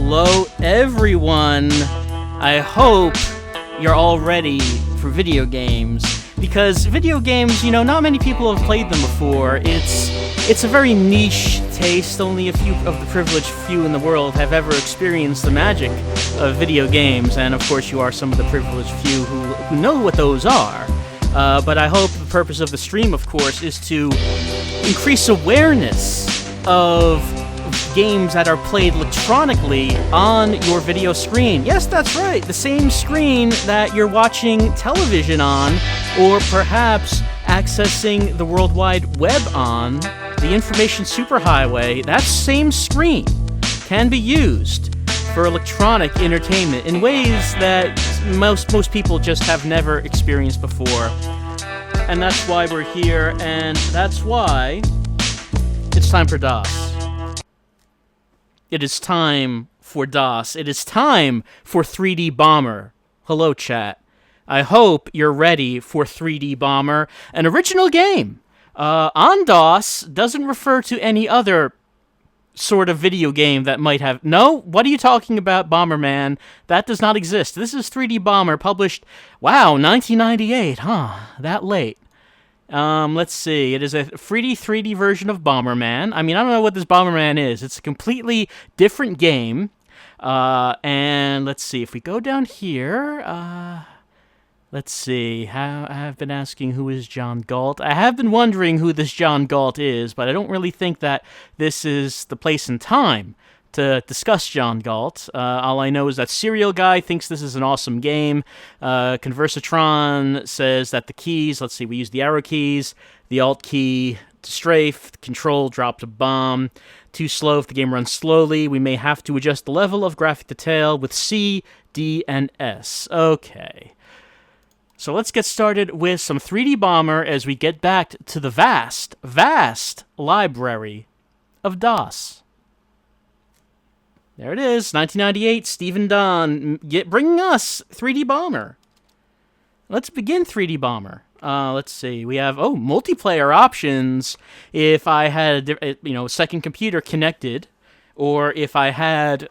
Hello, everyone. I hope you're all ready for video games. Because video games, you know, not many people have played them before. It's a very niche taste. Only a few of the privileged few in the world have ever experienced the magic of video games. And, of course, you are some of the privileged few who know what those are. But I hope the purpose of the stream, of course, is to increase awareness of games that are played electronically on your video screen. Yes, that's right, the same screen that you're watching television on, or perhaps accessing the World Wide Web on, the information superhighway. That same screen can be used for electronic entertainment in ways that most people just have never experienced before. And that's why we're here, and that's why it's time for DOS. It is time for DOS. It is time for 3D Bomber. Hello, chat. I hope you're ready for 3D Bomber, an original game. On DOS doesn't refer to any other sort of video game that might have... No? What are you talking about, Bomberman? That does not exist. This is 3D Bomber, published... Wow, 1998, huh? That late. Let's see. It is a 3D version of Bomberman. I mean, I don't know what this Bomberman is. It's a completely different game. And let's see. If we go down here, let's see. I have been asking who is John Galt. I have been wondering who this John Galt is, but I don't really think that this is the place and time to discuss John Galt. All I know is that Serial Guy thinks this is an awesome game. Conversatron says that the keys, let's see, we use the arrow keys, the alt key to strafe, control dropped a bomb, too slow if the game runs slowly. We may have to adjust the level of graphic detail with C, D, and S. Okay. So let's get started with some 3D Bomber as we get back to the vast library of DOS. There it is, 1998, Stephen Dunn, bringing us 3D Bomber. Let's begin 3D Bomber. Let's see, we have, multiplayer options if I had a second computer connected, or if I had,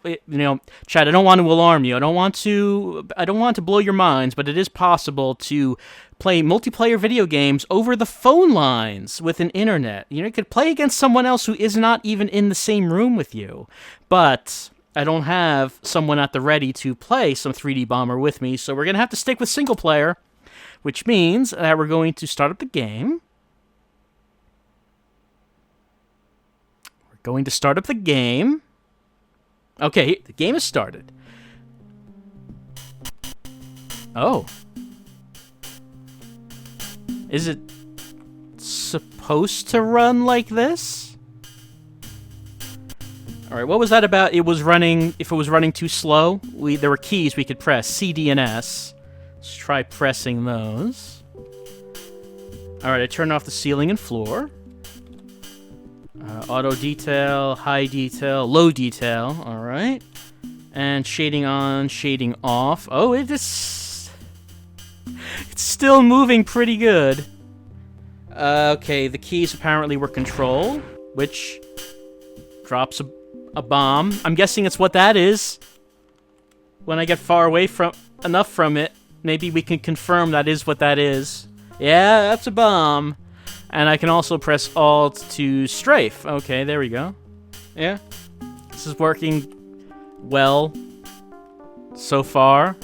Chad, I don't want to alarm you, I don't want to blow your minds, but it is possible to play multiplayer video games over the phone lines with an internet. You could play against someone else who is not even in the same room with you, but I don't have someone at the ready to play some 3D Bomber with me, so we're going to have to stick with single player, which means that we're going to start up the game. We're going to start up the game. Okay, the game is started. Oh. Is it supposed to run like this? Alright, what was that about? It was running, if it was running too slow, there were keys we could press, C, D, and S. Let's try pressing those. Alright, I turned off the ceiling and floor. Auto detail, high detail, low detail, alright. And shading on, shading off. Oh, it's still moving pretty good. Okay, the keys apparently were control, which drops a bomb. I'm guessing it's what that is. When I get far away enough from it, maybe we can confirm that is what that is. Yeah, that's a bomb. And I can also press Alt to strafe. Okay, there we go. Yeah. This is working well so far.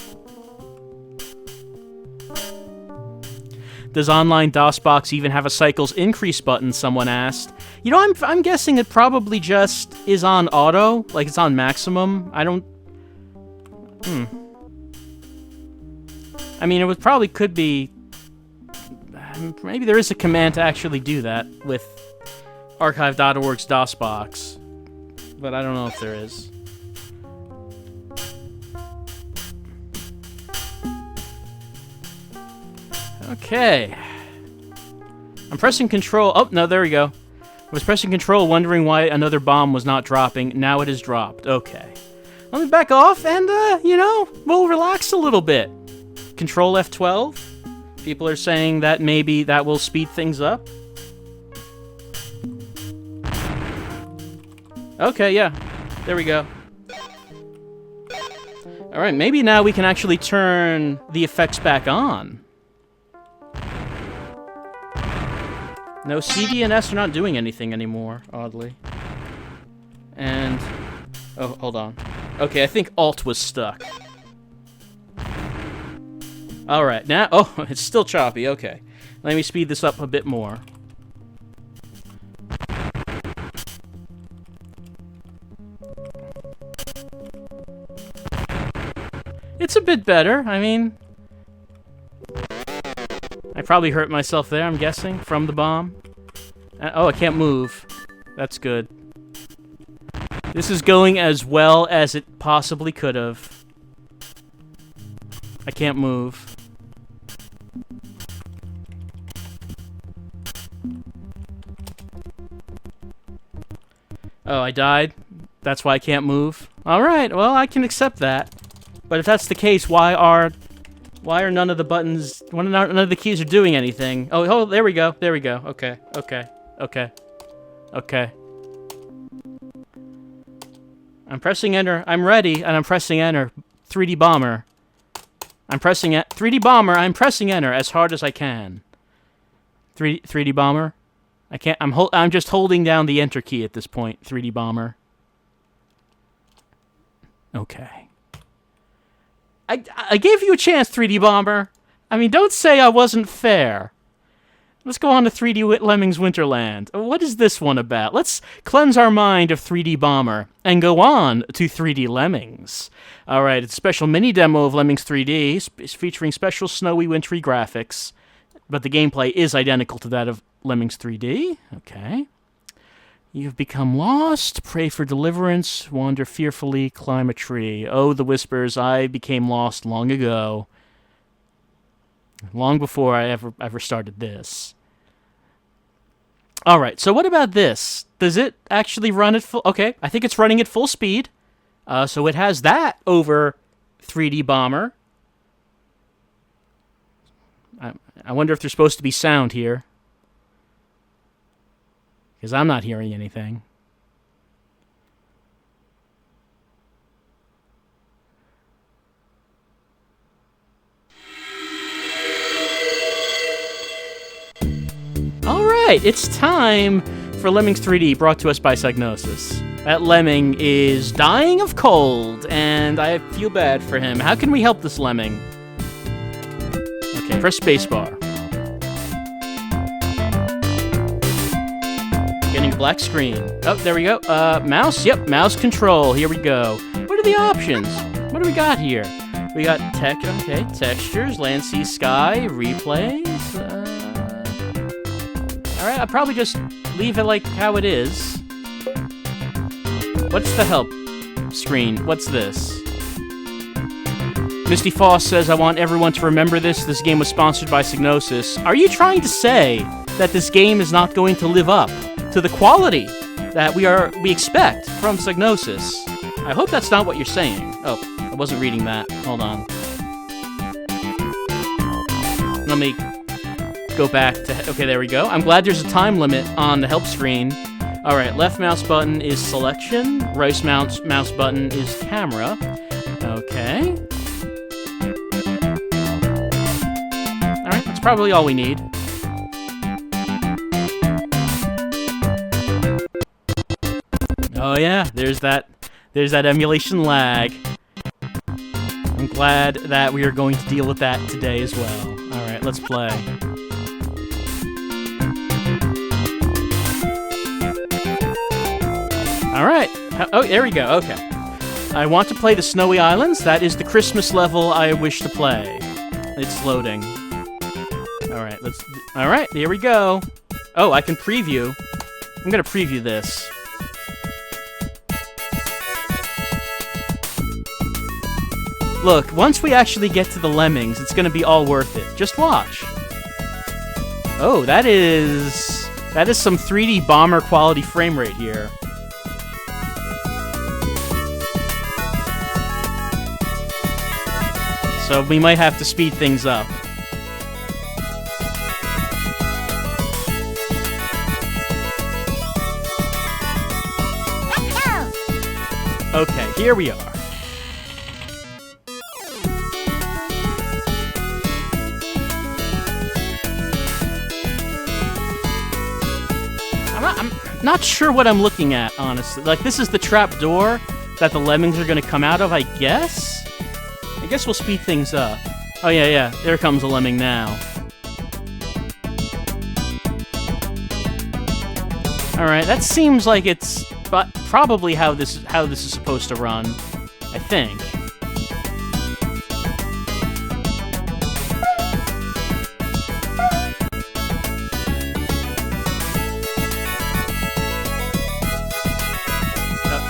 Does online DOSBox even have a cycles increase button, someone asked. I'm guessing it probably just is on auto, like it's on maximum. I don't... I mean, it probably could be... Maybe there is a command to actually do that with archive.org's DOSBox. But I don't know if there is. Okay. I'm pressing control. Oh, no, there we go. I was pressing control, wondering why another bomb was not dropping. Now it has dropped. Okay. Let me back off and, we'll relax a little bit. Control F12. People are saying that maybe that will speed things up. Okay, yeah. There we go. Alright, maybe now we can actually turn the effects back on. No, CD and S are not doing anything anymore, oddly. And... oh, hold on. Okay, I think Alt was stuck. Alright, now... oh, it's still choppy, okay. Let me speed this up a bit more. It's a bit better, I mean... I probably hurt myself there, I'm guessing, from the bomb. Oh, I can't move. That's good. This is going as well as it possibly could have. I can't move. Oh, I died? That's why I can't move? Alright, well, I can accept that. But if that's the case, why are none of the buttons... none of the keys are doing anything? Oh, there we go. There we go. Okay. Okay. Okay. Okay. I'm pressing enter. I'm ready, and I'm pressing enter. 3D Bomber. I'm pressing it. 3D Bomber, I'm pressing enter as hard as I can. 3D Bomber? I can't... I'm just holding down the enter key at this point. 3D Bomber. Okay. I gave you a chance, 3D Bomber. I mean, don't say I wasn't fair. Let's go on to 3D Lemmings Winterland. What is this one about? Let's cleanse our mind of 3D Bomber and go on to 3D Lemmings. Alright, it's a special mini-demo of Lemmings 3D, featuring special snowy, wintry graphics, but the gameplay is identical to that of Lemmings 3D. Okay. You've become lost, pray for deliverance, wander fearfully, climb a tree. Oh, the whispers, I became lost long ago. Long before I ever started this. Alright, so what about this? Does it actually run at full... okay, I think it's running at full speed. So it has that over 3D Bomber. I wonder if there's supposed to be sound here. Because I'm not hearing anything. Alright, it's time for Lemmings 3D, brought to us by Psygnosis. That lemming is dying of cold, and I feel bad for him. How can we help this lemming? Okay, press spacebar. Getting a black screen. Oh, there we go. Mouse? Yep, mouse control. Here we go. What are the options? What do we got here? We got textures, land, sea, sky, replays. Alright, I'll probably just leave it like how it is. What's the help screen? What's this? Misty Foss says, I want everyone to remember this. This game was sponsored by Psygnosis. Are you trying to say that this game is not going to live up to the quality that we expect from Psygnosis? I hope that's not what you're saying. Oh, I wasn't reading that. Hold on. Let me go back to... okay, there we go. I'm glad there's a time limit on the help screen. Alright, left mouse button is selection. Right mouse button is camera. Okay. Alright, that's probably all we need. Oh yeah, there's that emulation lag. I'm glad that we are going to deal with that today as well. Alright, let's play. Alright. Oh, there we go, okay. I want to play the Snowy Islands. That is the Christmas level I wish to play. It's loading. Alright, alright, here we go. Oh, I can preview. I'm gonna preview this. Look, once we actually get to the lemmings, it's gonna be all worth it. Just watch. Oh, that is some 3D Bomber quality frame rate here. So we might have to speed things up. Okay, here we are. Not sure what I'm looking at, honestly. Like, this is the trap door that the lemmings are going to come out of, I guess? I guess we'll speed things up. Oh, yeah. There comes a lemming now. Alright, that seems like it's probably how this is supposed to run. I think.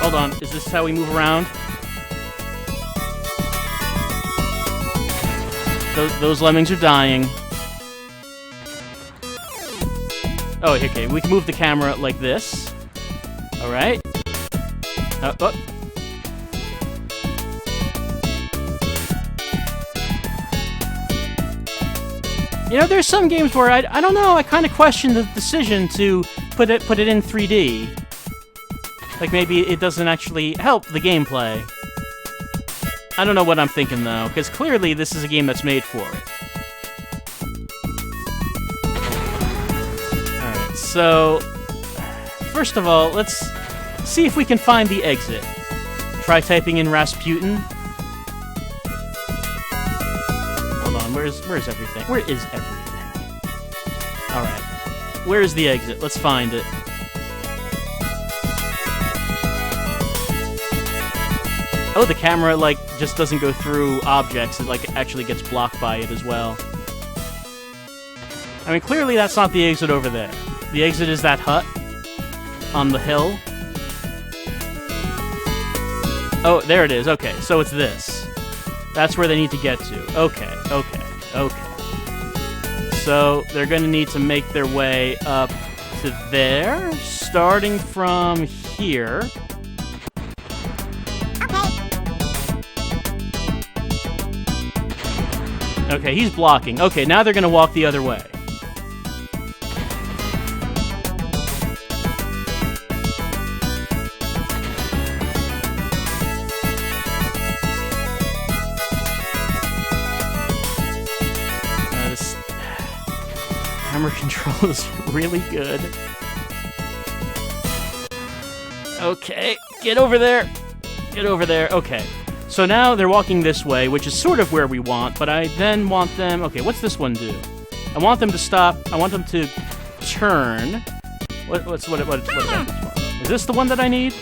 Hold on, is this how we move around? Those lemmings are dying. Oh, okay, we can move the camera like this. Alright. Oh. You know, there's some games where I don't know, I kind of question the decision to put it in 3D. Like, maybe it doesn't actually help the gameplay. I don't know what I'm thinking, though, because clearly this is a game that's made for it. Alright, so... First of all, let's see if we can find the exit. Try typing in Rasputin. Hold on, where is everything? Where is everything? Alright. Where is the exit? Let's find it. Oh, the camera, like, just doesn't go through objects. It, like, actually gets blocked by it as well. I mean, clearly that's not the exit over there. The exit is that hut on the hill. Oh, there it is. Okay, so it's this. That's where they need to get to. Okay. So they're going to need to make their way up to there, starting from here. Okay, he's blocking. Okay, now they're gonna walk the other way. This camera control is really good. Okay, get over there. Get over there. Okay. So now they're walking this way, which is sort of where we want, but I then want them... Okay, what's this one do? I want them to stop. I want them to turn. What about this one? Is this the one that I need?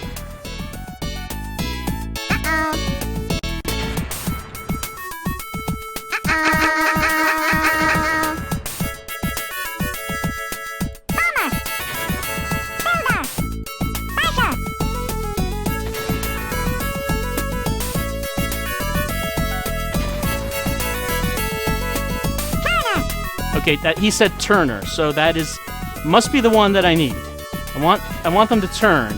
Okay, that he said Turner, so that must be the one that I need. I want them to turn.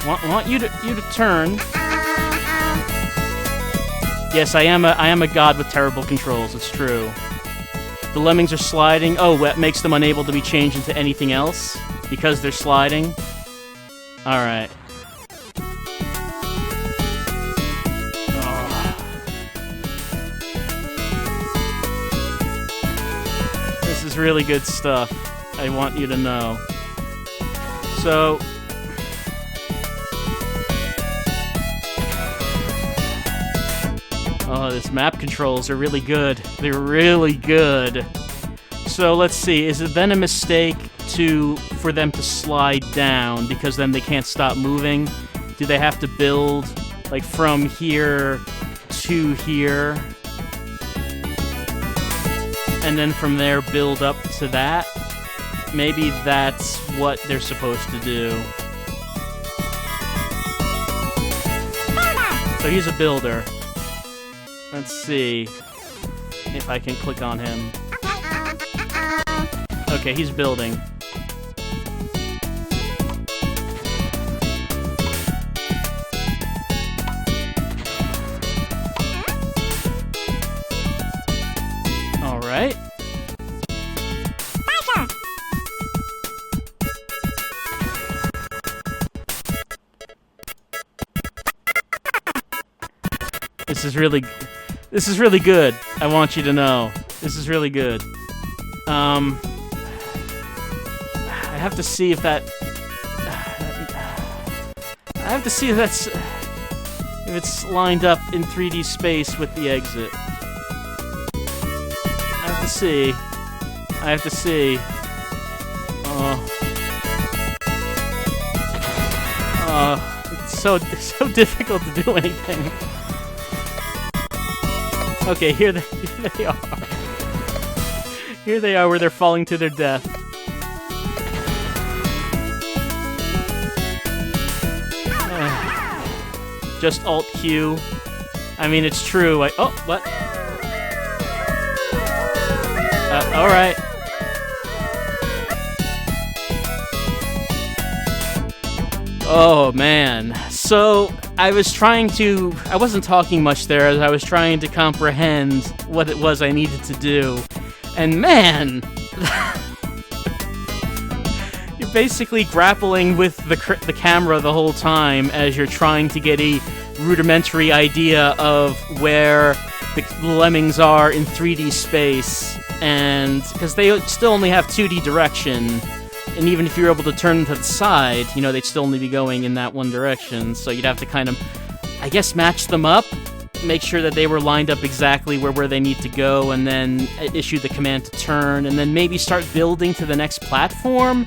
I want you to turn. Yes, I am a god with terrible controls. It's true. The lemmings are sliding. Oh, that makes them unable to be changed into anything else because they're sliding. All right. This is really good stuff. I want you to know. So... Oh, this map controls are really good. They're really good. So let's see. Is it then a mistake for them to slide down because then they can't stop moving? Do they have to build like from here to here? And then from there build up to that? Maybe that's what they're supposed to do. So he's a builder. Let's see if I can click on him. Okay, he's building. All right. This is really good. I want you to know. This is really good. I have to see if that... have to see if it's lined up in 3D space with the exit. I have to see. It's so difficult to do anything. Okay, here they are. Here they are where they're falling to their death. Just Alt-Q. I mean, it's true. Oh, what? Alright. Oh, man. So, I wasn't talking much there as I was trying to comprehend what it was I needed to do. And man, you're basically grappling with the camera the whole time as you're trying to get a rudimentary idea of where the lemmings are in 3D space. And because they still only have 2D direction, and even if you're able to turn them to the side, you know, they'd still only be going in that one direction. So you'd have to kind of, I guess, match them up, make sure that they were lined up exactly where they need to go, and then issue the command to turn, and then maybe start building to the next platform.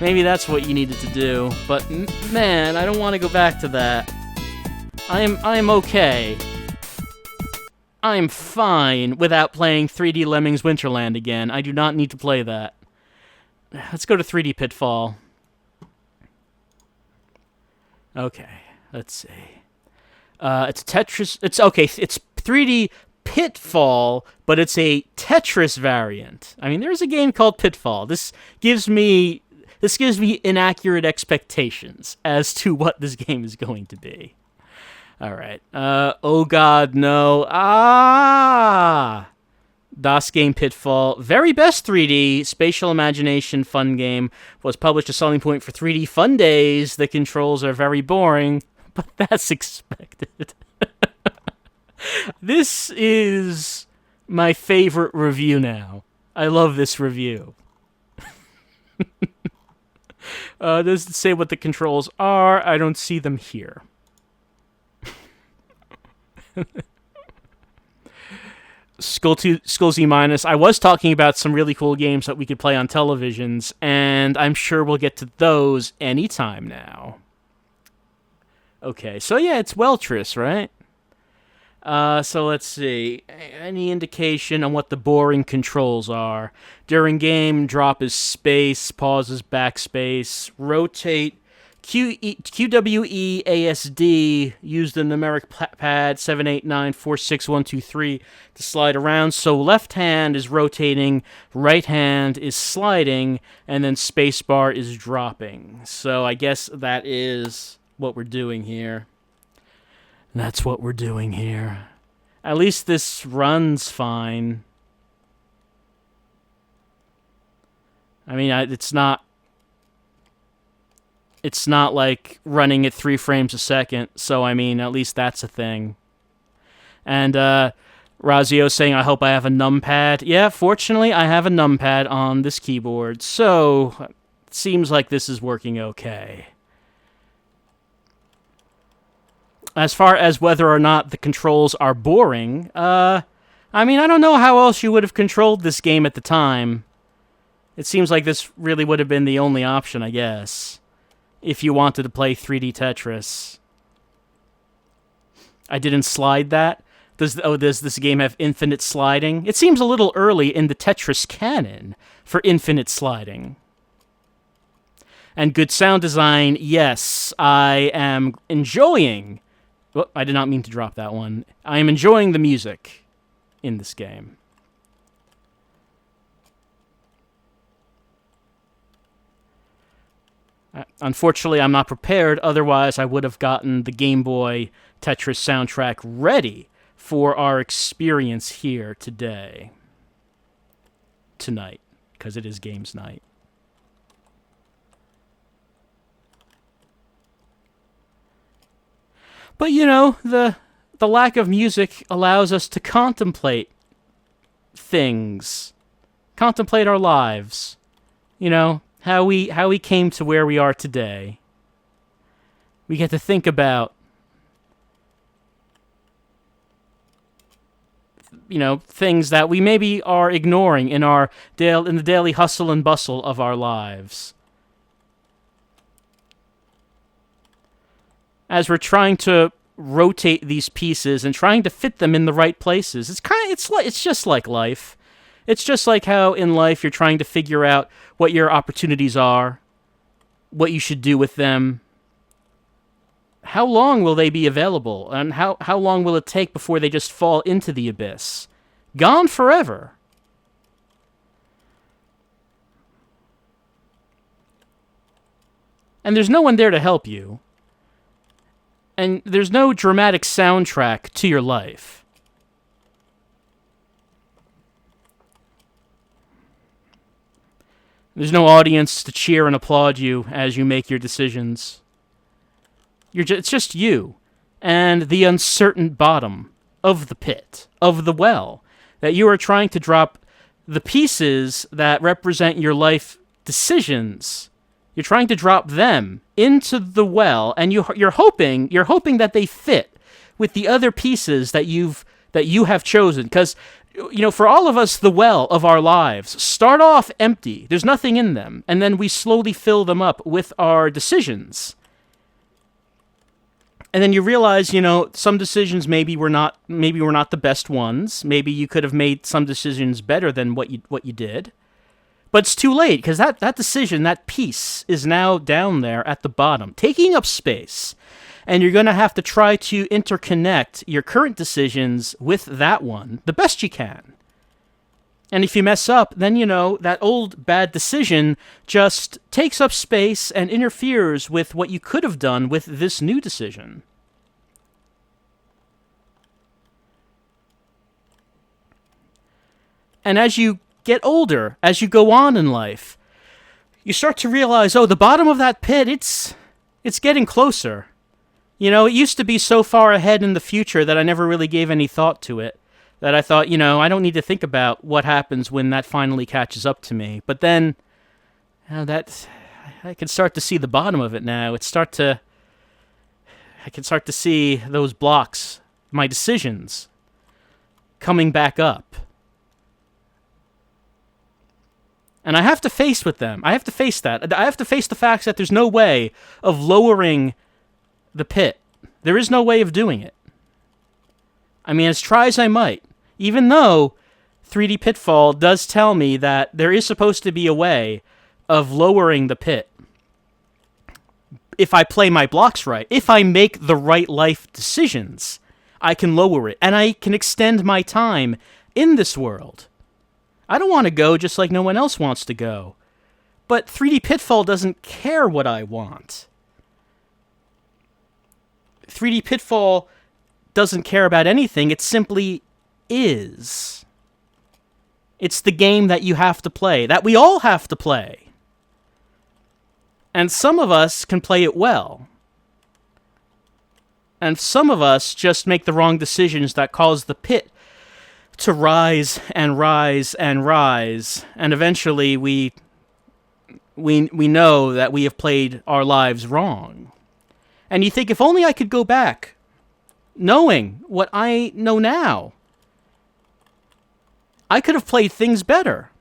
Maybe that's what you needed to do. But man, I don't want to go back to that. I'm okay. I'm fine without playing 3D Lemmings Winterland again. I do not need to play that. Let's go to 3D Pitfall. Okay, let's see. It's Tetris. It's 3D Pitfall, but it's a Tetris variant. I mean, there's a game called Pitfall. This gives me inaccurate expectations as to what this game is going to be. All right. Oh God, no. DOS game Pitfall, very best 3D spatial imagination fun game, was published a selling point for 3D Fun Days. The controls are very boring, but that's expected. This is my favorite review now. I love this review. Does it say what the controls are? I don't see them here. Skull Z minus. I was talking about some really cool games that we could play on televisions, and I'm sure we'll get to those anytime now. Okay, so yeah, it's Weltris, right? So let's see. Any indication on what the boring controls are? During game, drop is space, pause is backspace, rotate, QWE ASD, use the numeric pad 789461123 to slide around. So left hand is rotating, right hand is sliding, and then spacebar is dropping. So I guess that is what we're doing here. That's what we're doing here. At least this runs fine. I mean, it's not like running at 3 frames a second, so I mean, at least that's a thing. And Razio saying, I hope I have a numpad. Yeah, fortunately, I have a numpad on this keyboard, so it seems like this is working okay. As far as whether or not the controls are boring, I mean, I don't know how else you would have controlled this game at the time. It seems like this really would have been the only option, I guess, if you wanted to play 3D Tetris. I didn't slide that. Does this game have infinite sliding? It seems a little early in the Tetris canon for infinite sliding. And good sound design, yes, I am enjoying... Well, I did not mean to drop that one. I am enjoying the music in this game. Unfortunately, I'm not prepared. Otherwise, I would have gotten the Game Boy Tetris soundtrack ready for our experience here today. Tonight, because it is games night. But, you know, the lack of music allows us to contemplate things. Contemplate our lives. You know, how we came to where we are today. We get to think about, things that we maybe are ignoring in the daily hustle and bustle of our lives. As we're trying to rotate these pieces and trying to fit them in the right places, it's just like life. It's just like how in life you're trying to figure out what your opportunities are, what you should do with them. How long will they be available, and how long will it take before they just fall into the abyss? Gone forever. And there's no one there to help you. And there's no dramatic soundtrack to your life. There's no audience to cheer and applaud you as you make your decisions. It's just you and the uncertain bottom of the pit, of the well, that you are trying to drop the pieces that represent your life decisions. You're trying to drop them into the well, and you're hoping that they fit with the other pieces that you have chosen. Because, for all of us, the well of our lives start off empty. There's nothing in them, and then we slowly fill them up with our decisions. And then you realize, some decisions maybe were not the best ones. Maybe you could have made some decisions better than what you did. But it's too late, because that decision, that piece, is now down there at the bottom, taking up space. And you're going to have to try to interconnect your current decisions with that one the best you can. And if you mess up, then, that old bad decision just takes up space and interferes with what you could have done with this new decision. And as you get older, as you go on in life, you start to realize, the bottom of that pit, it's getting closer. It used to be so far ahead in the future that I never really gave any thought to it. That I thought, I don't need to think about what happens when that finally catches up to me. But then, I can start to see the bottom of it now. I can start to see those blocks, my decisions, coming back up. And I have to face with them. I have to face that. I have to face the facts that there's no way of lowering the pit. There is no way of doing it. I mean, as try as I might, even though 3D Pitfall does tell me that there is supposed to be a way of lowering the pit, if I play my blocks right, if I make the right life decisions, I can lower it, and I can extend my time in this world. I don't want to go just like no one else wants to go. But 3D Pitfall doesn't care what I want. 3D Pitfall doesn't care about anything. It simply is. It's the game that you have to play, that we all have to play. And some of us can play it well. And some of us just make the wrong decisions that cause the pit to rise and rise and rise, and eventually we know that we have played our lives wrong. And you think, if only I could go back, knowing what I know now, I could have played things better.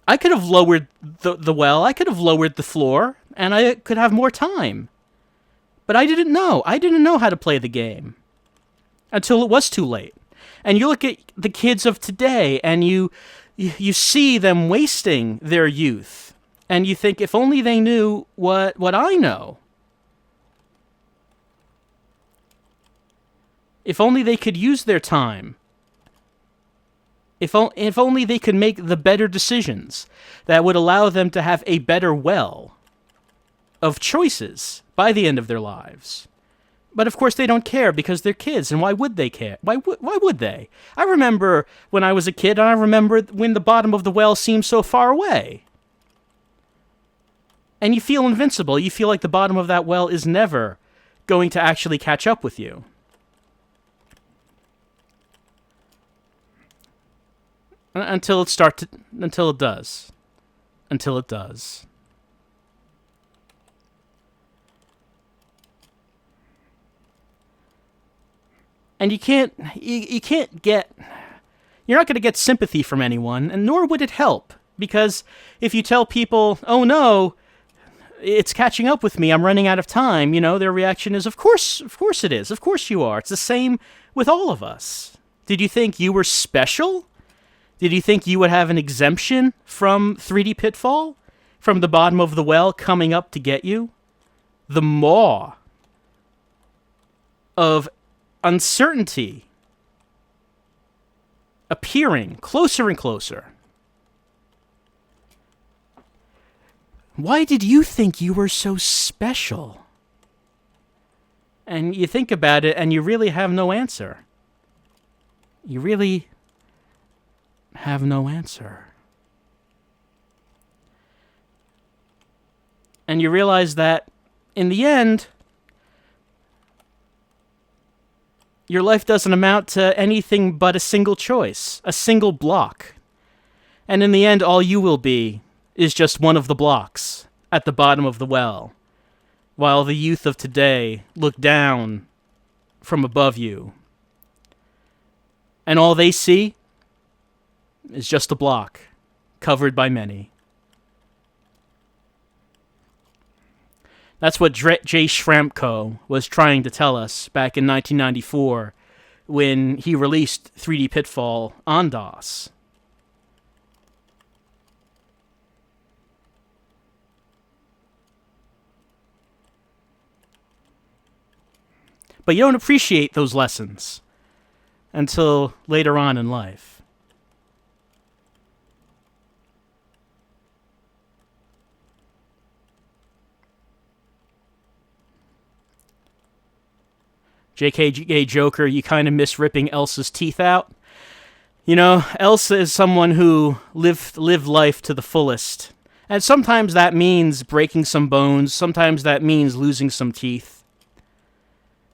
I could have lowered the well, I could have lowered the floor, and I could have more time. But I didn't know. I didn't know how to play the game until it was too late. And you look at the kids of today, and you see them wasting their youth. And you think, if only they knew what I know. If only they could use their time. If only they could make the better decisions that would allow them to have a better well of choices by the end of their lives. But of course they don't care, because they're kids, and why would they care? Why would they? I remember when I was a kid, and I remember when the bottom of the well seemed so far away. And you feel invincible. You feel like the bottom of that well is never going to actually catch up with you. Until it does. Until it does. And you can't get, you're not going to get sympathy from anyone, and nor would it help. Because if you tell people, oh no, it's catching up with me, I'm running out of time, their reaction is, of course it is, of course you are. It's the same with all of us. Did you think you were special? Did you think you would have an exemption from 3D Pitfall? From the bottom of the well coming up to get you? The maw of uncertainty appearing closer and closer. Why did you think you were so special? And you think about it and you really have no answer. You really have no answer. And you realize that, in the end, your life doesn't amount to anything but a single choice, a single block. And in the end, all you will be is just one of the blocks at the bottom of the well, while the youth of today look down from above you. And all they see is just a block covered by many. That's what Jay Schramko was trying to tell us back in 1994 when he released 3D Pitfall on DOS. But you don't appreciate those lessons until later on in life. JK Joker, you kind of miss ripping Elsa's teeth out. Elsa is someone who lived life to the fullest. And sometimes that means breaking some bones, sometimes that means losing some teeth.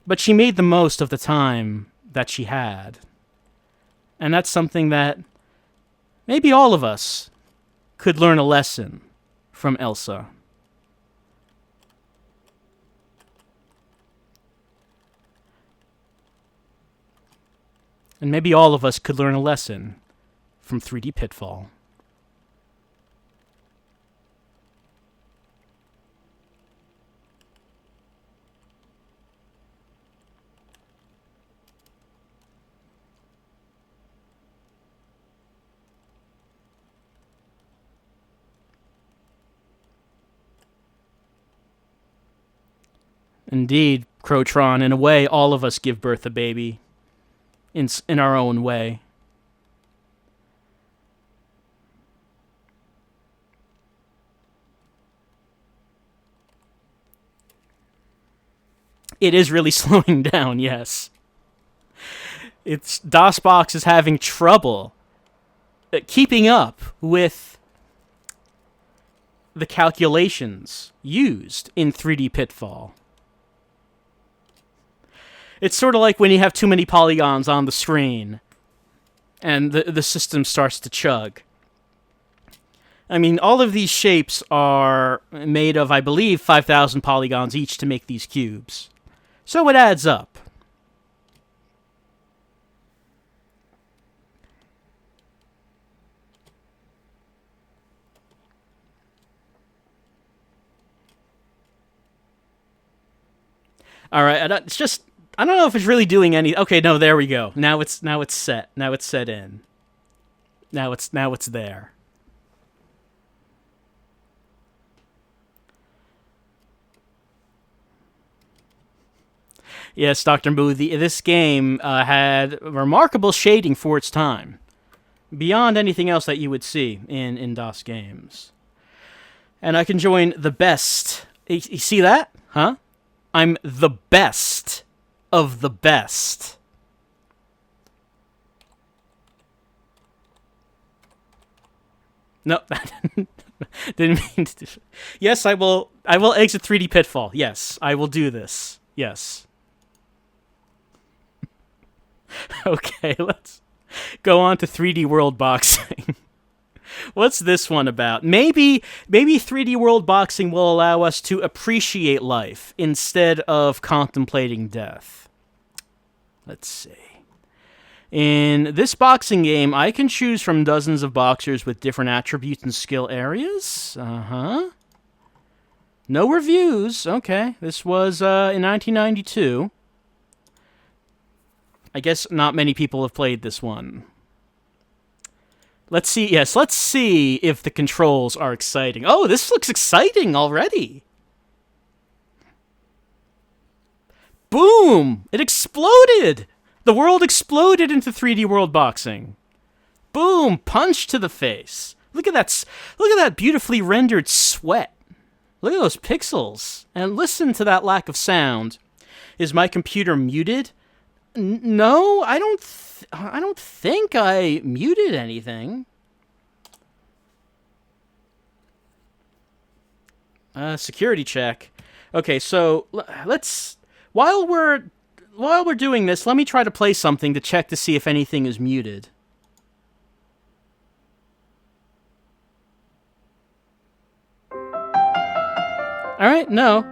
But she made the most of the time that she had. And that's something that maybe all of us could learn a lesson from Elsa. And maybe all of us could learn a lesson from 3D Pitfall. Indeed, Crotron, in a way, all of us give birth a baby. In our own way. It is really slowing down, yes. DOSBox is having trouble keeping up with the calculations used in 3D Pitfall. It's sort of like when you have too many polygons on the screen and the system starts to chug. I mean, all of these shapes are made of, I believe, 5,000 polygons each to make these cubes. So it adds up. All right, I don't know if it's really doing any. Okay, no, there we go. Now it's set. Now it's set in. Now it's there. Yes, Dr. Moo, this game had remarkable shading for its time, beyond anything else that you would see in DOS games. And I can join the best. You see that? Huh? I'm the best of the best. No, didn't mean to. Yes, I will exit 3D Pitfall. Yes, I will do this. Yes. Okay, let's go on to 3D World Boxing. What's this one about? Maybe 3D World Boxing will allow us to appreciate life instead of contemplating death. Let's see. In this boxing game, I can choose from dozens of boxers with different attributes and skill areas. No reviews. Okay, this was in 1992. I guess not many people have played this one. Let's see. Yes, let's see if the controls are exciting. Oh, this looks exciting already. Boom! It exploded! The world exploded into 3D World Boxing. Boom! Punch to the face. Look at that beautifully rendered sweat. Look at those pixels. And listen to that lack of sound. Is my computer muted? No, I don't think I muted anything. Security check. Okay, so let's while we're doing this, let me try to play something to check to see if anything is muted. All right, no.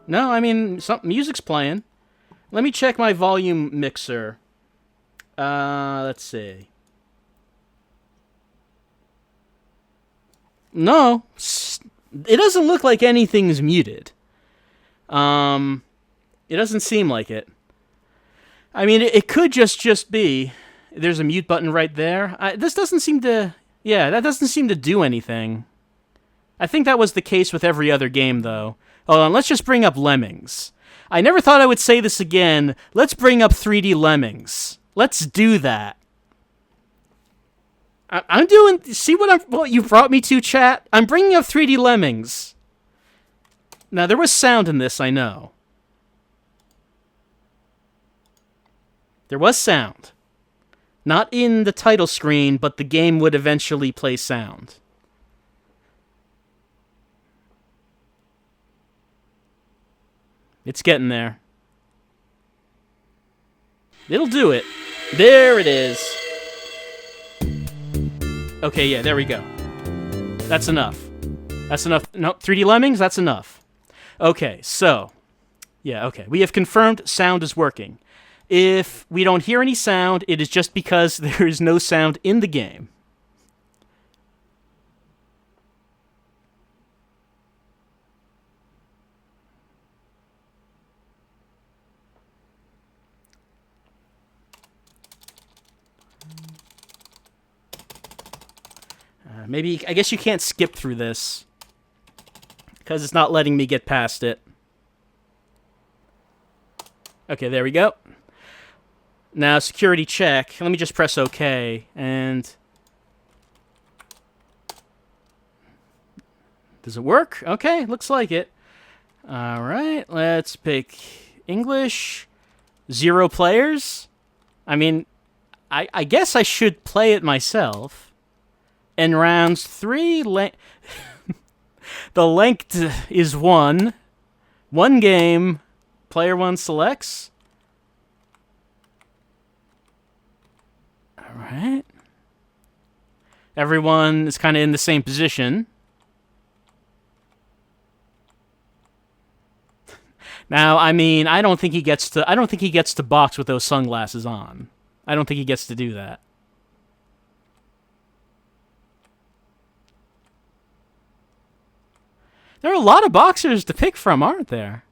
No, I mean, some music's playing. Let me check my volume mixer. Let's see. No, it doesn't look like anything's muted. It doesn't seem like it. I mean, it could just be. There's a mute button right there. This doesn't seem to. Yeah, that doesn't seem to do anything. I think that was the case with every other game, though. Hold on, let's just bring up Lemmings. I never thought I would say this again. Let's bring up 3D Lemmings. Let's do that. I'm doing... See what you brought me to, chat? I'm bringing up 3D Lemmings. Now, there was sound in this, I know. There was sound. Not in the title screen, but the game would eventually play sound. It's getting there. It'll do it. There it is. Okay, yeah, there we go. That's enough. That's enough. No, 3D Lemmings, that's enough. Okay, so. Yeah, okay. We have confirmed sound is working. If we don't hear any sound, it is just because there is no sound in the game. Maybe, I guess you can't skip through this, because it's not letting me get past it. Okay, there we go. Now, security check. Let me just press OK, and... Does it work? Okay, looks like it. Alright, let's pick English. 0 players. I mean, I guess I should play it myself. In rounds 3, the length is 1. 1 game. Player 1 selects. Alright. Everyone is kind of in the same position. Now, I mean, I don't think he gets to box with those sunglasses on. I don't think he gets to do that. There are a lot of boxers to pick from, aren't there?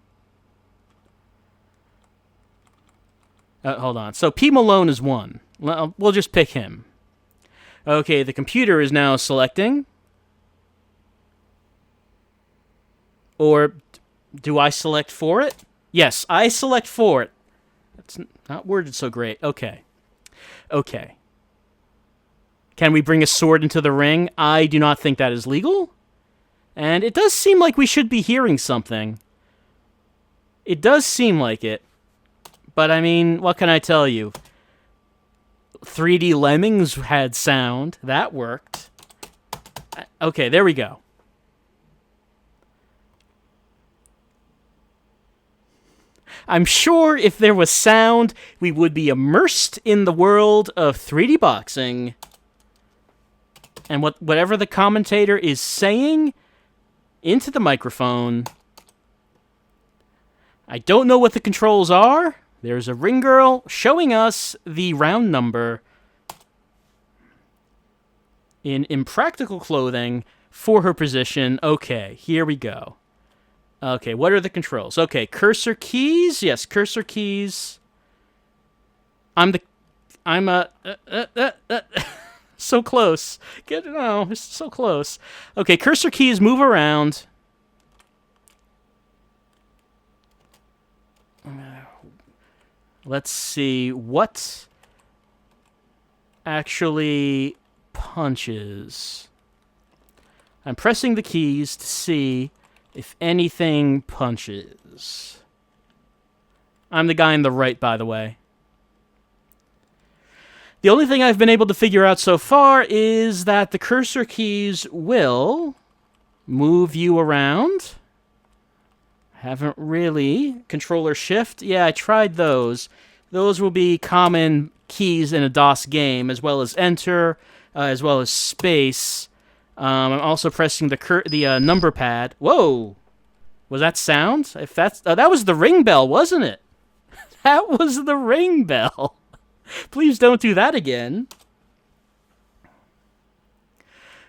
Hold on. So P. Malone is 1. We'll just pick him. Okay, the computer is now selecting. Or do I select for it? Yes, I select for it. That's not worded so great. Okay. Okay. Can we bring a sword into the ring? I do not think that is legal. And it does seem like we should be hearing something. It does seem like it. But, I mean, what can I tell you? 3D Lemmings had sound. That worked. Okay, there we go. I'm sure if there was sound, we would be immersed in the world of 3D boxing. And whatever the commentator is saying into the microphone, I don't know what the controls are. There's a ring girl showing us the round number in impractical clothing for her position. Okay, here we go. Okay, what are the controls? Okay, cursor keys. Yes, cursor keys. I'm so close. It's so close. Okay, cursor keys move around. Let's see what actually punches. I'm pressing the keys to see if anything punches. I'm the guy on the right, by the way. The only thing I've been able to figure out so far is that the cursor keys will move you around. Haven't really. Controller shift. Yeah, I tried those. Those will be common keys in a DOS game, as well as enter, as well as space. I'm also pressing the number pad. Whoa! Was that sound? If that's that was the ring bell, wasn't it? That was the ring bell. Please don't do that again.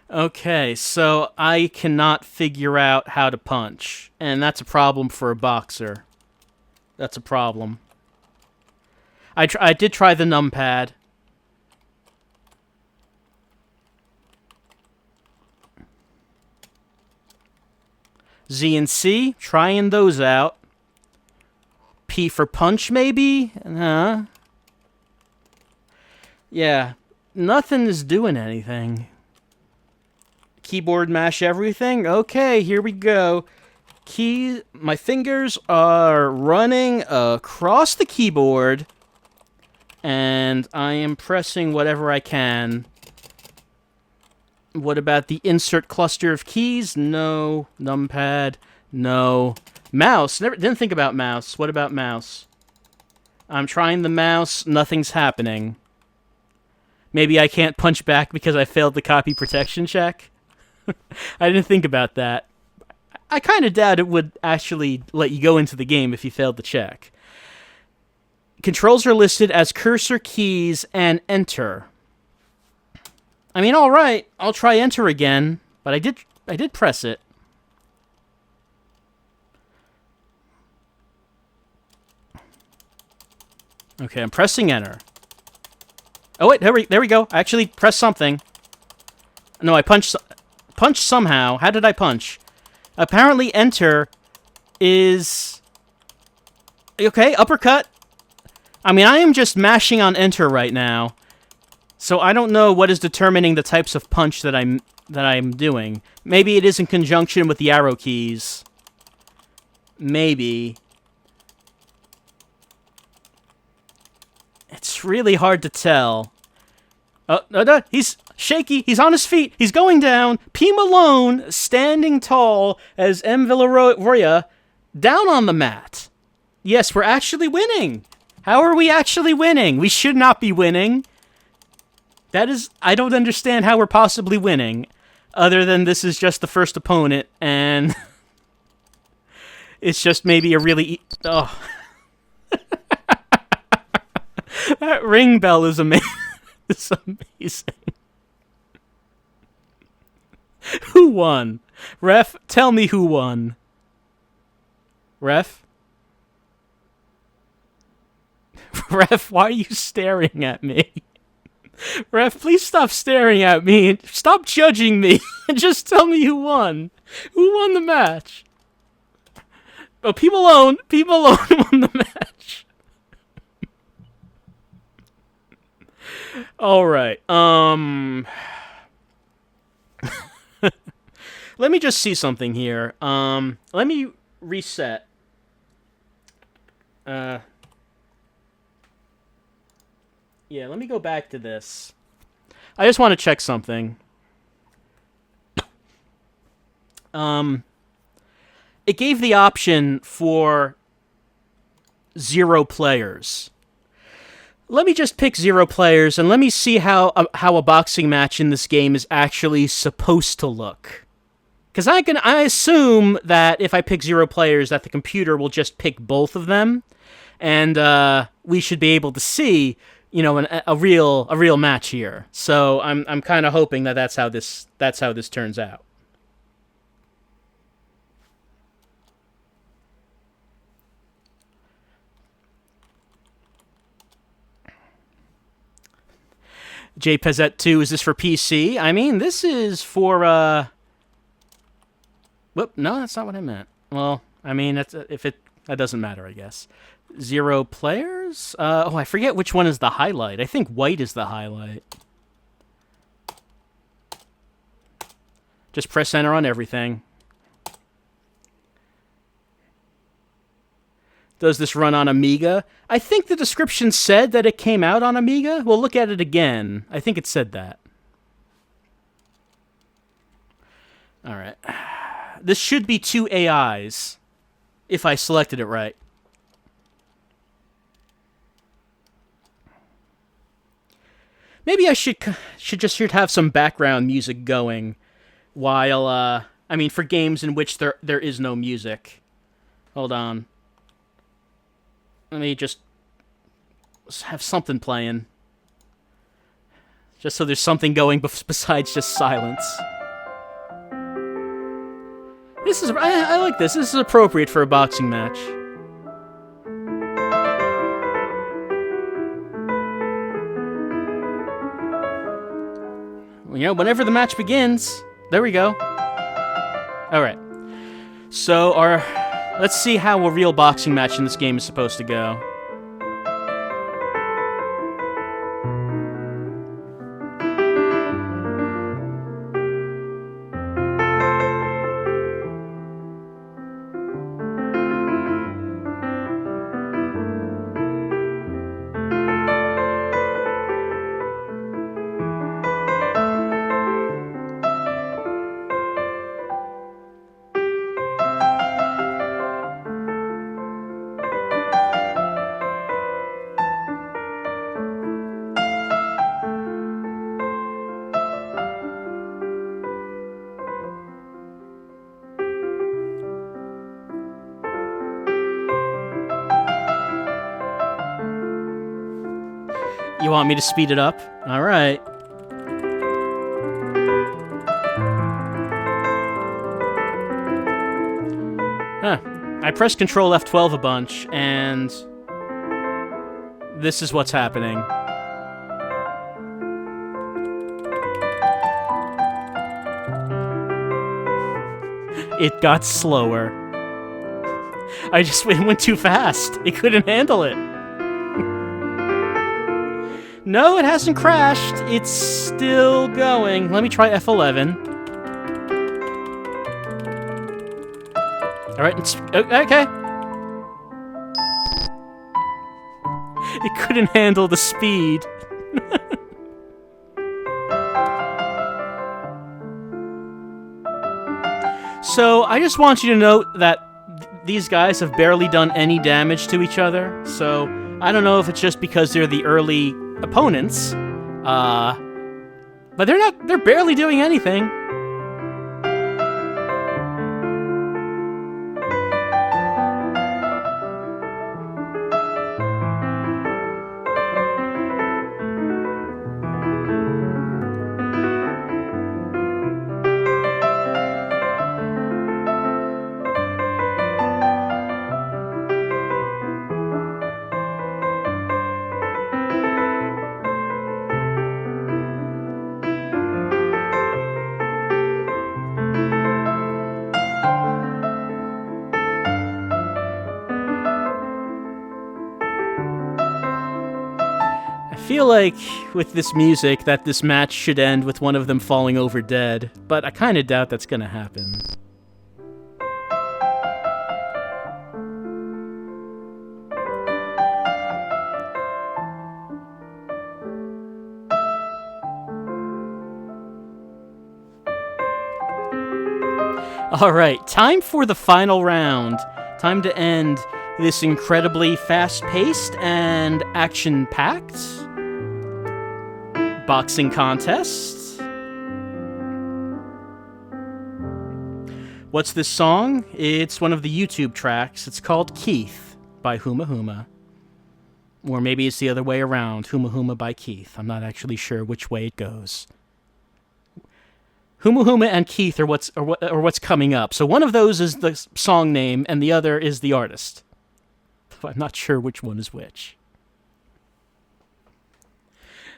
Okay, so I cannot figure out how to punch, and that's a problem for a boxer. That's a problem. I did try the numpad. Z and C, trying those out. P for punch, maybe? Yeah, nothing is doing anything. Keyboard mash everything. Okay, here we go. My fingers are running across the keyboard, and I am pressing whatever I can. What about the insert cluster of keys? No. Numpad? No. Mouse? Didn't think about mouse. What about mouse? I'm trying the mouse. Nothing's happening. Maybe I can't punch back because I failed the copy protection check? I didn't think about that. I kind of doubt it would actually let you go into the game if you failed the check. Controls are listed as cursor keys and enter. I mean, all right, I'll try enter again, but I did press it. Okay, I'm pressing enter. Oh wait, there we go. I actually pressed something. No, I punched somehow. How did I punch? Apparently enter is... Okay, uppercut. I mean, I am just mashing on enter right now. So I don't know what is determining the types of punch that I'm doing. Maybe it is in conjunction with the arrow keys. Maybe. It's really hard to tell. Oh, no, he's shaky. He's on his feet. He's going down. P. Malone standing tall as M. Villaroya down on the mat. Yes, we're actually winning. How are we actually winning? We should not be winning. That is... I don't understand how we're possibly winning, other than this is just the first opponent, and... it's just maybe a really... Oh. That ring bell is amazing. It's amazing. Who won? Ref, tell me who won. Ref? Ref, why are you staring at me? Ref, please stop staring at me. Stop judging me. Just tell me who won. Who won the match? Oh, P. Malone won the match. All right. Let me just see something here. Let me reset. Yeah, let me go back to this. I just want to check something. It gave the option for 0 players. Let me just pick 0 players, and let me see how a boxing match in this game is actually supposed to look. Because I assume that if I pick 0 players, that the computer will just pick both of them, and we should be able to see, a real match here. So I'm kind of hoping that that's how this turns out. JPezet 2, is this for PC? I mean, this is for, Whoop, no, that's not what I meant. Well, I mean, that doesn't matter, I guess. 0 players? I forget which one is the highlight. I think white is the highlight. Just press enter on everything. Does this run on Amiga? I think the description said that it came out on Amiga. We'll look at it again. I think it said that. All right. This should be 2 AIs, if I selected it right. Maybe I should just have some background music going while, for games in which there is no music. Hold on. Let me just have something playing. Just so there's something going besides just silence. I like this. This is appropriate for a boxing match. Whenever the match begins. There we go. Alright. So, let's see how a real boxing match in this game is supposed to go. You want me to speed it up? All right. I pressed Control F12 a bunch, and this is what's happening. It got slower. It went too fast. It couldn't handle it. No, it hasn't crashed. It's still going. Let me try F11. Alright, it's... Okay. It couldn't handle the speed. So, I just want you to note that these guys have barely done any damage to each other. So, I don't know if it's just because they're the early opponents, but they're barely doing anything. I feel like, with this music, that this match should end with one of them falling over dead, but I kinda doubt that's gonna happen. Alright, time for the final round. Time to end this incredibly fast-paced and action-packed boxing contest. What's this song? It's one of the YouTube tracks. It's called Keith by Huma Huma. Or maybe it's the other way around, Huma Huma by Keith. I'm not actually sure which way it goes. Huma Huma and Keith are what's coming up. So one of those is the song name, and the other is the artist. I'm not sure which one is which.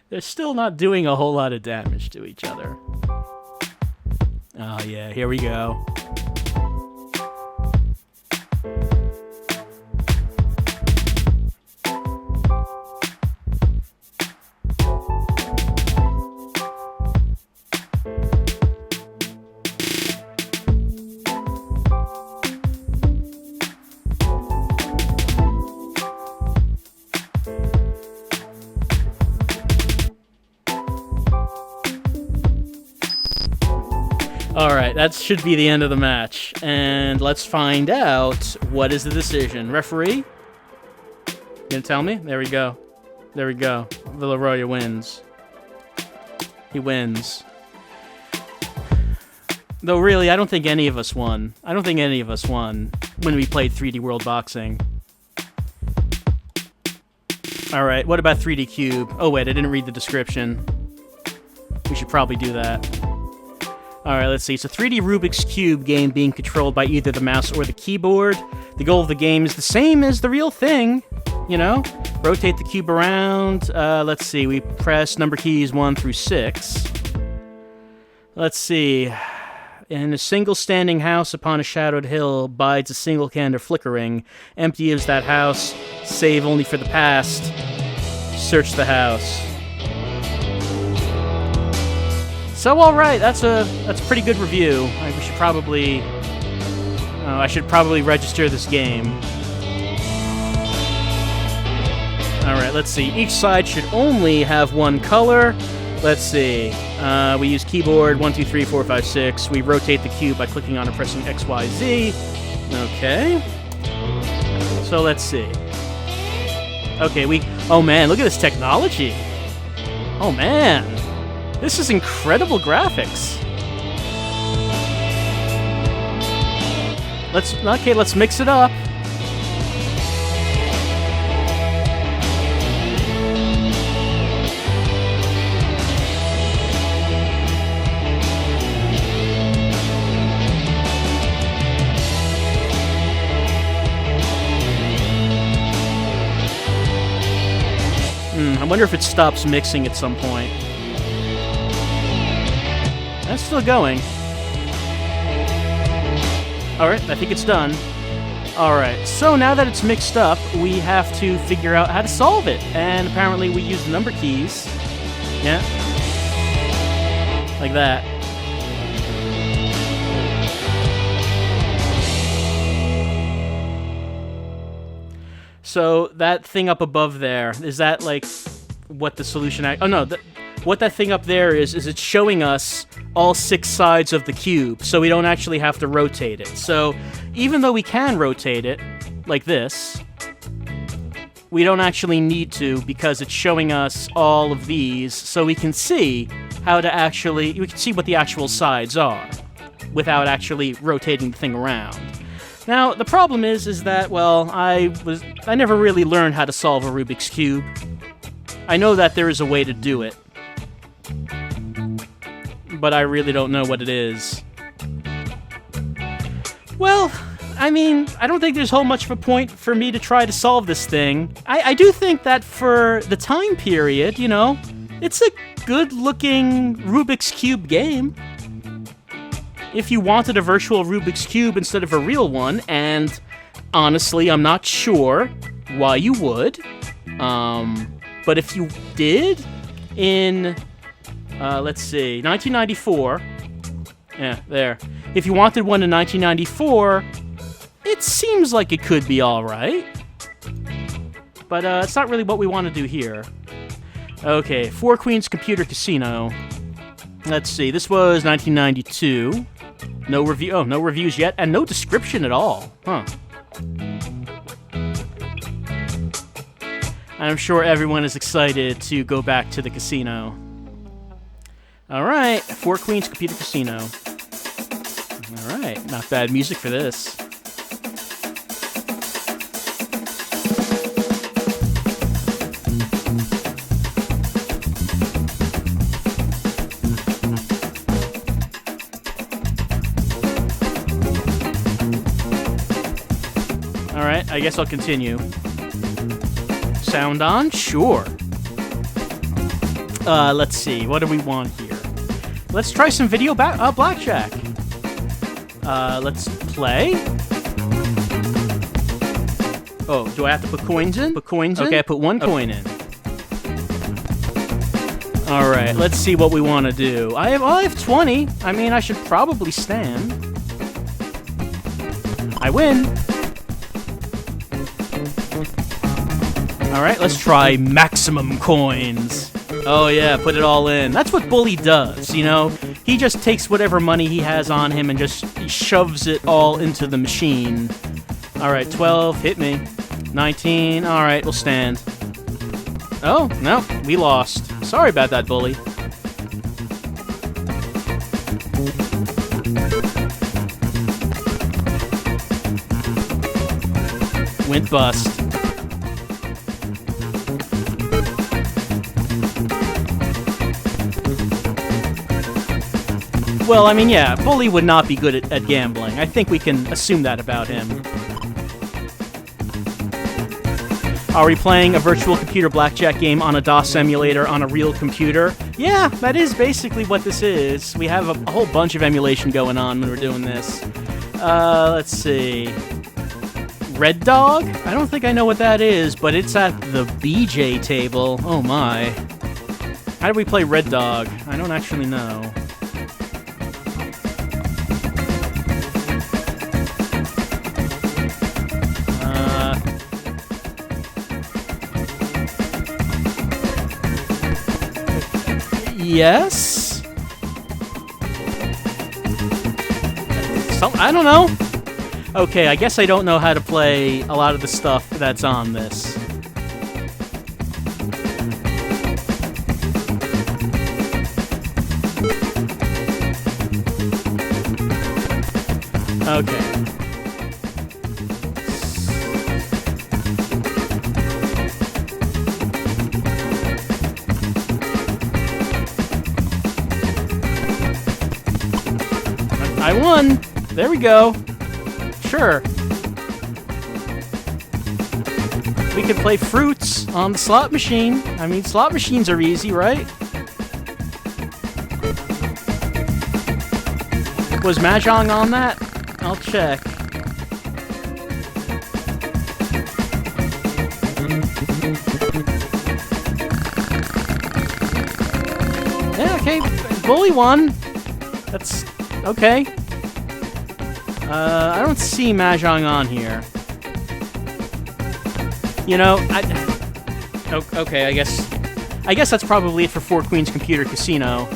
They're still not doing a whole lot of damage to each other. Oh yeah, here we go. Alright, that should be the end of the match. And let's find out what is the decision. Referee? You gonna tell me? There we go. There we go. Villaroya wins. He wins. Though really, I don't think any of us won. I don't think any of us won when we played 3D World Boxing. Alright, what about 3D Cube? Oh wait, I didn't read the description. We should probably do that. Alright, let's see. It's a 3D Rubik's Cube game being controlled by either the mouse or the keyboard. The goal of the game is the same as the real thing, you know? Rotate the cube around. Let's see. We press number keys 1 through 6. Let's see. In a single standing house upon a shadowed hill bides a single candle flickering. Empty is that house. Save only for the past. Search the house. So, all right, that's a pretty good review. We should probably, I should probably register this game. All right, let's see. Each side should only have one color. Let's see. We use keyboard 1, 2, 3, 4, 5, 6. We rotate the cube by clicking on and pressing X, Y, Z. Okay. So let's see. Okay, oh man, look at this technology. Oh man. This is incredible graphics. Let's mix it up. I wonder if it stops mixing at some point. That's still going. Alright, I think it's done. Alright, so now that it's mixed up, we have to figure out how to solve it. And apparently we use the number keys. Yeah. Like that. So that thing up above there, is that like what the solution... Oh no, what that thing up there is it's showing us all 6 sides of the cube, so we don't actually have to rotate it. So even though we can rotate it, like this, we don't actually need to because it's showing us all of these, so we can see how to actually... We can see what the actual sides are without actually rotating the thing around. Now, the problem is that, well, I never really learned how to solve a Rubik's Cube. I know that there is a way to do it, but I really don't know what it is. Well, I mean, I don't think there's whole much of a point for me to try to solve this thing. I do think that for the time period, you know, it's a good-looking Rubik's Cube game. If you wanted a virtual Rubik's Cube instead of a real one, and honestly, I'm not sure why you would, but if you did, in, let's see, 1994, yeah, there. If you wanted one in 1994, it seems like it could be alright. But it's not really what we want to do here. Okay, Four Queens Computer Casino. Let's see, this was 1992. No review. Oh, no reviews yet, and no description at all. Huh. I'm sure everyone is excited to go back to the casino. Alright, Four Queens Computer Casino. Alright. Not bad music for this. Alright, I guess I'll continue. Sound on? Sure. Let's see. What do we want here? Let's try some video blackjack. Let's play. Oh, do I have to put coins in? Put coins in? Okay, I put one coin in. Alright, let's see what we want to do. I have 20. I mean, I should probably stand. I win. Alright, let's try maximum coins. Oh yeah, put it all in. That's what Bully does, you know? He just takes whatever money he has on him and just shoves it all into the machine. Alright, 12, hit me. 19, alright, we'll stand. Oh, no, we lost. Sorry about that, Bully. Went bust. Well, I mean, yeah, Bully would not be good at gambling. I think we can assume that about him. Are we playing a virtual computer blackjack game on a DOS emulator on a real computer? Yeah, that is basically what this is. We have a whole bunch of emulation going on when we're doing this. Let's see. Red Dog? I don't think I know what that is, but it's at the BJ table. Oh my. How do we play Red Dog? I don't actually know. Yes? I don't know. Okay, I guess I don't know how to play a lot of the stuff that's on this. Okay. I won! There we go. Sure. We could play fruits on the slot machine. I mean, slot machines are easy, right? Was Mahjong on that? I'll check. Yeah, okay. Bully won. That's okay. I don't see Mahjong on here. You know, okay, I guess that's probably it for Four Queens Computer Casino.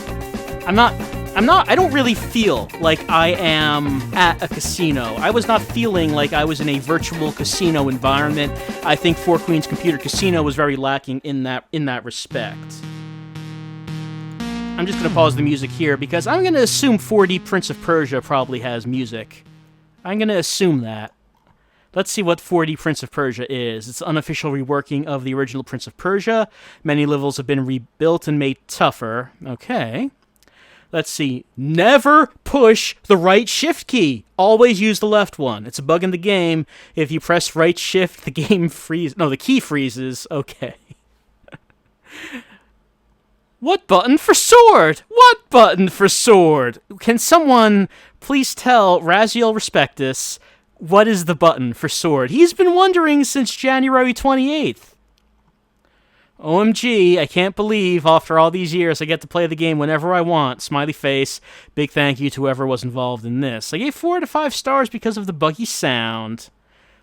I don't really feel like I am at a casino. I was not feeling like I was in a virtual casino environment. I think Four Queens Computer Casino was very lacking in that respect. I'm just going to pause the music here because I'm going to assume 4D Prince of Persia probably has music. I'm going to assume that. Let's see what 4D Prince of Persia is. It's an unofficial reworking of the original Prince of Persia. Many levels have been rebuilt and made tougher. Okay. Let's see. Never push the right shift key. Always use the left one. It's a bug in the game. If you press right shift, the game freezes. No, the key freezes. Okay. What button for sword? What button for sword? Can someone please tell Raziel Respectus what is the button for sword? He's been wondering since January 28th. OMG, I can't believe after all these years I get to play the game whenever I want. Smiley face. Big thank you to whoever was involved in this. I gave 4 to 5 stars because of the buggy sound.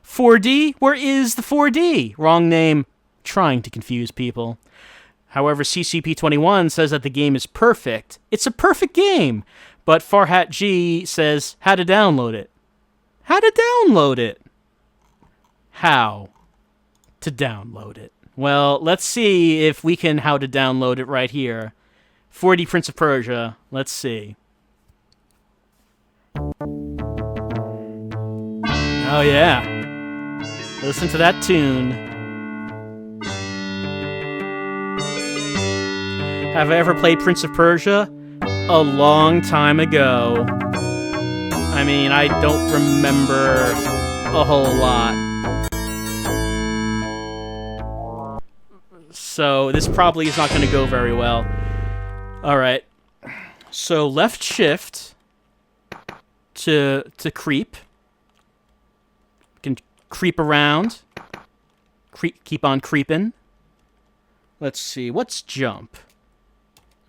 4D? Where is the 4D? Wrong name. Trying to confuse people. However, CCP21 says that the game is perfect. It's a perfect game. But Farhat G says how to download it. How to download it? How to download it? Well, let's see if we can how to download it right here. 4D Prince of Persia. Let's see. Oh, yeah. Listen to that tune. Have I ever played Prince of Persia? A long time ago. I mean, I don't remember a whole lot. So this probably is not going to go very well. Alright. So left shift to creep. Can creep around. Keep on creeping. Let's see. What's jump?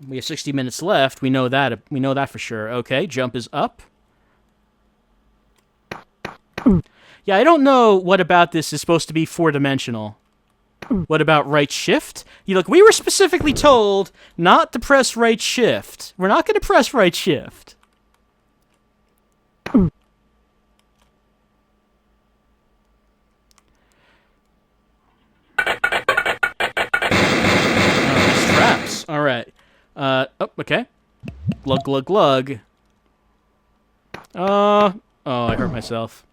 We have 60 minutes left. We know that. We know that for sure. Okay, jump is up. Yeah, I don't know what about this is supposed to be four-dimensional. What about right shift? Look, we were specifically told not to press right shift. We're not going to press right shift. Traps. All right. Oh, okay. Glug, glug, glug. Oh, I hurt myself.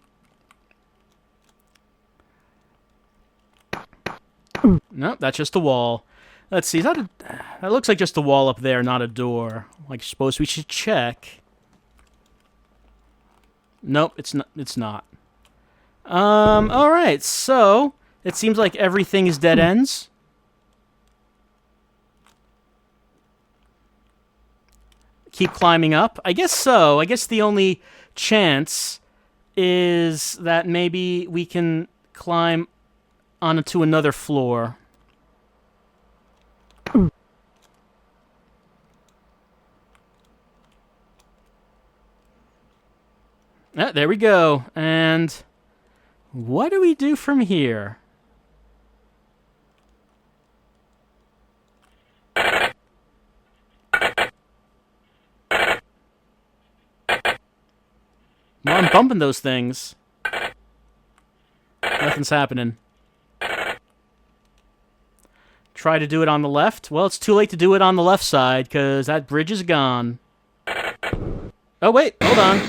No, that's just a wall. Let's see. That looks like just a wall up there, not a door. Like, suppose we should check. Nope, it's not. It's not. All right. So it seems like everything is dead ends. Keep climbing up. I guess so. I guess the only chance is that maybe we can climb onto another floor. There we go. And what do we do from here? Well, I'm bumping those things. Nothing's happening. Try to do it on the left. Well, it's too late to do it on the left side, because that bridge is gone. Oh, wait. Hold on.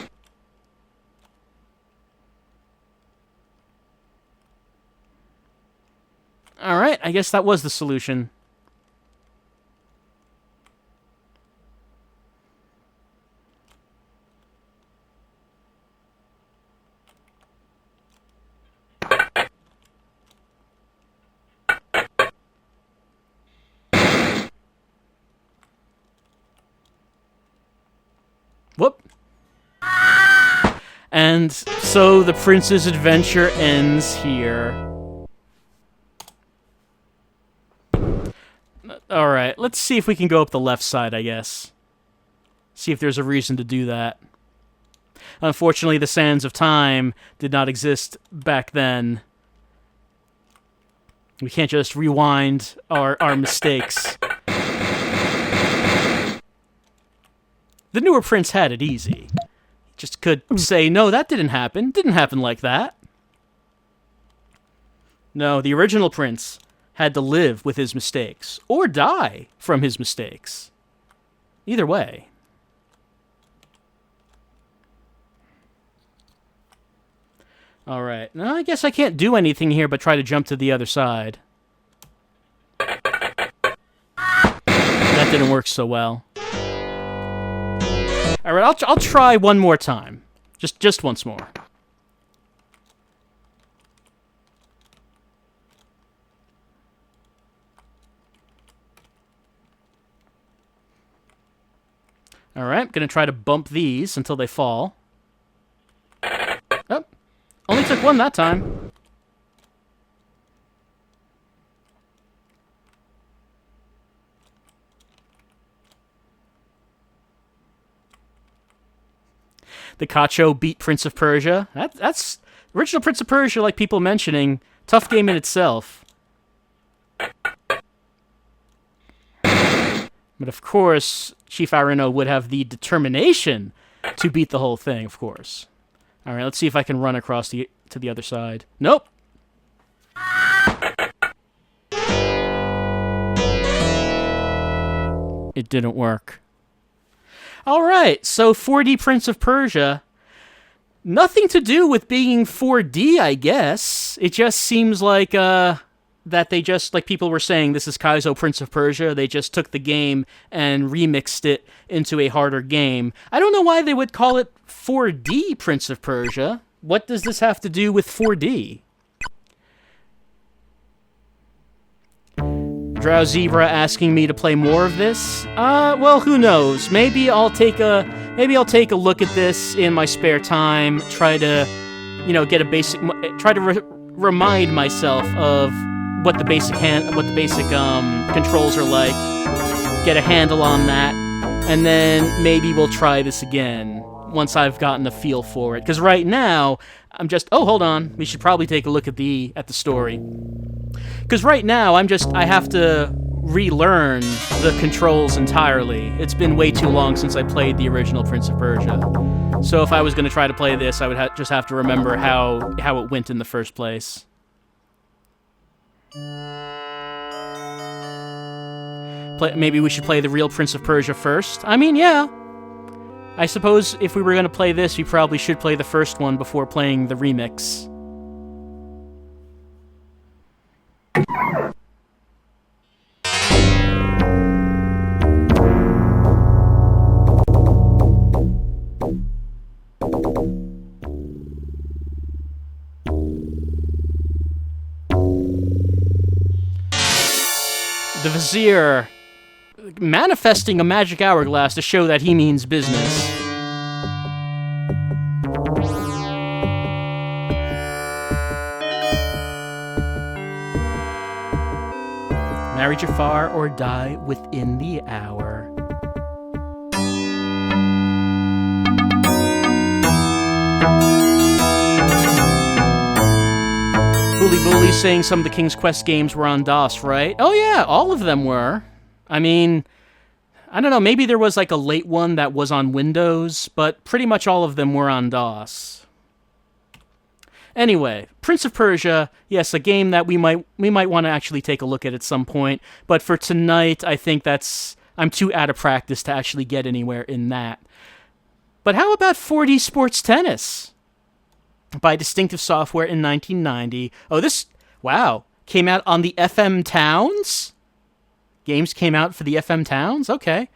Alright, I guess that was the solution. Whoop. And so the prince's adventure ends here. Alright, let's see if we can go up the left side, I guess. See if there's a reason to do that. Unfortunately, the sands of time did not exist back then. We can't just rewind our mistakes. The newer prince had it easy. He just could say, no, that didn't happen. Didn't happen like that. No, the original prince had to live with his mistakes, or die from his mistakes. Either way. Alright, now I guess I can't do anything here but try to jump to the other side. That didn't work so well. Alright, I'll try one more time. Just once more. Alright, I'm gonna try to bump these until they fall. Oh, only took one that time. The Cacho beat Prince of Persia. That's original Prince of Persia, like people mentioning. Tough game in itself. But of course, Chief Arino would have the determination to beat the whole thing, of course. Alright, let's see if I can run across to the other side. Nope! It didn't work. Alright, so 4D Prince of Persia Nothing to do with being 4D, I guess. It just seems like that they just, like people were saying, this is Kaizo Prince of Persia. They just took the game and remixed it into a harder game. I don't know why they would call it 4D Prince of Persia. What does this have to do with 4D? Drow Zebra asking me to play more of this? Well, who knows? Maybe I'll take a look at this in my spare time. Try to, get a basic. Try to remind myself of what the basic controls are like. Get a handle on that, and then maybe we'll try this again once I've gotten a feel for it. Because right now I'm just. Oh, hold on. We should probably take a look at the story. Because right now, I have to relearn the controls entirely. It's been way too long since I played the original Prince of Persia. So if I was going to try to play this, I would just have to remember how it went in the first place. Maybe we should play the real Prince of Persia first? I mean, yeah. I suppose if we were going to play this, we probably should play the first one before playing the remix. The Vizier manifesting a magic hourglass to show that he means business. Marry Jafar or die within the hour. Bully saying some of the King's Quest games were on DOS, right? Oh yeah, all of them were. I mean, I don't know, maybe there was like a late one that was on Windows, but pretty much all of them were on DOS. Anyway, Prince of Persia, yes, a game that we might want to actually take a look at some point, but for tonight, I think I'm too out of practice to actually get anywhere in that. But how about 4D Sports Tennis? By Distinctive Software in 1990. Oh, wow, came out on the FM Towns? Games came out for the FM Towns? Okay.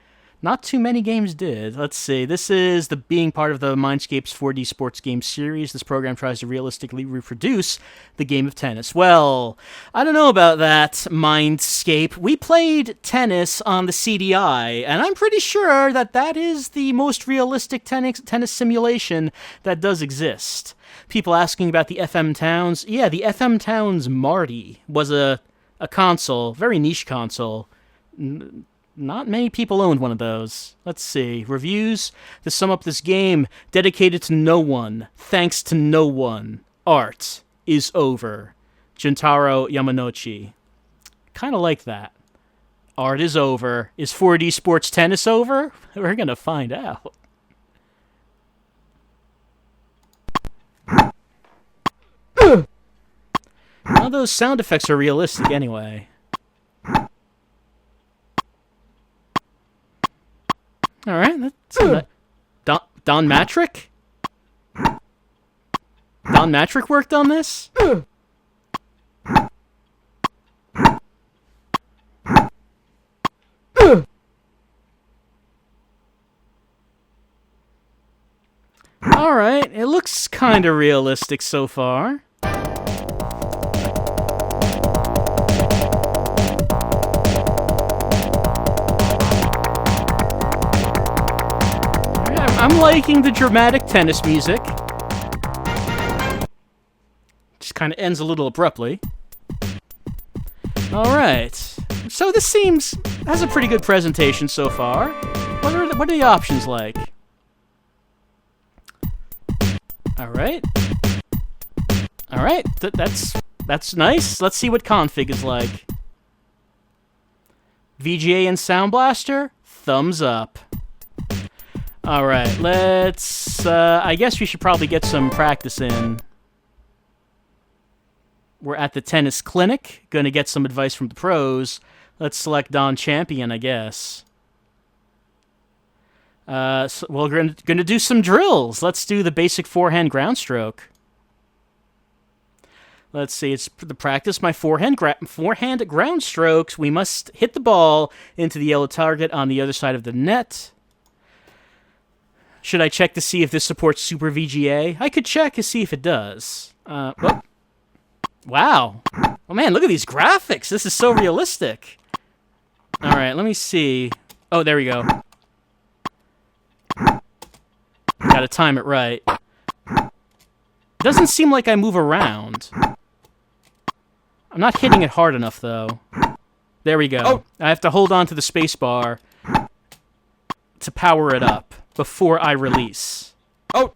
Not too many games did. Let's see. This is being part of the Mindscape's 4D sports game series. This program tries to realistically reproduce the game of tennis. Well, I don't know about that, Mindscape. We played tennis on the CDI, and I'm pretty sure that is the most realistic tennis simulation that does exist. People asking about the FM Towns. Yeah, the FM Towns Marty was a console, very niche console. Not many people owned one of those. Let's see. Reviews to sum up this game. Dedicated to no one. Thanks to no one. Art is over. Jintaro Yamanouchi. Kind of like that. Art is over. Is 4D Sports Tennis over? We're going to find out. Now those sound effects are realistic anyway. All right, that's Don Matrick? Don Matrick worked on this? All right, it looks kind of realistic so far. I'm liking the dramatic tennis music. Just kind of ends a little abruptly. Alright. So this has a pretty good presentation so far. What are the options like? Alright. Alright, that's nice. Let's see what config is like. VGA and Sound Blaster? Thumbs up. Alright, let's, I guess we should probably get some practice in. We're at the tennis clinic, gonna get some advice from the pros. Let's select Don Champion, I guess. So we're going to do some drills. Let's do the basic forehand ground stroke. Let's see, it's the practice my forehand ground strokes. We must hit the ball into the yellow target on the other side of the net. Should I check to see if this supports Super VGA? I could check to see if it does. Wow. Oh man, look at these graphics. This is so realistic. All right, let me see. Oh, there we go. Gotta time it right. Doesn't seem like I move around. I'm not hitting it hard enough, though. There we go. Oh. I have to hold on to the spacebar to power it up before I release. Oh!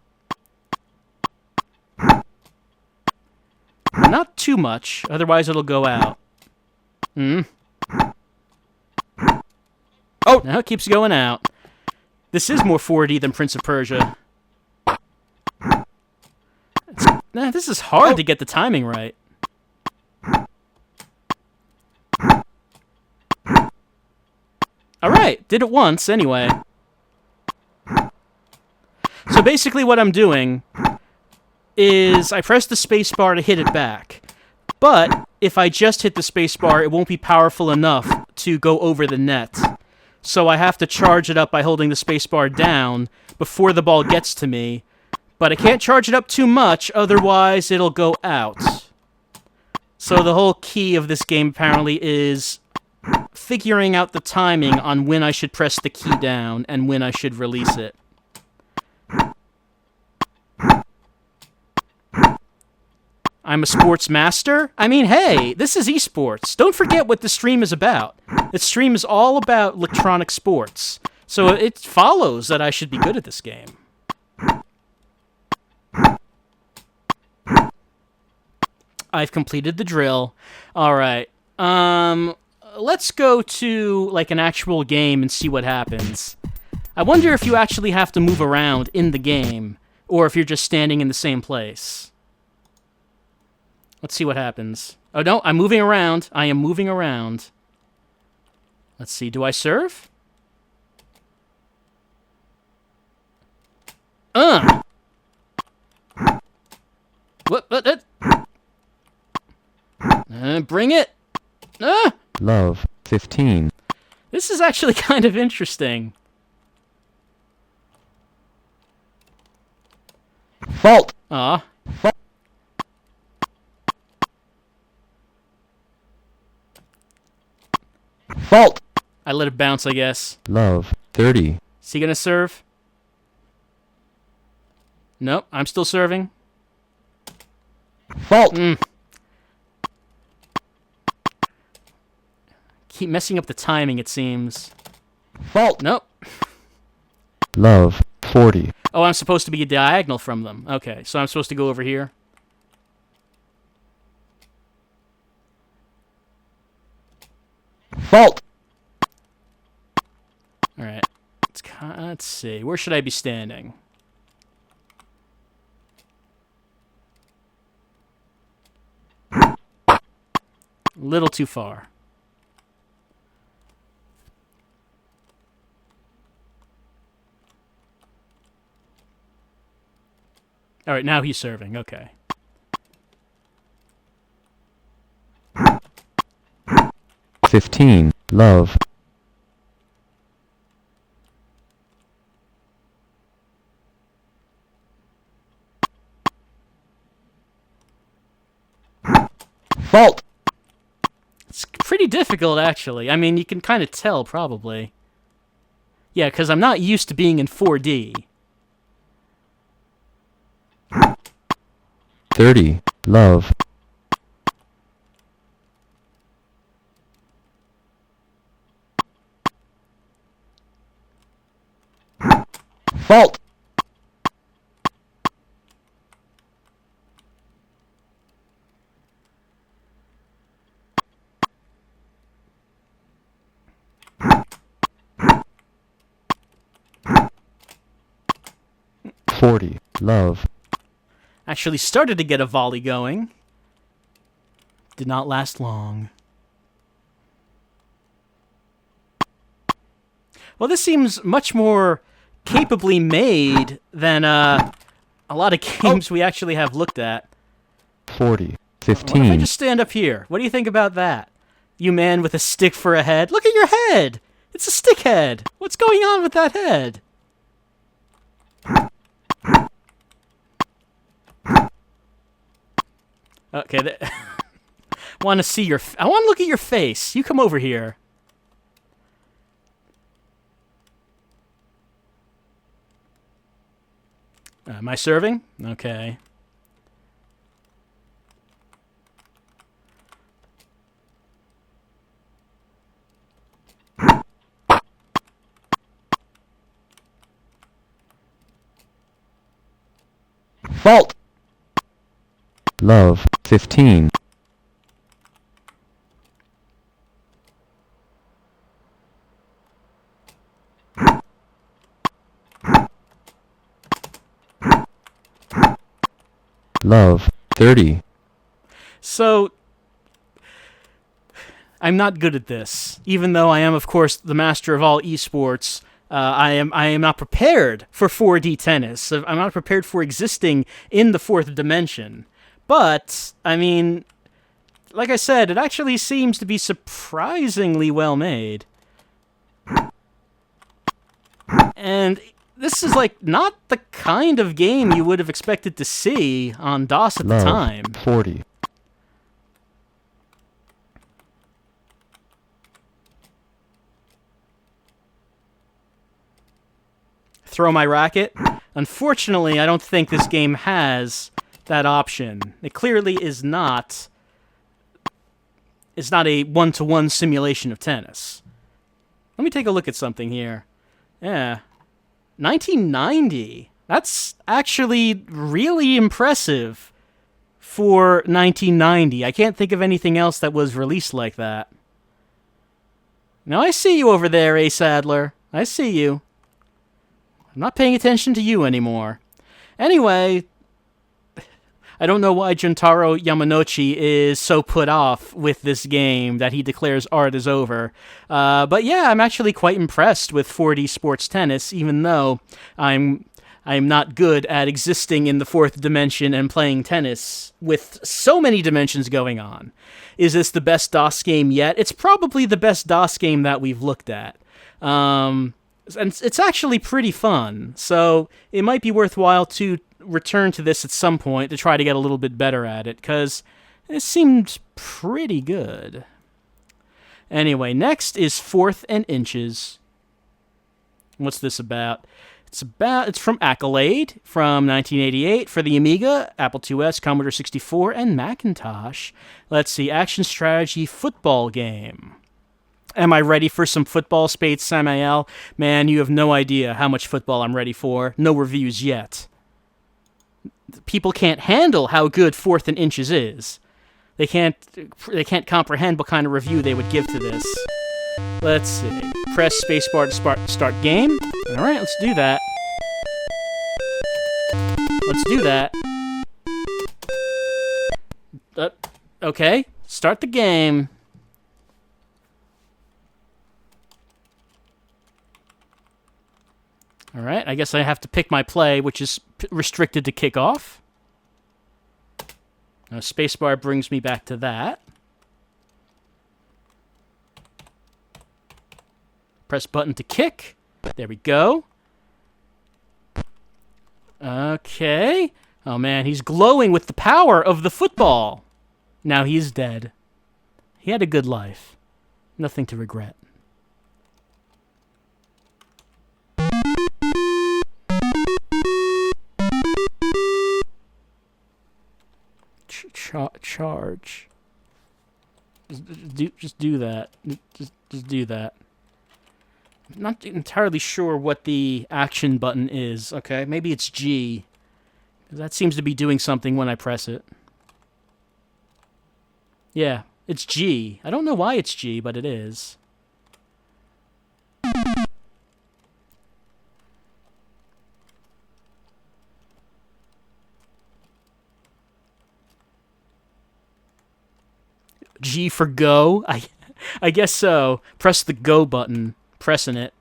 Not too much, otherwise it'll go out. Oh! Now it keeps going out. This is more 4D than Prince of Persia. This is hard to get the timing right. Alright, did it once, anyway. So basically what I'm doing is I press the spacebar to hit it back. But if I just hit the spacebar, it won't be powerful enough to go over the net. So I have to charge it up by holding the spacebar down before the ball gets to me. But I can't charge it up too much, otherwise it'll go out. So the whole key of this game apparently is figuring out the timing on when I should press the key down and when I should release it. I'm a sports master? I mean, hey, this is esports. Don't forget what the stream is about. The stream is all about electronic sports. So it follows that I should be good at this game. I've completed the drill. Alright. Let's go to, like, an actual game and see what happens. I wonder if you actually have to move around in the game, or if you're just standing in the same place. Let's see what happens. Oh, no, I'm moving around. I am moving around. Let's see, do I serve? What? Bring it! Love, 15. This is actually kind of interesting. Fault! Aw. Fault. Fault! I let it bounce, I guess. Love, 30. Is he gonna serve? Nope, I'm still serving. Fault! Keep messing up the timing, it seems. Fault! Nope. Love, 40. Oh, I'm supposed to be a diagonal from them. Okay, so I'm supposed to go over here. Fault! Alright. Let's see. Where should I be standing? A little too far. Alright, now he's serving. Okay. $15. Love. Fault. It's pretty difficult, actually. I mean, you can kind of tell, probably. Yeah, because I'm not used to being in 4D. 30. Love. Fault. $40. Love. Actually started to get a volley going. Did not last long. Well, this seems much more capably made than a lot of games we actually have looked at. 40. What if I 15. just stand up here? What do you think about that? You man with a stick for a head. Look at your head! It's a stick head! What's going on with that head? Okay, want to see your... I want to look at your face. You come over here. Am I serving? Okay. Fault. Love. 15. Love. 30. So, I'm not good at this. Even though I am, of course, the master of all esports, I am not prepared for 4D tennis. I'm not prepared for existing in the fourth dimension. But, I mean, like I said, it actually seems to be surprisingly well made. And this is, like, not the kind of game you would have expected to see on DOS at the Love. time. 40. Throw my racket? Unfortunately, I don't think this game has that option. It clearly is not. It's not a one-to-one simulation of tennis. Let me take a look at something here. Yeah. 1990. That's actually really impressive for 1990. I can't think of anything else that was released like that. Now, I see you over there, A. Sadler. I see you. I'm not paying attention to you anymore. Anyway, I don't know why Juntaro Yamanouchi is so put off with this game that he declares art is over. But yeah, I'm actually quite impressed with 4D sports tennis, even though I'm not good at existing in the fourth dimension and playing tennis with so many dimensions going on. Is this the best DOS game yet? It's probably the best DOS game that we've looked at. And it's actually pretty fun, so it might be worthwhile to return to this at some point to try to get a little bit better at it, because it seemed pretty good. Anyway, next is Fourth and Inches. What's this about? It's from Accolade from 1988 for the Amiga, Apple IIs, Commodore 64, and Macintosh. Let's see, action strategy football game. Am I ready for some football, Spade Samael? Man, you have no idea how much football I'm ready for. No reviews yet. People can't handle how good Fourth and Inches is. They can't comprehend what kind of review they would give to this. Let's see. Press spacebar to start game. All right, let's do that. Let's do that. Okay, start the game. All right, I guess I have to pick my play, which is restricted to kickoff. Now, spacebar brings me back to that. Press button to kick. There we go. Okay. Oh, man, he's glowing with the power of the football. Now he's dead. He had a good life. Nothing to regret. Charge. Just do that. Just do that. I'm not entirely sure what the action button is. Okay, maybe it's G. That seems to be doing something when I press it. Yeah, it's G. I don't know why it's G, but it is. G for go? I guess so. Press the go button. Pressing it.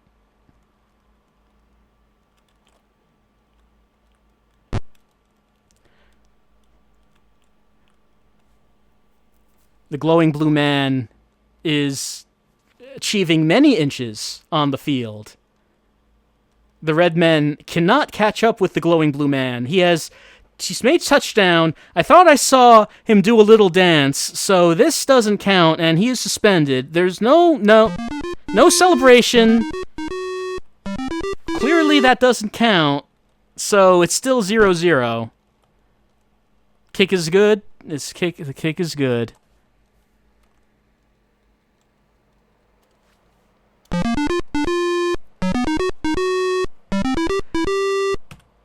The glowing blue man is achieving many inches on the field. The red men cannot catch up with the glowing blue man. He's made touchdown. I thought I saw him do a little dance, so this doesn't count, and he is suspended. There's no celebration. Clearly that doesn't count, so it's still 0-0. Kick is good. The kick is good.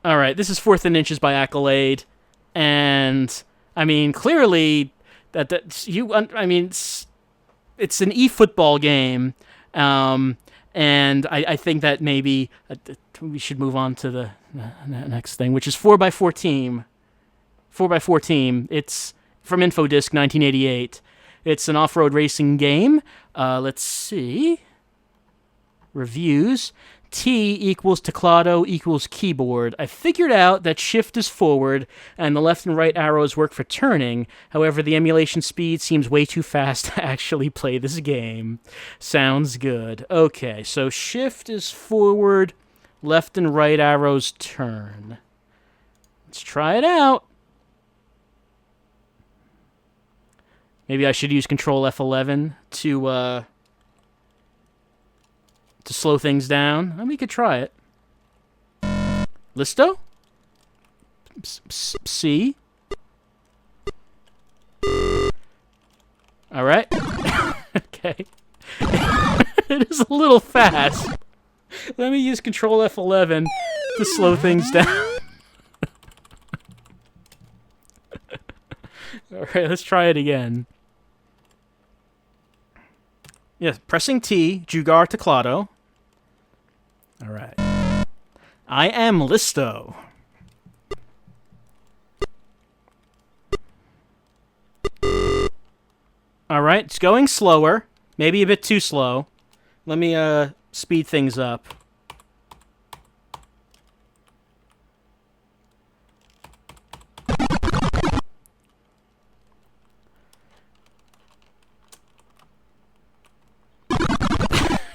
All right, this is 4th and inches by Accolade, and I mean clearly it's an e-football game, and I think that maybe we should move on to the next thing, which is 4x4 team. 4x4 team. It's from Infodisc, 1988. It's an off-road racing game. Let's see. Reviews. T equals teclado equals keyboard. I figured out that shift is forward and the left and right arrows work for turning. However, the emulation speed seems way too fast to actually play this game. Sounds good. Okay, so shift is forward, left and right arrows turn. Let's try it out. Maybe I should use Control F11 to slow things down. We could try it. Listo? C. All right. Okay. It is a little fast. Let me use Control F11 to slow things down. All right, let's try it again. Yes, pressing T, Jugar teclado. All right. I am Listo. All right, it's going slower. Maybe a bit too slow. Let me speed things up.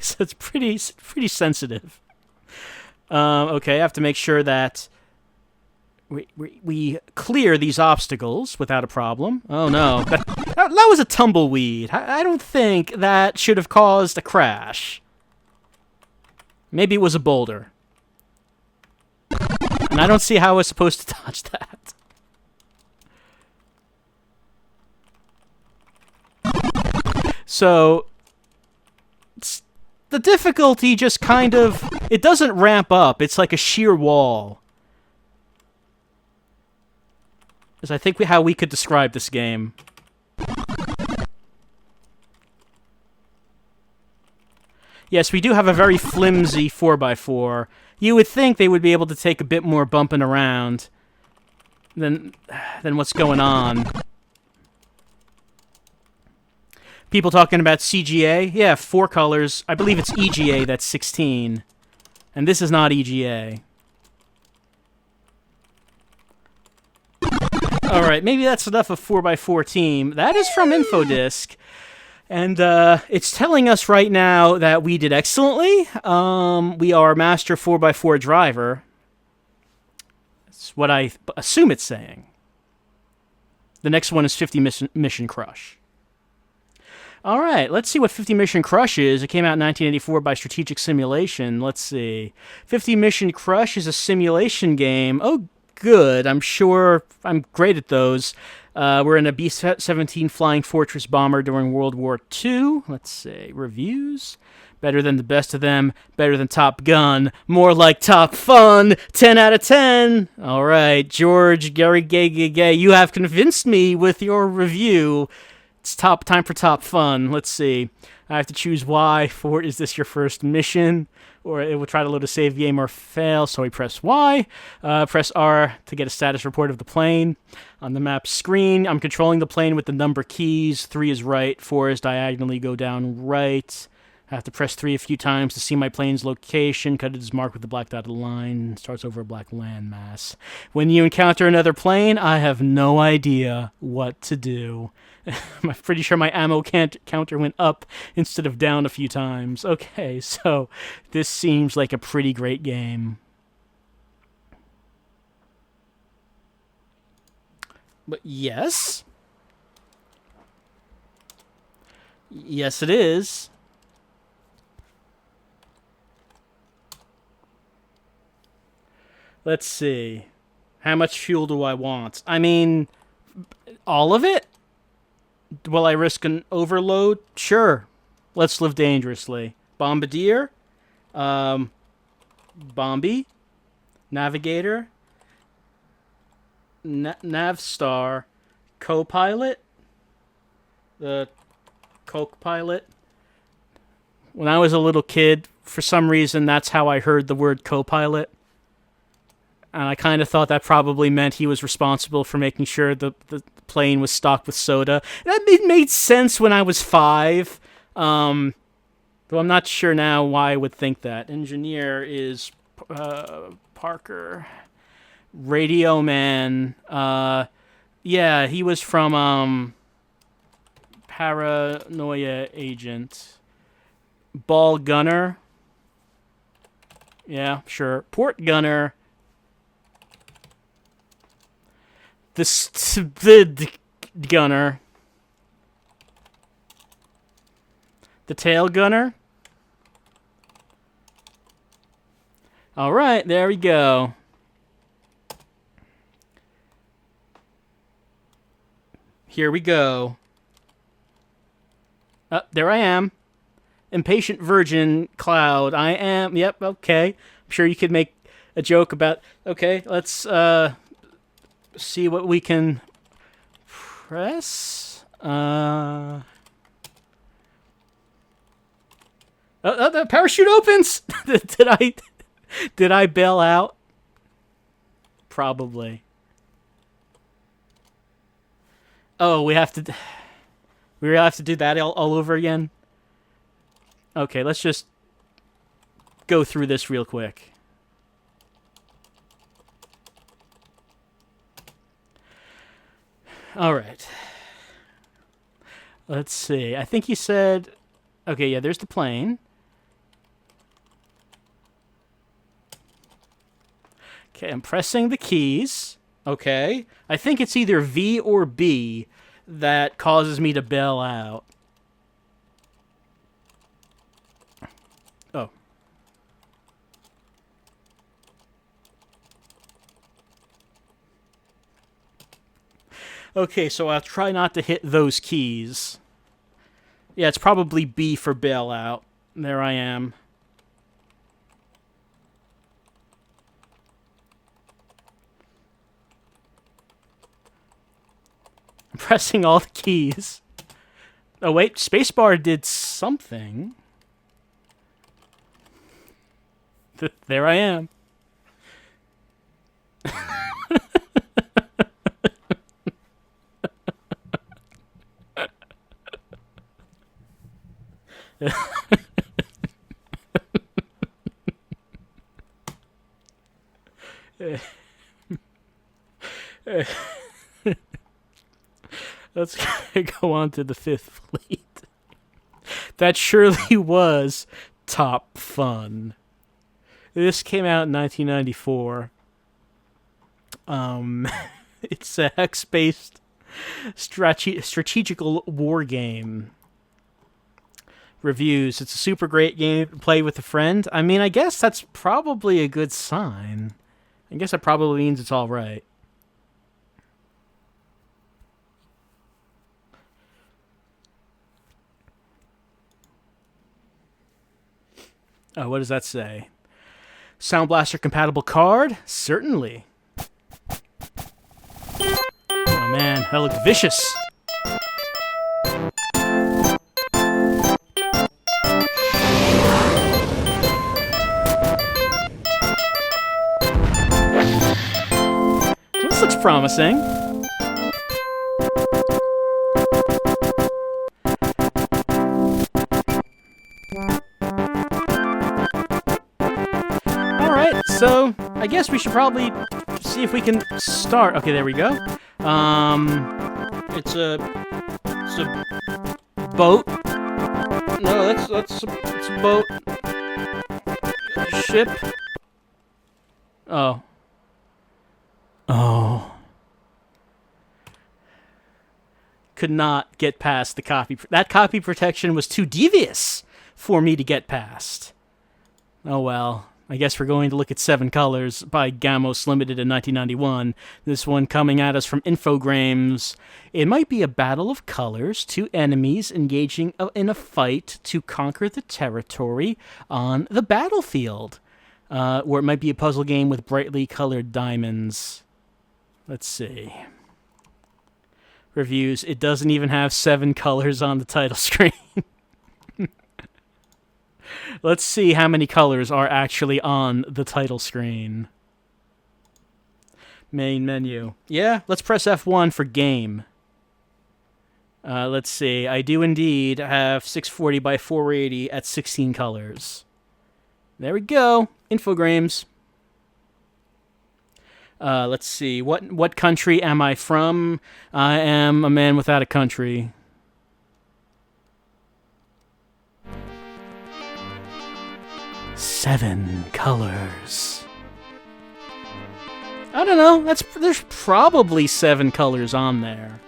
So it's pretty sensitive. Okay, I have to make sure that we clear these obstacles without a problem. Oh no, that was a tumbleweed. I don't think that should have caused a crash. Maybe it was a boulder. And I don't see how I was supposed to dodge that. So the difficulty just kind of, it doesn't ramp up. It's like a sheer wall. Is I think how we could describe this game. Yes, we do have a very flimsy 4x4. You would think they would be able to take a bit more bumping around than what's going on. People talking about CGA? Yeah, 4 colors. I believe it's EGA that's 16. And this is not EGA. Alright, maybe that's enough of 4x4 team. That is from Infodisc. And it's telling us right now that we did excellently. We are Master 4x4 Driver. That's what I assume it's saying. The next one is 50 Mission Crush. All right, let's see what 50 Mission Crush is. It came out in 1984 by Strategic Simulation. Let's see. 50 Mission Crush is a simulation game. Oh, good. I'm sure I'm great at those. We're in a B-17 Flying Fortress bomber during World War II. Let's see. Reviews. Better than the best of them. Better than Top Gun. More like Top Fun. 10 out of 10. All right, George, Gary, Gay. You have convinced me with your review. It's time for Top Fun. Let's see. I have to choose Y for is this your first mission? Or it will try to load a save game or fail, so we press Y. Press R to get a status report of the plane. On the map screen, I'm controlling the plane with the number keys. 3 is right, 4 is diagonally go down right. I have to press 3 a few times to see my plane's location. Cut it as marked with the black dotted line. Starts over a black landmass. When you encounter another plane, I have no idea what to do. I'm pretty sure my ammo counter went up instead of down a few times. Okay, so this seems like a pretty great game. But yes. Yes, it is. Let's see. How much fuel do I want? I mean, all of it? Will I risk an overload? Sure. Let's live dangerously. Bombardier? Bombi? Navigator? Navstar? Co-pilot? The Coke pilot? When I was a little kid, for some reason, that's how I heard the word co-pilot. And I kind of thought that probably meant he was responsible for making sure the plane was stocked with soda. It made sense when I was 5. Though I'm not sure now why I would think that. Engineer is Parker. Radio Man. Yeah, he was from Paranoia Agent. Ball Gunner. Yeah, sure. Port Gunner. The gunner. The tail gunner. All right, there we go. Here we go. There I am. Impatient Virgin Cloud. I am. Yep, okay. I'm sure you could make a joke about... Okay, let's... see what we can press. The parachute opens. Did I bail out? Probably. Oh, we have to do that all over again. Okay, let's just go through this real quick. All right. Let's see. I think you said... Okay, yeah, there's the plane. Okay, I'm pressing the keys. Okay. I think it's either V or B that causes me to bail out. Oh. Okay, so I'll try not to hit those keys. Yeah, it's probably B for bailout. There I am. I'm pressing all the keys. Oh, wait, spacebar did something. There I am. Let's go on to the Fifth Fleet. That surely was top fun. This came out in 1994. It's a hex-based strategical war game. Reviews. It's a super great game to play with a friend. I mean, I guess that's probably a good sign. I guess that probably means it's all right. Oh, what does that say? Sound Blaster compatible card? Certainly. Oh man, that looked vicious. This looks promising. so I guess we should probably see if we can start. Okay, there we go. It's a boat. No, it's a boat. Ship. Oh. Oh. Could not get past the copy. That copy protection was too devious for me to get past. Oh well. I guess we're going to look at 7 Colors by Gamos Limited in 1991. This one coming at us from Infogrames. It might be a battle of colors, 2 enemies engaging in a fight to conquer the territory on the battlefield. Or it might be a puzzle game with brightly colored diamonds. Let's see. Reviews. It doesn't even have 7 colors on the title screen. Let's see how many colors are actually on the title screen. Main menu. Yeah, let's press F1 for game. Let's see. I do indeed have 640 by 480 at 16 colors. There we go. Infogrames. Let's see. What country am I from? I am a man without a country. Seven colors. I don't know. There's probably 7 colors on there.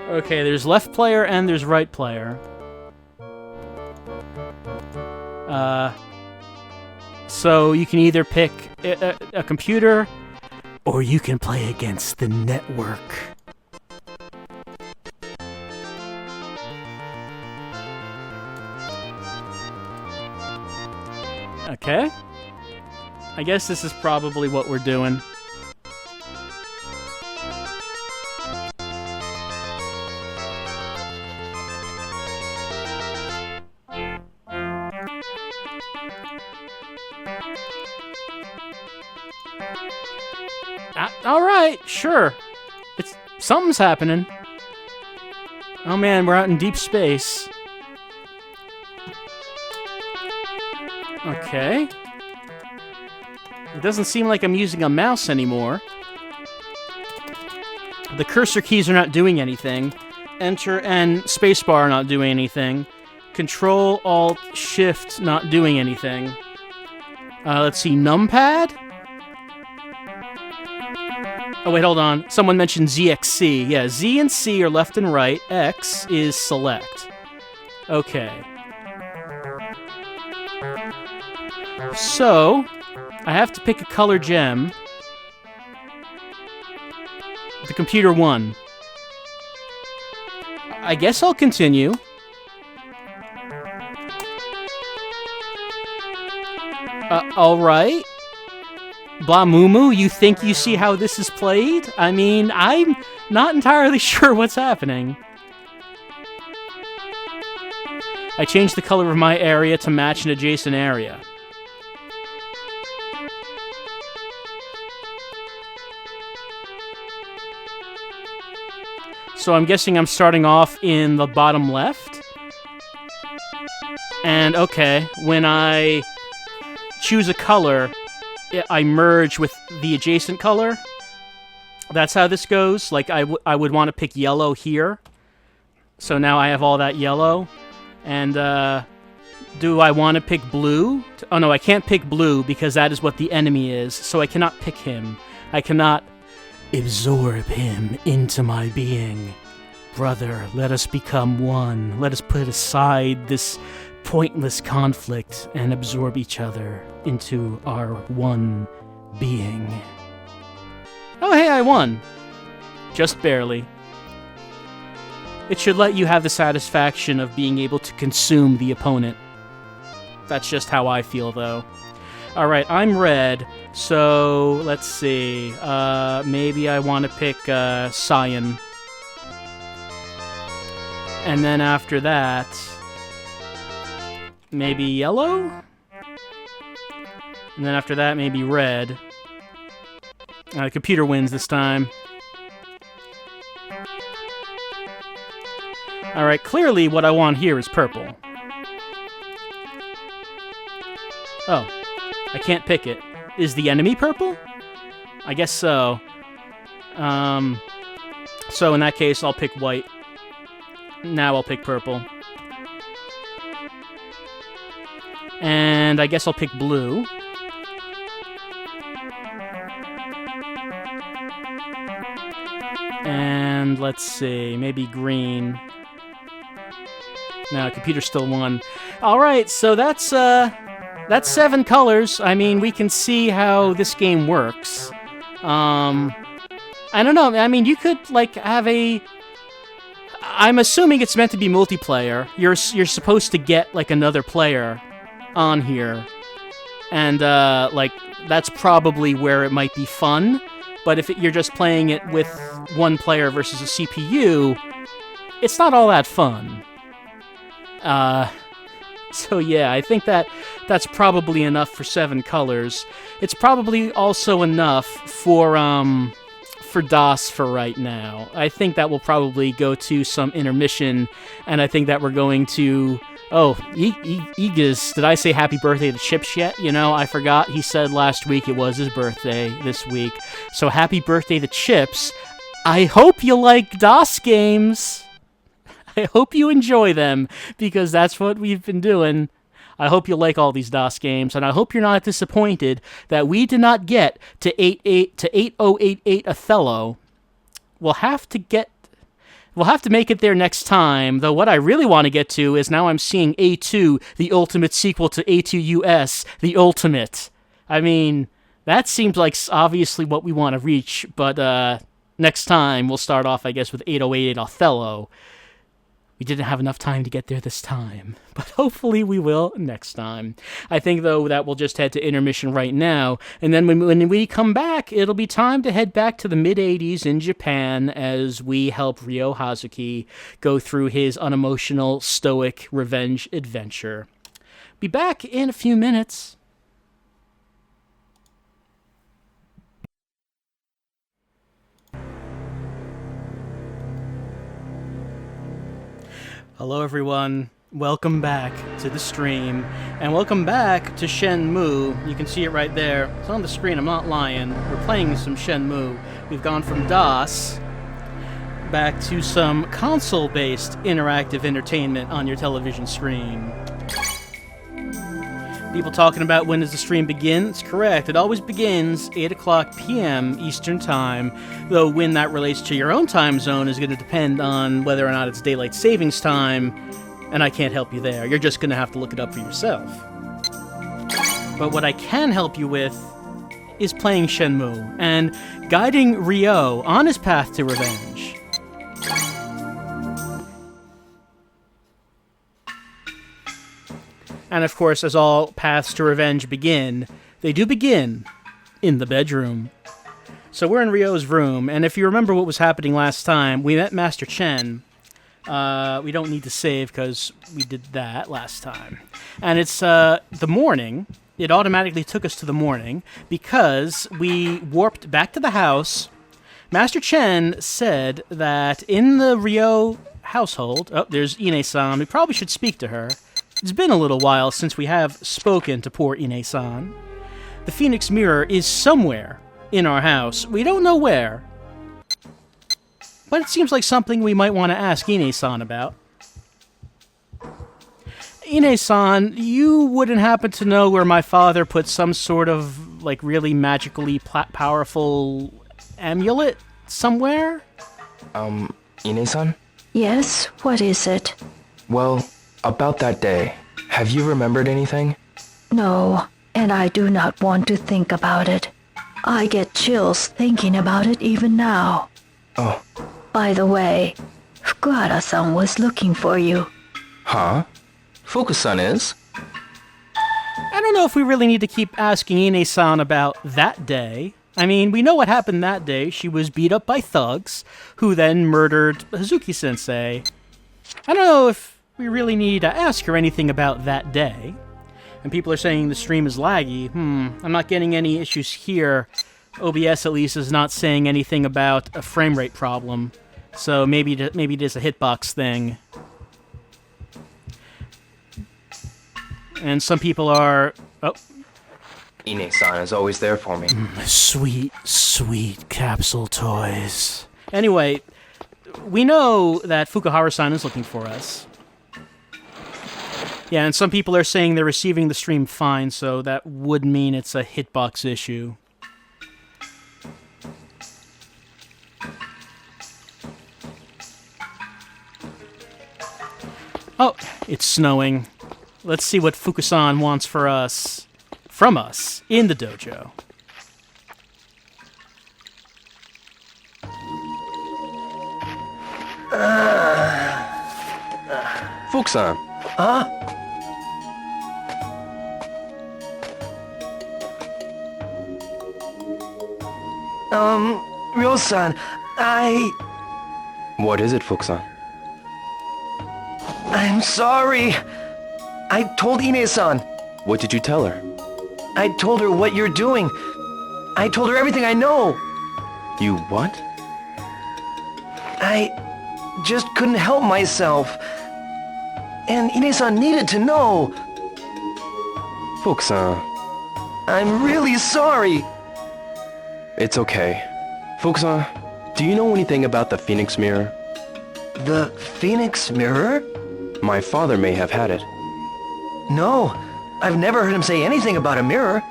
Okay, there's left player and there's right player. So you can either pick a computer or you can play against the network. Okay. I guess this is probably what we're doing. All right, sure. Something's happening. Oh man, we're out in deep space. Okay. It doesn't seem like I'm using a mouse anymore. The cursor keys are not doing anything. Enter and spacebar are not doing anything. Control, Alt, Shift not doing anything. Let's see, numpad? Oh, wait, hold on. Someone mentioned ZXC. Yeah, Z and C are left and right. X is select. Okay. So, I have to pick a color gem. The computer won. I guess I'll continue. Alright. Blamumu, you think you see how this is played? I mean, I'm not entirely sure what's happening. I changed the color of my area to match an adjacent area. So I'm guessing I'm starting off in the bottom left. And okay, when I choose a color, I merge with the adjacent color. That's how this goes. Like, I would want to pick yellow here. So now I have all that yellow. And, do I want to pick blue? Oh no, I can't pick blue because that is what the enemy is. So I cannot pick him. I cannot absorb him into my being. Brother, let us become one. Let us put aside this pointless conflict and absorb each other into our one being. Oh, hey, I won. Just barely. It should let you have the satisfaction of being able to consume the opponent. That's just how I feel, though. Alright, I'm red, so let's see. Maybe I want to pick cyan. And then after that, maybe yellow? And then after that, maybe red. The computer wins this time. Alright, clearly what I want here is purple. Oh, I can't pick it. Is the enemy purple? I guess so. So in that case, I'll pick white. Now I'll pick purple. And I guess I'll pick blue. And let's see, maybe green. No, computer still won. Alright, so that's 7 colors. I mean, we can see how this game works. I don't know, I mean, you could, like, have a... I'm assuming it's meant to be multiplayer. You're supposed to get, like, another player on here. And, like, that's probably where it might be fun. But if you're just playing it with one player versus a CPU, it's not all that fun. So yeah, I think that's probably enough for 7 colors. It's probably also enough for DOS for right now. I think that will probably go to some intermission, and I think that we're going to... Oh, Egas, did I say happy birthday to Chips yet? You know, I forgot he said last week it was his birthday this week. So happy birthday to Chips. I hope you like DOS games. I hope you enjoy them, because that's what we've been doing. I hope you like all these DOS games, and I hope you're not disappointed that we did not get to 8088 Othello. We'll have to make it there next time, though what I really want to get to is now I'm seeing A2, the ultimate sequel to A2US, the ultimate. I mean, that seems like obviously what we want to reach, but next time we'll start off, I guess, with 8088 Othello. We didn't have enough time to get there this time, but hopefully we will next time. I think, though, that we'll just head to intermission right now, and then when we come back, it'll be time to head back to the mid-'80s in Japan as we help Ryo Hazuki go through his unemotional, stoic revenge adventure. Be back in a few minutes. Hello everyone, welcome back to the stream, and welcome back to Shenmue. You can see it right there. It's on the screen, I'm not lying. We're playing some Shenmue. We've gone from DOS back to some console-based interactive entertainment on your television screen. People talking about when does the stream begin? It's correct. It always begins 8 o'clock p.m. Eastern Time, though when that relates to your own time zone is going to depend on whether or not it's daylight savings time, and I can't help you there. You're just going to have to look it up for yourself. But what I can help you with is playing Shenmue and guiding Ryo on his path to revenge. And of course, as all paths to revenge begin, they do begin in the bedroom. So we're in Ryo's room, and if you remember what was happening last time, we met Master Chen. We don't need to save because we did that last time. And it's the morning. It automatically took us to the morning because we warped back to the house. Master Chen said that in the Ryo household... Oh, there's Ine-san. We probably should speak to her. It's been a little while since we have spoken to poor Ine-san. The Phoenix Mirror is somewhere in our house. We don't know where. But it seems like something we might want to ask Ine-san about. Ine-san, you wouldn't happen to know where my father put some sort of, like, really magically powerful amulet somewhere? Ine-san? Yes, what is it? Well, about that day, have you remembered anything? No, and I do not want to think about it. I get chills thinking about it even now. Oh. By the way, Fukuhara-san was looking for you. Huh? Fuku-san is? I don't know if we really need to keep asking Ine-san about that day. I mean, we know what happened that day. She was beat up by thugs, who then murdered Hazuki-sensei. I don't know if we really need to ask her anything about that day. And people are saying the stream is laggy. I'm not getting any issues here. OBS, at least, is not saying anything about a frame rate problem. So maybe it is a hitbox thing. and some people are... Oh, Ine-san is always there for me. sweet, sweet capsule toys. Anyway, we know that Fukuhara-san is looking for us. Yeah, and some people are saying they're receiving the stream fine, so that would mean it's a hitbox issue. Oh, it's snowing. Let's see what Fukusan wants from us, in the dojo. Fukusan. Huh? Ryo-san, What is it, Fukusan? I'm sorry. I told Ine-san. What did you tell her? I told her what you're doing. I told her everything I know. You what? I just couldn't help myself. And Ine-san needed to know. Fukusan. I'm really sorry. It's okay. Fukusan, do you know anything about the Phoenix Mirror? The Phoenix Mirror? My father may have had it. No, I've never heard him say anything about a mirror.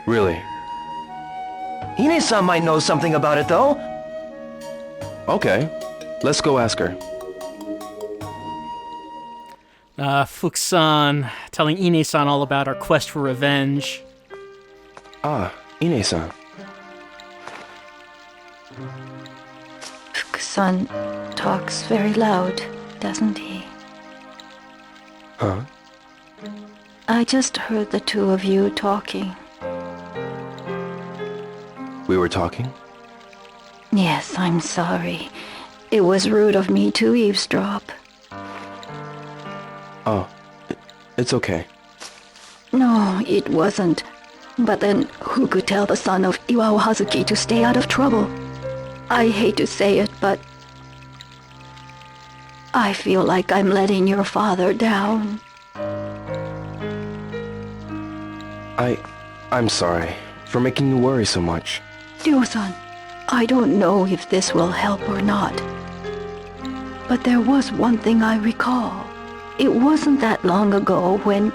Really? Ine-san might know something about it, though. Okay. Let's go ask her. Fukusan telling Ine-san all about our quest for revenge. Ah, Ine-san. Fukusan talks very loud, doesn't he? Huh? I just heard the two of you talking. We were talking? Yes, I'm sorry. It was rude of me to eavesdrop. Oh, it's okay. No, it wasn't. But then, who could tell the son of Iwao Hazuki to stay out of trouble? I hate to say it, but I feel like I'm letting your father down. I'm sorry for making you worry so much. Ryo-san, I don't know if this will help or not. But there was one thing I recall. It wasn't that long ago when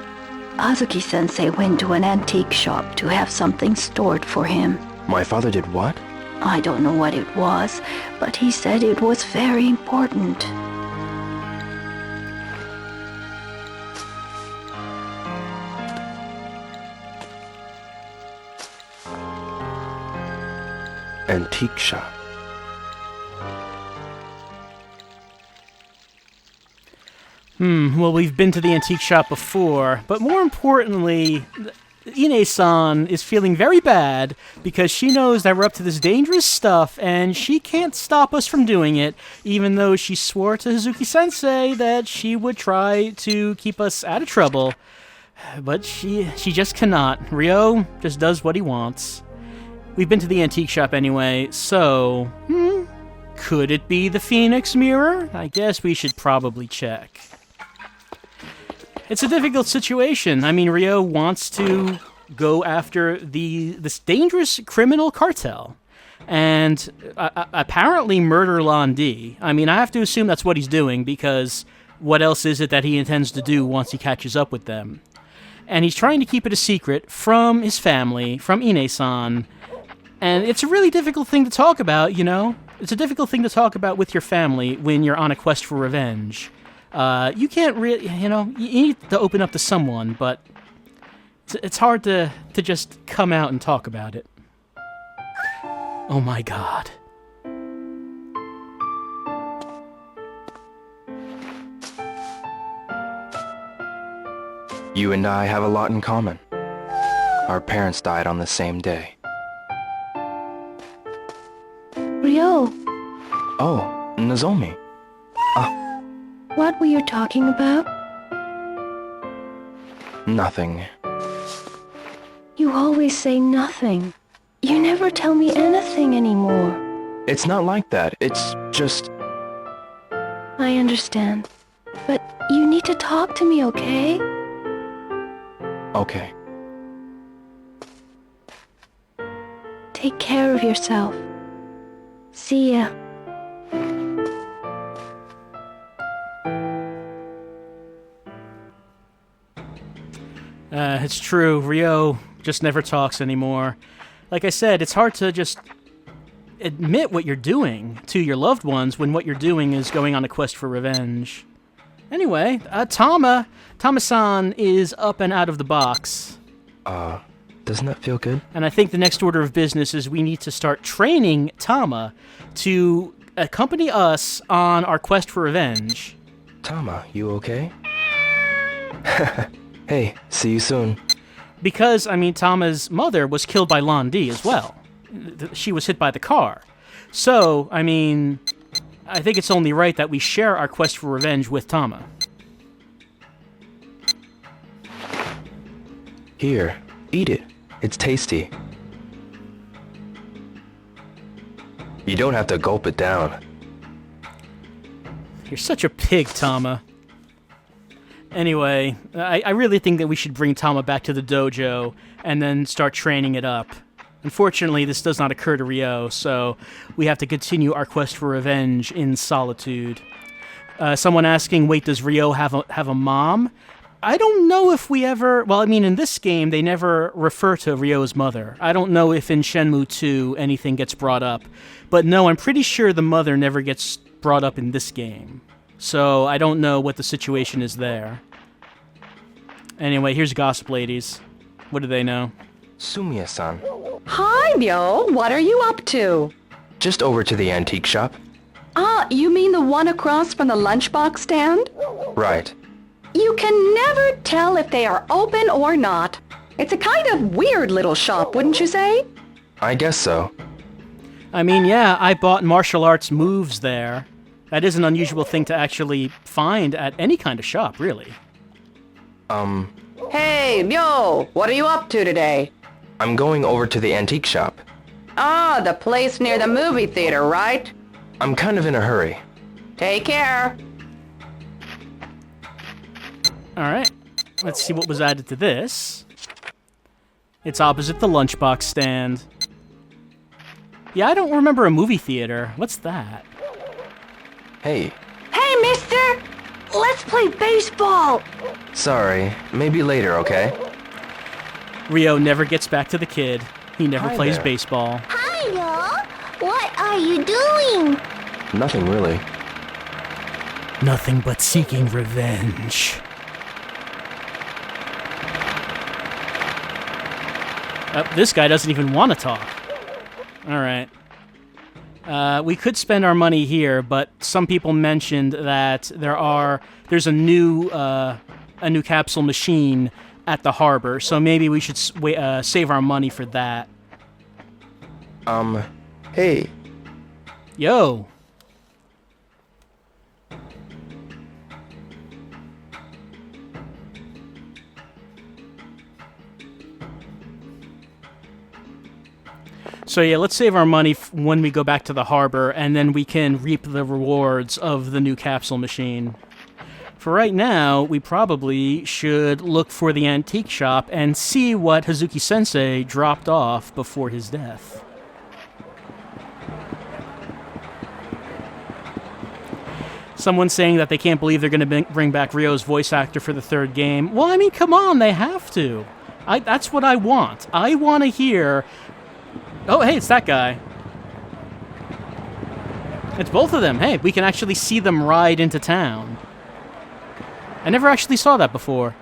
Hazuki-sensei went to an antique shop to have something stored for him. My father did what? I don't know what it was, but he said it was very important. Antique shop. Well, we've been to the antique shop before, but more importantly, Ine-san is feeling very bad because she knows that we're up to this dangerous stuff and she can't stop us from doing it, even though she swore to Hazuki-sensei that she would try to keep us out of trouble. But she just cannot. Ryo just does what he wants. We've been to the antique shop anyway, so... could it be the Phoenix Mirror? I guess we should probably check. It's a difficult situation. I mean, Ryo wants to go after this dangerous criminal cartel and apparently murder Londi. I mean, I have to assume that's what he's doing because what else is it that he intends to do once he catches up with them? And he's trying to keep it a secret from his family, from Ine-san. And it's a really difficult thing to talk about, you know? It's a difficult thing to talk about with your family when you're on a quest for revenge. You can't really, you know, you need to open up to someone, but it's hard to just come out and talk about it. Oh my god. You and I have a lot in common. Our parents died on the same day. Ryo, Oh, Nozomi. what were you talking about? Nothing. You always say nothing. You never tell me anything anymore. It's not like that. It's just... I understand. But you need to talk to me, okay? Okay. Take care of yourself. See ya. It's true. Ryo just never talks anymore. Like I said, it's hard to just admit what you're doing to your loved ones when what you're doing is going on a quest for revenge. Anyway, Tama-san is up and out of the box. Doesn't that feel good? And I think the next order of business is we need to start training Tama to accompany us on our quest for revenge. Tama, you okay? Hey, see you soon. Because, I mean, Tama's mother was killed by Lan Di as well. She was hit by the car. So, I mean, I think it's only right that we share our quest for revenge with Tama. Here, eat it. It's tasty. You don't have to gulp it down. You're such a pig, Tama. Anyway, I really think that we should bring Tama back to the dojo and then start training it up. Unfortunately, this does not occur to Ryo, so we have to continue our quest for revenge in solitude. Someone asking, wait, does Ryo have a mom? I don't know if we ever... Well, I mean, in this game, they never refer to Ryo's mother. I don't know if in Shenmue 2 anything gets brought up. But no, I'm pretty sure the mother never gets brought up in this game. So I don't know what the situation is there. Anyway, here's Gossip Ladies. What do they know? Sumiya-san. Hi, Myo. What are you up to? Just over to the antique shop. Ah, you mean the one across from the lunchbox stand? Right. You can never tell if they are open or not. It's a kind of weird little shop, wouldn't you say? I guess so. I mean, yeah, I bought martial arts moves there. That is an unusual thing to actually find at any kind of shop, really. Hey, Myo. What are you up to today? I'm going over to the antique shop. Ah, the place near the movie theater, right? I'm kind of in a hurry. Take care. Alright, let's see what was added to this. It's opposite the lunchbox stand. Yeah, I don't remember a movie theater. What's that? Hey. Hey, mister! Let's play baseball! Sorry. Maybe later, okay? Ryo never gets back to the kid. He never Hi plays there. baseball. Hi, y'all. What are you doing? Nothing really. Nothing but seeking revenge. This guy doesn't even want to talk. Alright. We could spend our money here, but some people mentioned that there's a new capsule machine at the harbor, so maybe we should save our money for that. Hey. Yo. So yeah, let's save our money when we go back to the harbor, and then we can reap the rewards of the new capsule machine. For right now, we probably should look for the antique shop and see what Hazuki-sensei dropped off before his death. Someone's saying that they can't believe they're going to bring back Ryo's voice actor for the third game. Well, I mean, come on, they have to. That's what I want. I want to hear... Oh, hey, it's that guy. It's both of them. Hey, we can actually see them ride into town. I never actually saw that before.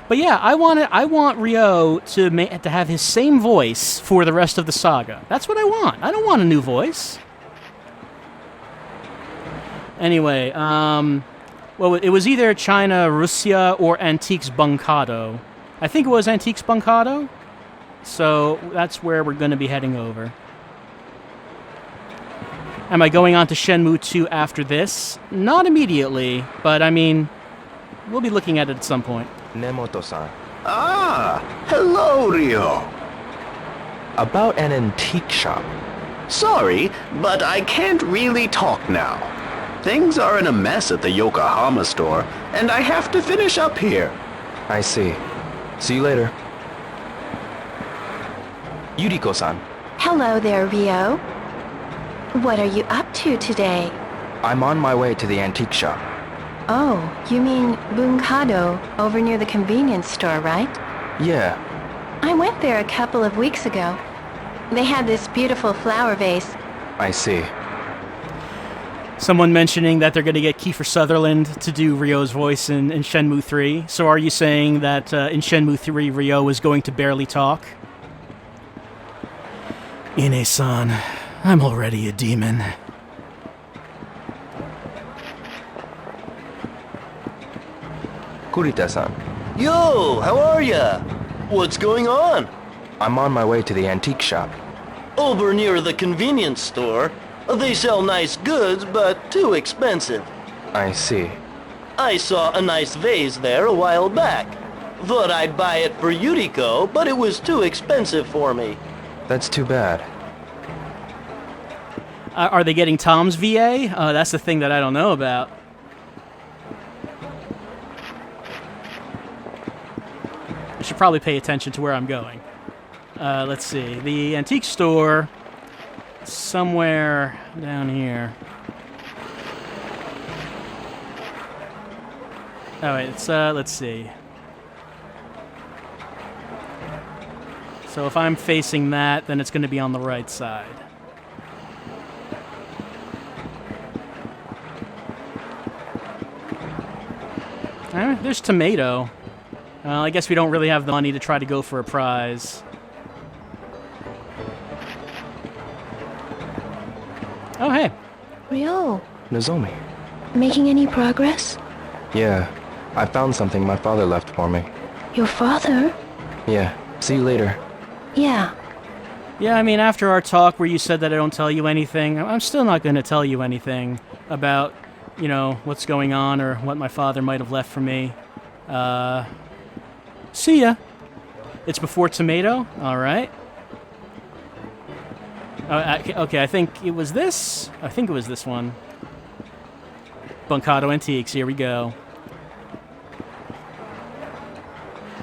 But yeah, I want Ryo to have his same voice for the rest of the saga. That's what I want. I don't want a new voice. Anyway, well, it was either China, Russia, or Antiques Bunkado. I think it was Antiques Bunkado. So that's where we're going to be heading over. Am I going on to Shenmue 2 after this? Not immediately, but I mean, we'll be looking at it at some point. Nemoto-san. Ah, hello, Ryo. About an antique shop. Sorry, but I can't really talk now. Things are in a mess at the Yokohama store, and I have to finish up here. I see. See you later. Yuriko-san, Hello there, Rio. What are you up to today? I'm on my way to the antique shop. Oh, you mean Bunkado, over near the convenience store, right? Yeah, I went there a couple of weeks ago. They had this beautiful flower vase. I see. Someone mentioning that they're going to get Kiefer Sutherland to do Ryo's voice in Shenmue 3. So are you saying that in Shenmue 3, Ryo is going to barely talk? Ine-san, I'm already a demon. Kurita-san, Yo, how are ya? What's going on? I'm on my way to the antique shop. Over near the convenience store. They sell nice goods, but too expensive. I see. I saw a nice vase there a while back. Thought I'd buy it for Yuriko, but it was too expensive for me. That's too bad. Are they getting Tom's VA? That's the thing that I don't know about. I should probably pay attention to where I'm going. Let's see. The antique store... somewhere down here. Oh wait, let's see. So if I'm facing that, then it's going to be on the right side. There's tomato. I guess we don't really have the money to try to go for a prize. Oh, hey. Rio, Nozomi. making any progress? Yeah, I found something my father left for me. Your father? Yeah, see you later. Yeah. Yeah, I mean, after our talk where you said that I don't tell you anything, I'm still not going to tell you anything about, you know, what's going on or what my father might have left for me. See ya. It's before tomato? All right. Okay, I think it was this. I think it was this one. Bunkado Antiques, here we go.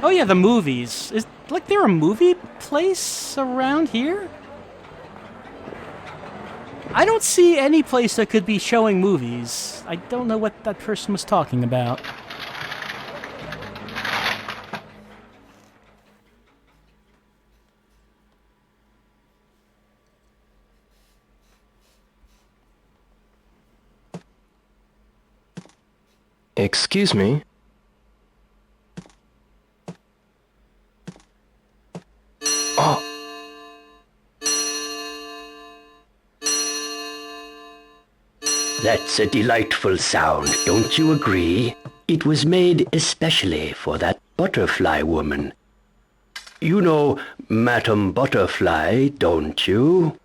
Oh yeah, the movies. Is there a movie place around here? I don't see any place that could be showing movies. I don't know what that person was talking about. Excuse me? Oh! That's a delightful sound, don't you agree? It was made especially for that butterfly woman. You know Madame Butterfly, don't you?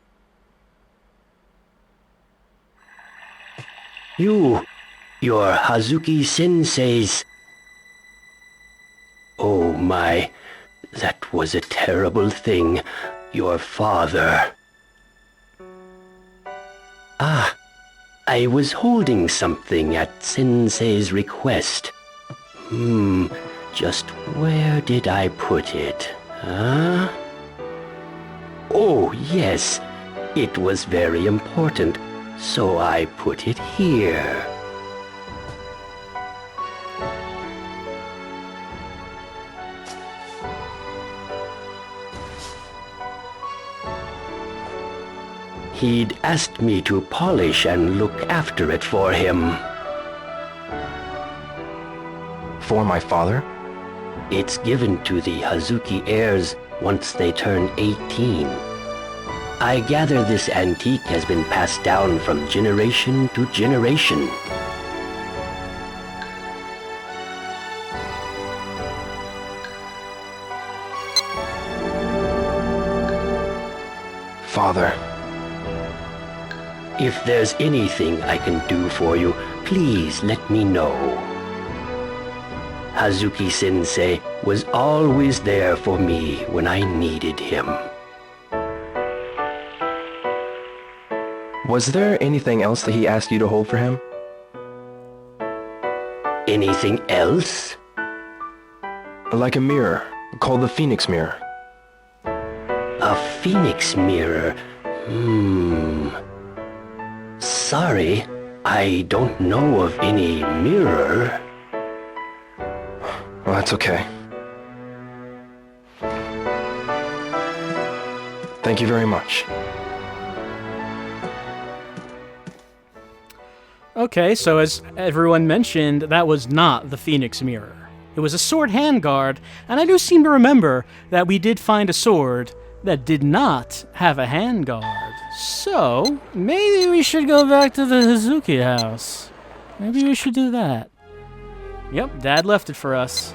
You're Hazuki-sensei's... Oh my, that was a terrible thing. Your father... Ah, I was holding something at Sensei's request. Just where did I put it? Huh? Oh, yes, it was very important, so I put it here. He'd asked me to polish and look after it for him. For my father? It's given to the Hazuki heirs once they turn 18. I gather this antique has been passed down from generation to generation. Father. If there's anything I can do for you, please let me know. Hazuki-sensei was always there for me when I needed him. Was there anything else that he asked you to hold for him? Anything else? Like a mirror, called the Phoenix Mirror. A phoenix mirror? Sorry, I don't know of any mirror. Well, that's okay. Thank you very much. Okay, so as everyone mentioned, that was not the Phoenix Mirror. It was a sword handguard, and I do seem to remember that we did find a sword that did not have a handguard. So, maybe we should go back to the Hazuki house. Maybe we should do that. Yep, Dad left it for us.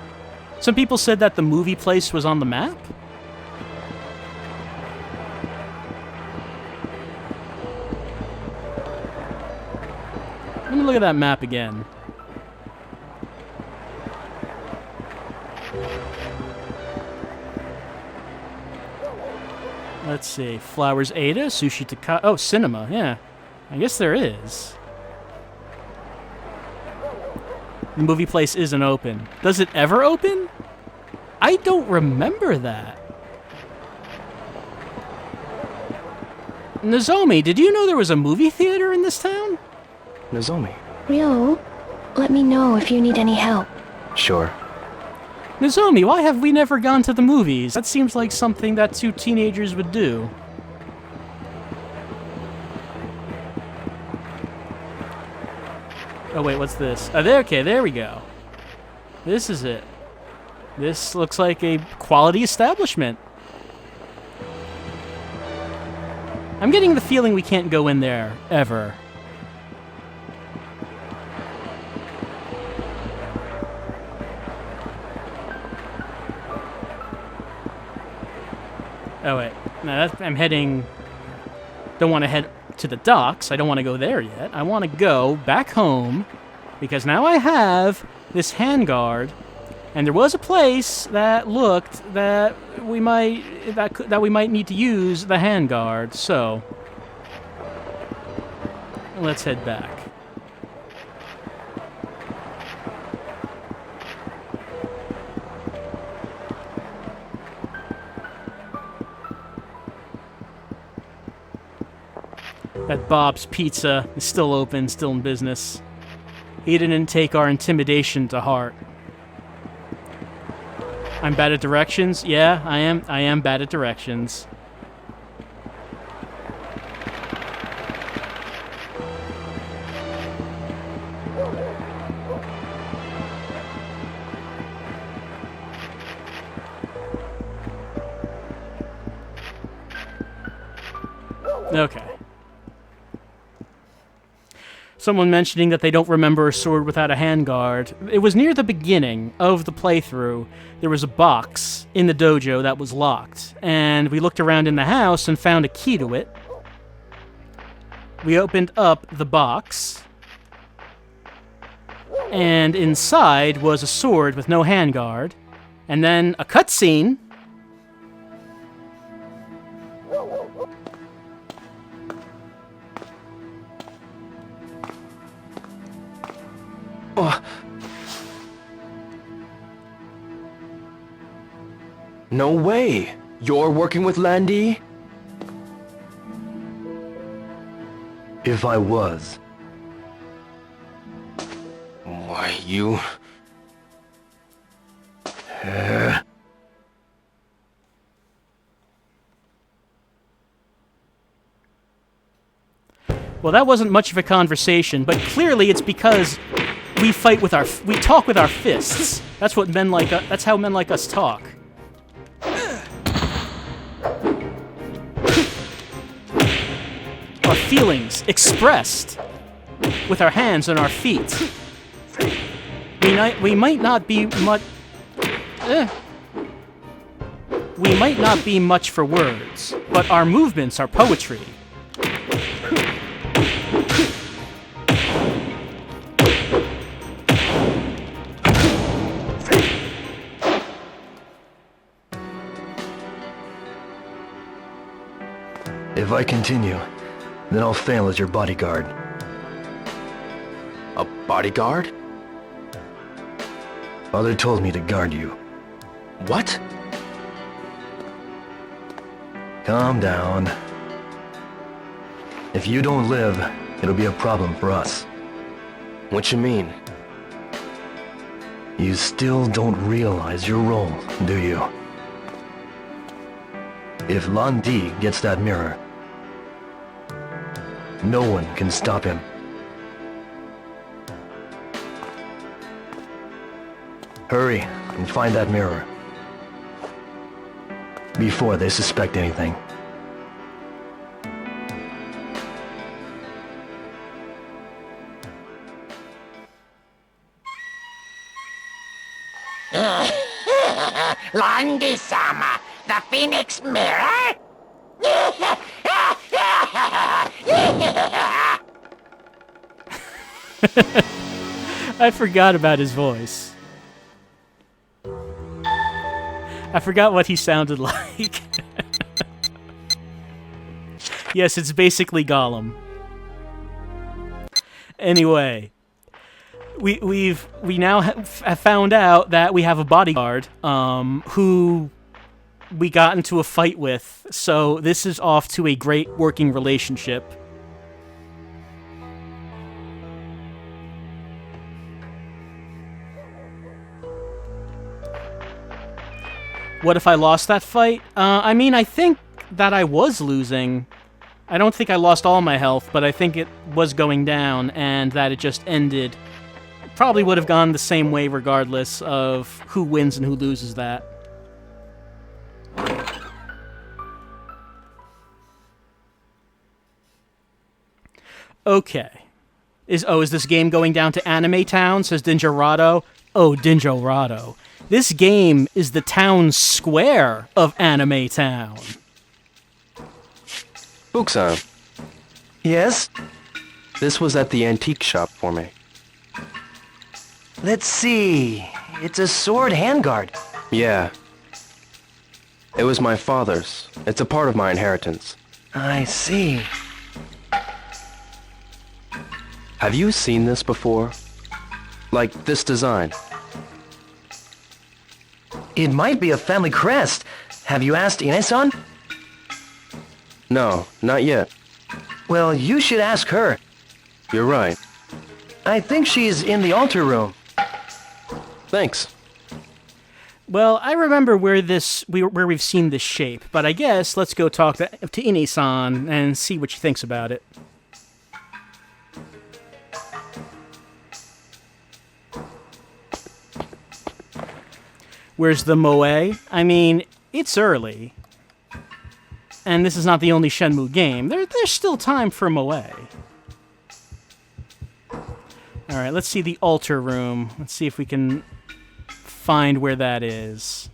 Some people said that the movie place was on the map. Let me look at that map again. Let's see. Flowers Ada, Sushi Taka... Oh, cinema, yeah. I guess there is. The movie place isn't open. Does it ever open? I don't remember that. Nozomi, did you know there was a movie theater in this town? Nozomi. Ryo, let me know if you need any help. Sure. Nozomi, why have we never gone to the movies? That seems like something that two teenagers would do. Oh wait, what's this? Oh, okay, there we go. This is it. This looks like a quality establishment. I'm getting the feeling we can't go in there, ever. Oh wait, no, I'm heading... Don't want to head to the docks. I don't want to go there yet. I want to go back home, because now I have this handguard, and there was a place that looked that we might need to use the handguard. So let's head back. That Bob's Pizza is still open, still in business. He didn't take our intimidation to heart. I'm bad at directions? Yeah, I am bad at directions. Okay. Someone mentioning that they don't remember a sword without a handguard. It was near the beginning of the playthrough. There was a box in the dojo that was locked, and we looked around in the house and found a key to it. We opened up the box, and inside was a sword with no handguard, and then a cutscene. No way! You're working with Landy? If I was. Why, you... Well, that wasn't much of a conversation, but clearly it's because we talk with our fists. That's how men like us talk. Our feelings expressed with our hands and our feet. We might not be much. We might not be much for words, but our movements are poetry. If I continue, then I'll fail as your bodyguard. A bodyguard? Father told me to guard you. What? Calm down. If you don't live, it'll be a problem for us. What you mean? You still don't realize your role, do you? If Lan Di gets that mirror, no one can stop him. Hurry and find that mirror before they suspect anything. Landi-sama, the Phoenix Mirror? I forgot about his voice. I forgot what he sounded like. Yes, it's basically Gollum. Anyway, we now have found out that we have a bodyguard who we got into a fight with, so this is off to a great working relationship. What if I lost that fight? I mean, I think that I was losing. I don't think I lost all my health, but I think it was going down, and that it just ended. Probably would have gone the same way regardless of who wins and who loses that. Okay. Is this game going down to Anime Town, says Dinjorado? Oh, Dinjorado. This game is the town square of Anime Town. Fukusan, Yes? this was at the antique shop for me. Let's see. It's a sword handguard. Yeah. It was my father's. It's a part of my inheritance. I see. Have you seen this before? Like this design? It might be a family crest. Have you asked Ine-san? No, not yet. Well, you should ask her. You're right. I think she's in the altar room. Thanks. Well, I remember where we've seen this shape, but I guess let's go talk to Ine-san and see what she thinks about it. Where's the Moe? I mean, it's early. And this is not the only Shenmue game. There's still time for Moe. Alright, let's see the altar room. Let's see if we can find where that is.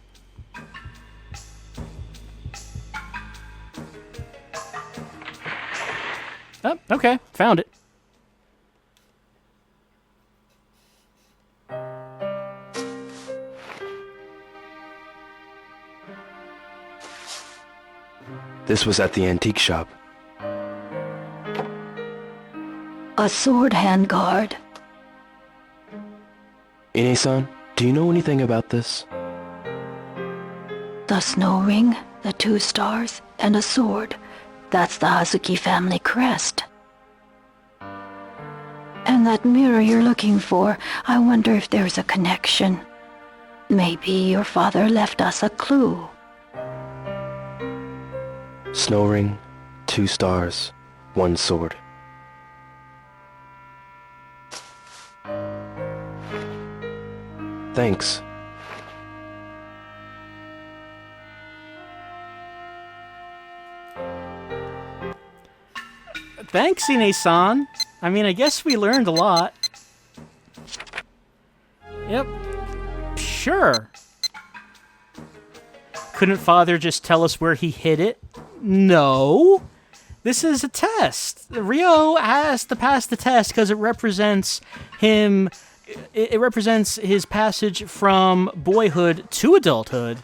Oh, okay. Found it. This was at the antique shop. A sword handguard. Ine-san, do you know anything about this? The snow ring, the 2 stars, and a sword. That's the Hazuki family crest. And that mirror you're looking for, I wonder if there's a connection. Maybe your father left us a clue. Snow ring, 2 stars, 1 sword. Thanks. Thanks, Ine-san. I mean, I guess we learned a lot. Yep. Sure. Couldn't Father just tell us where he hid it? No. This is a test. Ryo has to pass the test because it represents him. It represents his passage from boyhood to adulthood.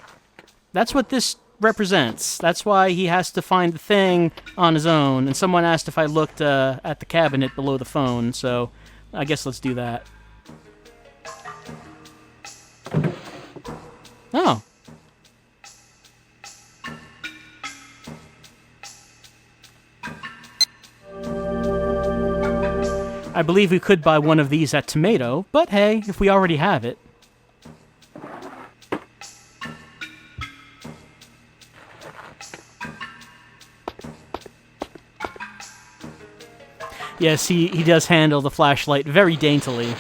That's what this represents. That's why he has to find the thing on his own. And someone asked if I looked at the cabinet below the phone, so I guess let's do that. Oh. I believe we could buy one of these at Tomato, but hey, if we already have it. Yes, he does handle the flashlight very daintily,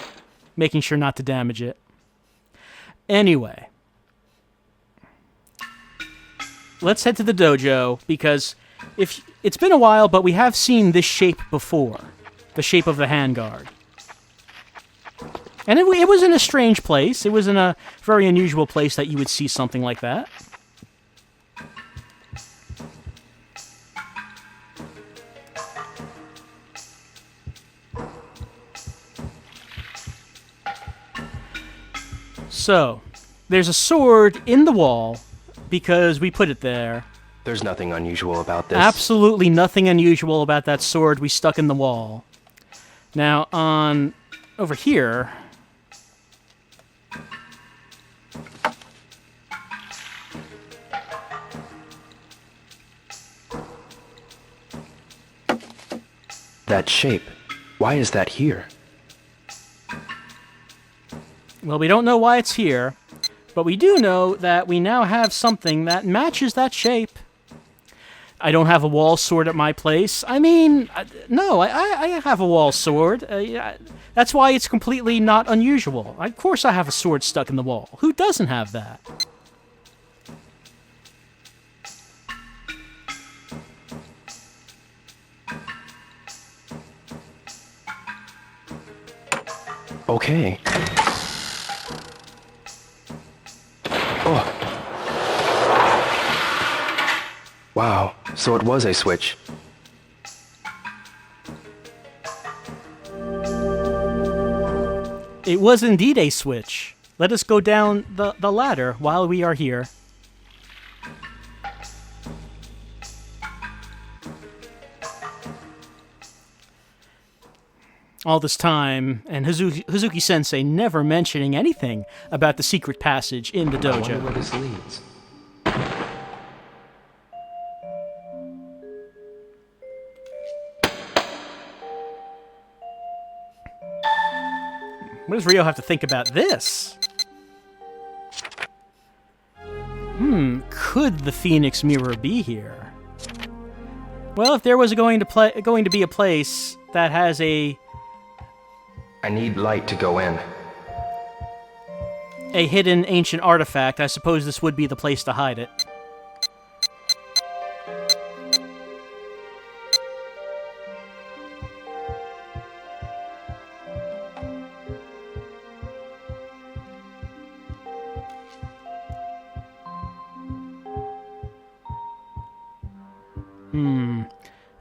making sure not to damage it. Anyway, let's head to the dojo, because if it's been a while, but we have seen this shape before. The shape of the handguard. And it was in a strange place. It was in a very unusual place that you would see something like that. So, there's a sword in the wall because we put it there. There's nothing unusual about this. Absolutely nothing unusual about that sword we stuck in the wall. Now, over here... That shape. Why is that here? Well, we don't know why it's here, but we do know that we now have something that matches that shape. I don't have a wall sword at my place. I mean, no, I have a wall sword. That's why it's completely not unusual. Of course I have a sword stuck in the wall. Who doesn't have that? Okay. Oh. Wow, so it was a switch. It was indeed a switch. Let us go down the ladder while we are here. All this time, and Hazuki-sensei never mentioning anything about the secret passage in the dojo. I wonder where this leads. What does Ryo have to think about this? Could the Phoenix Mirror be here? Well, if there was going to be a place that has a I need light to go in. hidden ancient artifact, I suppose this would be the place to hide it.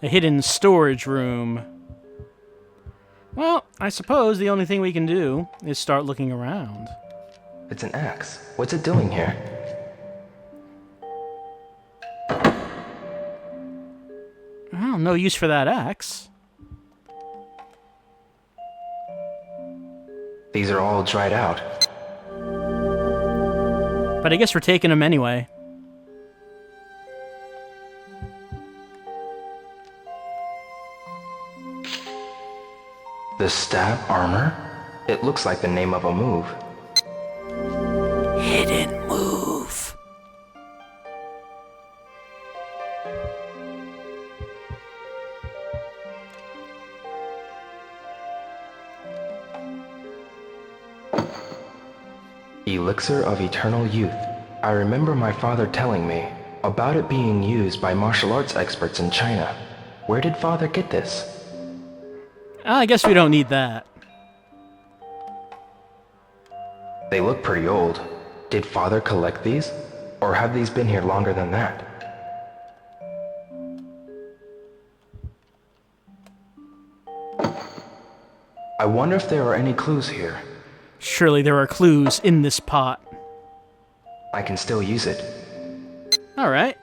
A hidden storage room. Well, I suppose the only thing we can do is start looking around. It's an axe. What's it doing here? Well, no use for that axe. These are all dried out. But I guess we're taking them anyway. The stab armor? It looks like the name of a move. Hidden move. Elixir of Eternal Youth. I remember my father telling me about it being used by martial arts experts in China. Where did father get this? I guess we don't need that. They look pretty old. Did father collect these? Or have these been here longer than that? I wonder if there are any clues here. Surely there are clues in this pot. I can still use it. Alright.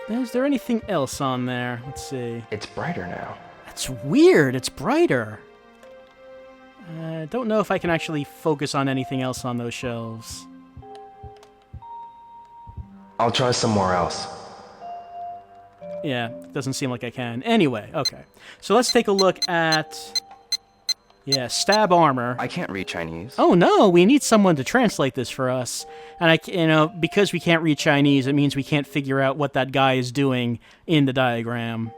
Is there anything else on there? Let's see. It's brighter now. That's weird. It's brighter. I don't know if I can actually focus on anything else on those shelves. I'll try somewhere else. Yeah, doesn't seem like I can. Anyway, okay. So let's take a look at... Yeah, stab armor. I can't read Chinese. Oh no, we need someone to translate this for us. And because we can't read Chinese, it means we can't figure out what that guy is doing in the diagram.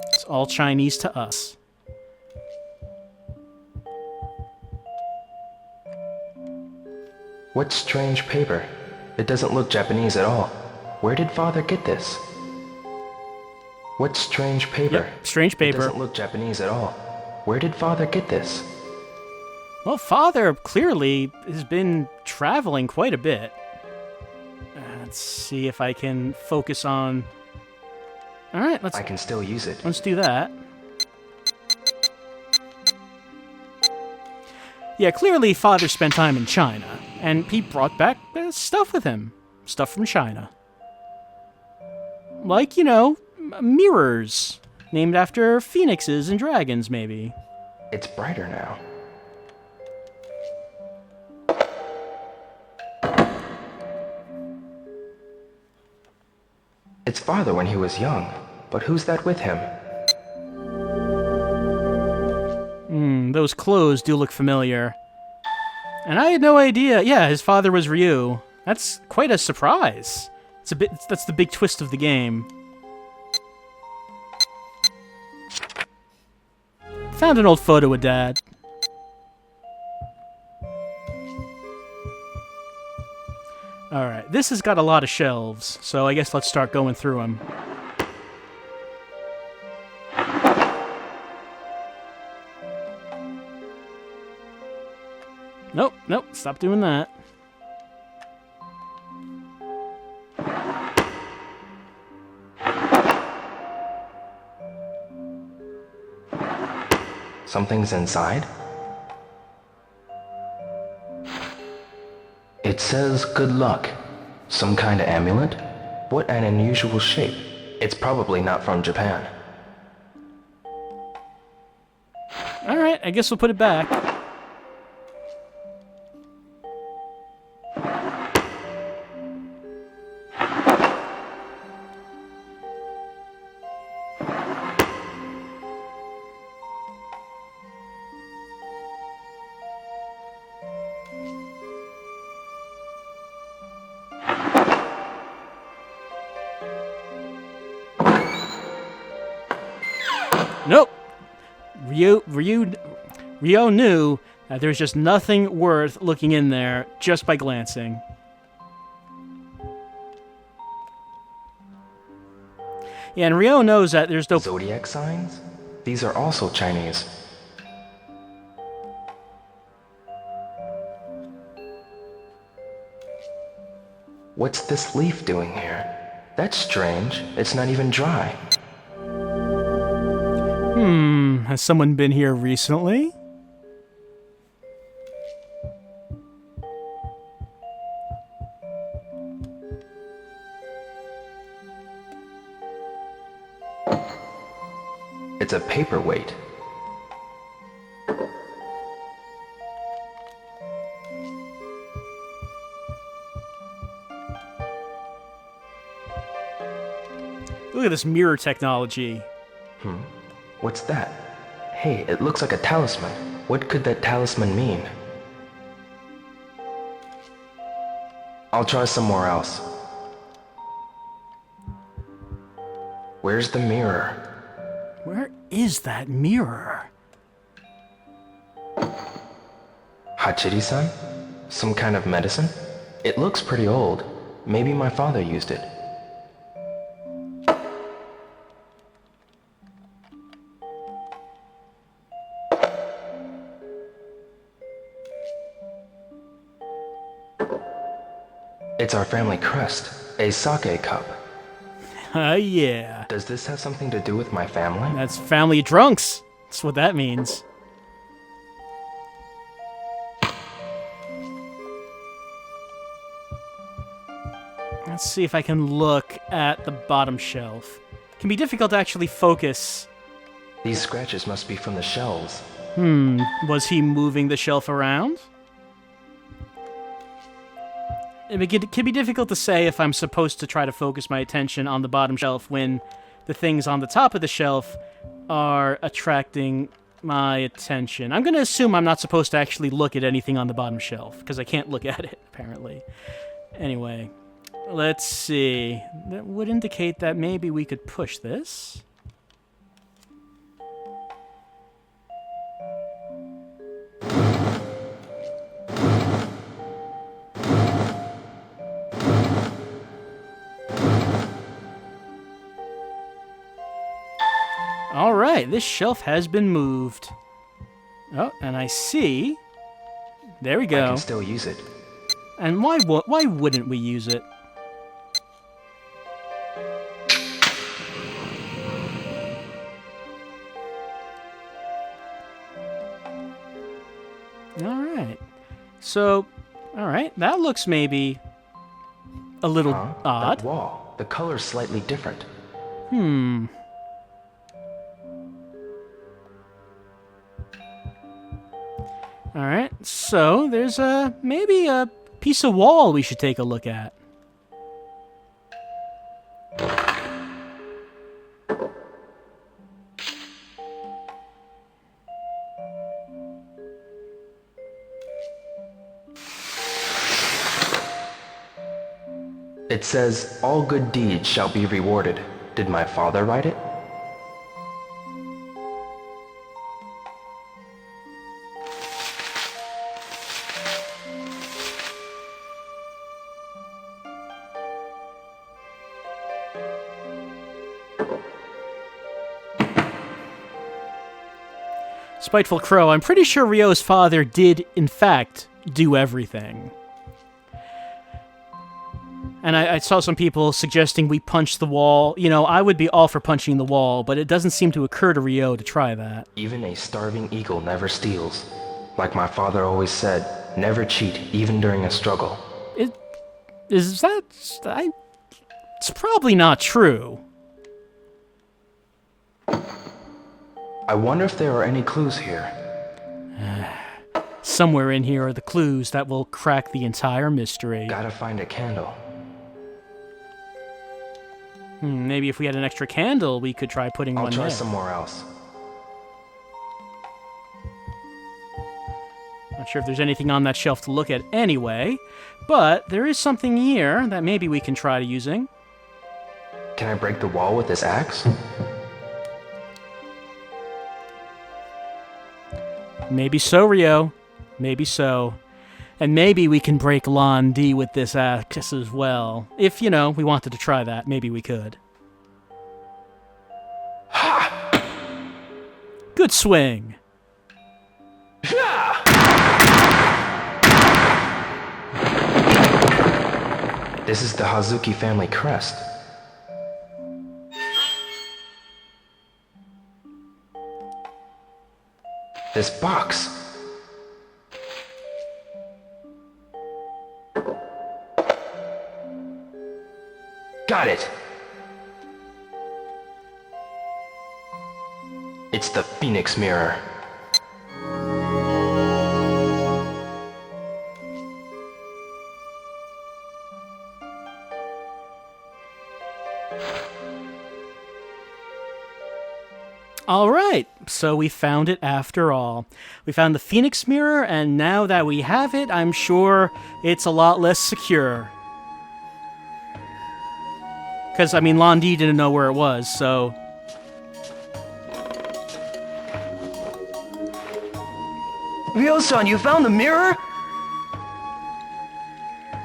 It's all Chinese to us. What strange paper? It doesn't look Japanese at all. Where did Father get this? What strange paper? Yep, strange paper. It doesn't look Japanese at all. Where did Father get this? Well, Father clearly has been traveling quite a bit. Let's see if I can focus on... Alright, I can still use it. Let's do that. Yeah, clearly Father spent time in China, and he brought back stuff with him. Stuff from China. Like, mirrors. Named after phoenixes and dragons, maybe. It's brighter now. It's Father when he was young, but who's that with him? Those clothes do look familiar. And I had no idea. Yeah, his father was Ryu. That's quite a surprise. That's the big twist of the game. Found an old photo of Dad. Alright, this has got a lot of shelves, so I guess let's start going through them. Nope, stop doing that. Something's inside? It says good luck. Some kind of amulet? What an unusual shape. It's probably not from Japan. Alright, I guess we'll put it back. Nope. Ryo knew that there's just nothing worth looking in there just by glancing. Yeah, and Ryo knows that there's no... Zodiac signs? These are also Chinese. What's this leaf doing here? That's strange. It's not even dry. Has someone been here recently? It's a paperweight. Look at this mirror technology. What's that? Hey, it looks like a talisman. What could that talisman mean? I'll try somewhere else. Where's the mirror? Where is that mirror? Hachiri-san? Some kind of medicine? It looks pretty old. Maybe my father used it. It's our family crest, a sake cup. Yeah. Does this have something to do with my family? That's family drunks. That's what that means. Let's see if I can look at the bottom shelf. It can be difficult to actually focus. These scratches must be from the shelves. Was he moving the shelf around? It can be difficult to say if I'm supposed to try to focus my attention on the bottom shelf when the things on the top of the shelf are attracting my attention. I'm going to assume I'm not supposed to actually look at anything on the bottom shelf, because I can't look at it, apparently. Anyway, let's see. That would indicate that maybe we could push this. Alright, this shelf has been moved. Oh, and I see... There we go. I can still use it. And why wouldn't we use it? Alright. So, alright, that looks maybe a little odd. That wall. The color's slightly different. Alright, so there's maybe a piece of wall we should take a look at. It says, "All good deeds shall be rewarded." Did my father write it? Spiteful Crow, I'm pretty sure Ryo's father did, in fact, do everything. And I saw some people suggesting we punch the wall. You know, I would be all for punching the wall, but it doesn't seem to occur to Ryo to try that. Even a starving eagle never steals. Like my father always said, never cheat, even during a struggle. It's probably not true. I wonder if there are any clues here. Somewhere in here are the clues that will crack the entire mystery. Gotta find a candle. Maybe if we had an extra candle, we could try putting one there. I'll try somewhere else. Not sure if there's anything on that shelf to look at anyway, but there is something here that maybe we can try using. Can I break the wall with this axe? Maybe so, Ryo. Maybe so. And maybe we can break Lon D with this axe as well. If, you know, we wanted to try that, maybe we could. Good swing. This is the Hazuki family crest. This box. Got it. It's the Phoenix Mirror. Alright, so we found it after all. We found the Phoenix Mirror, and now that we have it, I'm sure it's a lot less secure. Because, I mean, Lon D didn't know where it was, so... Ryo-san, you found the mirror?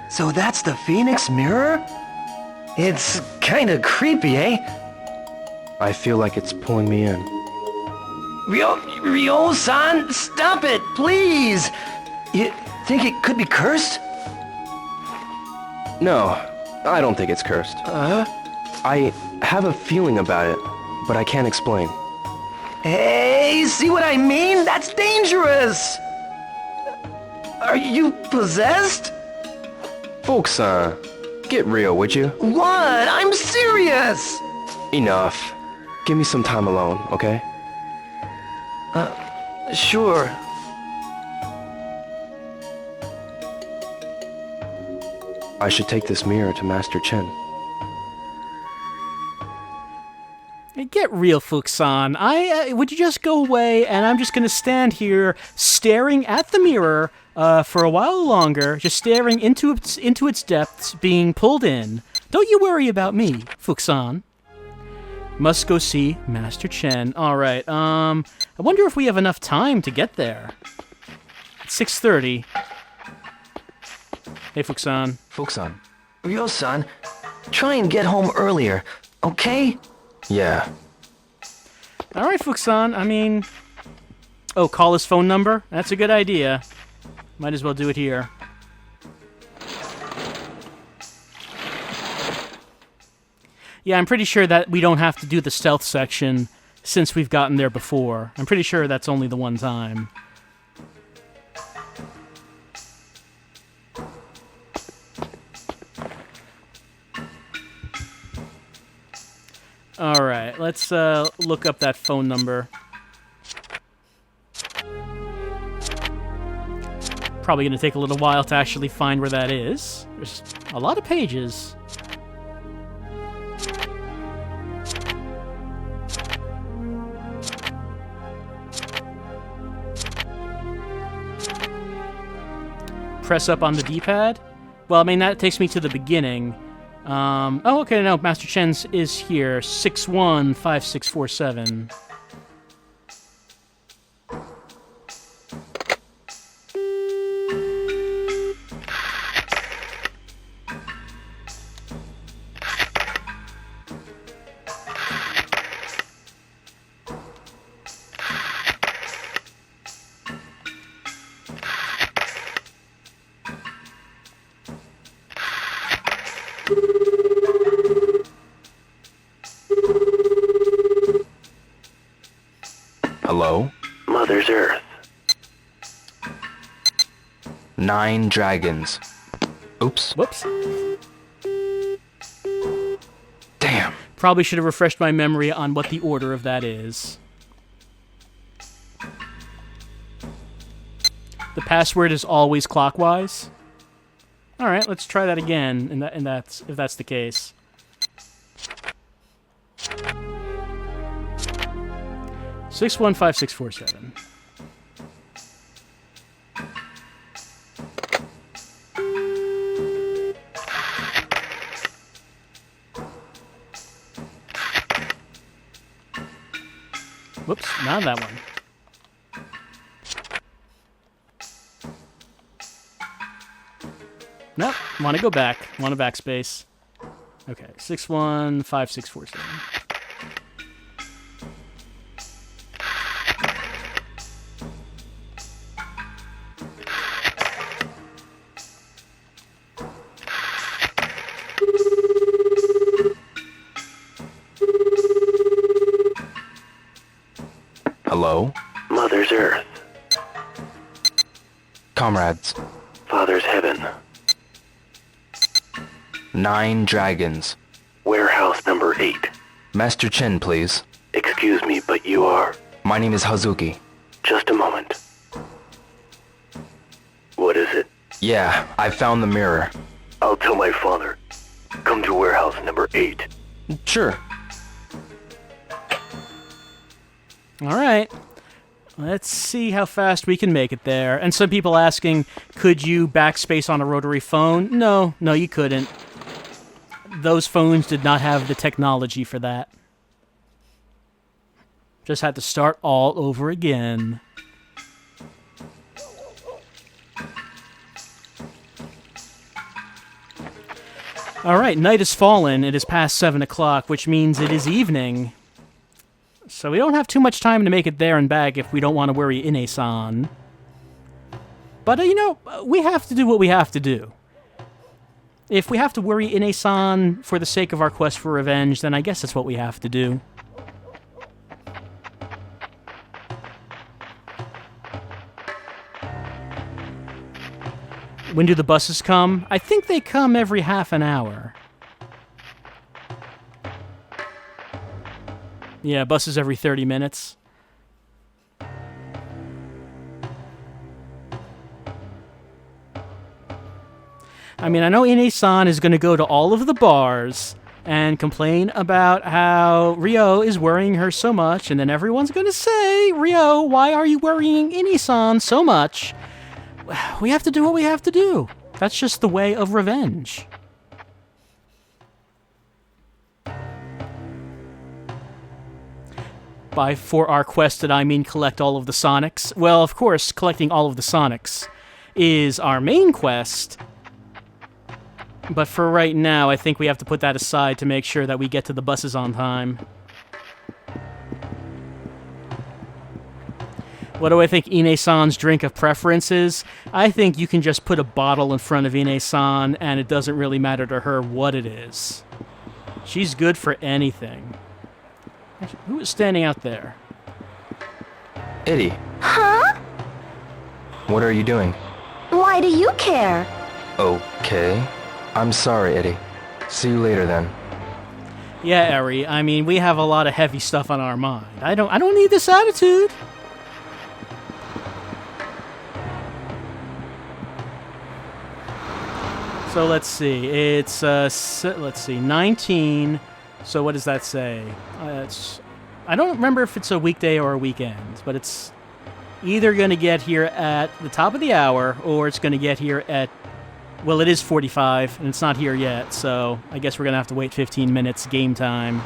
So that's the Phoenix Mirror? It's kinda creepy, eh? I feel like it's pulling me in. Ryo-san, stop it, please! You think it could be cursed? No, I don't think it's cursed. I have a feeling about it, but I can't explain. Hey, see what I mean? That's dangerous! Are you possessed? Folks, Get real, would you? What? I'm serious! Enough. Give me some time alone, okay? Sure. I should take this mirror to Master Chen. Get real, Fuxan. Would you just go away, and I'm just gonna stand here staring at the mirror for a while longer, just staring into its depths, being pulled in. Don't you worry about me, Fuxan. Must go see Master Chen. All right. I wonder if we have enough time to get there. It's 6:30. Hey, Fuxan. Fuxan. Ryo-san, try and get home earlier, okay? Yeah. All right, Fuxan. I mean... Oh, call his phone number? That's a good idea. Might as well do it here. Yeah, I'm pretty sure that we don't have to do the stealth section since we've gotten there before. I'm pretty sure that's only the one time. Alright, let's look up that phone number. Probably going to take a little while to actually find where that is. There's a lot of pages. Press up on the D-pad? Well, I mean, that takes me to the beginning. Oh, okay, no, Master Chen's is here. 615647. Hello? Mother's Earth. 9 dragons. Oops. Whoops. Damn. Probably should have refreshed my memory on what the order of that is. The password is always clockwise. All right, let's try that again. And that's if that's the case. Six 615647. Whoops, not that one. Nope, want to go back. Want a backspace. Okay, 615647. Hello? Mother's Earth. Comrades. Father's Heaven. 9 dragons. Warehouse number 8. Master Chen, please. Excuse me, but you are... My name is Hazuki. Just a moment. What is it? Yeah, I found the mirror. I'll tell my father. Come to warehouse number 8. Sure. Alright. Let's see how fast we can make it there. And some people asking, could you backspace on a rotary phone? No, you couldn't. Those phones did not have the technology for that. Just had to start all over again. Alright, night has fallen. It is past 7 o'clock, which means it is evening. So we don't have too much time to make it there and back if we don't want to worry Ine-san. But, we have to do what we have to do. If we have to worry Ine-san for the sake of our quest for revenge, then I guess that's what we have to do. When do the buses come? I think they come every half an hour. Yeah, buses every 30 minutes. I mean, I know Ine-san is going to go to all of the bars and complain about how Ryo is worrying her so much, and then everyone's going to say, Ryo, why are you worrying Ine-san so much? We have to do what we have to do. That's just the way of revenge. By for our quest, did I mean collect all of the Sonics? Well, of course, collecting all of the Sonics is our main quest. But for right now, I think we have to put that aside to make sure that we get to the buses on time. What do I think Ine-san's drink of preference is? I think you can just put a bottle in front of Ine-san, and it doesn't really matter to her what it is. She's good for anything. Actually, who is standing out there? Eddie. Huh? What are you doing? Why do you care? Okay. I'm sorry, Eddie. See you later then. Yeah, Eri, I mean, we have a lot of heavy stuff on our mind. I don't need this attitude. So let's see. It's let's see, 19. So what does that say? I don't remember if it's a weekday or a weekend, but it's either going to get here at the top of the hour or it's going to get here at, well, it is 45 and it's not here yet, so I guess we're going to have to wait 15 minutes game time.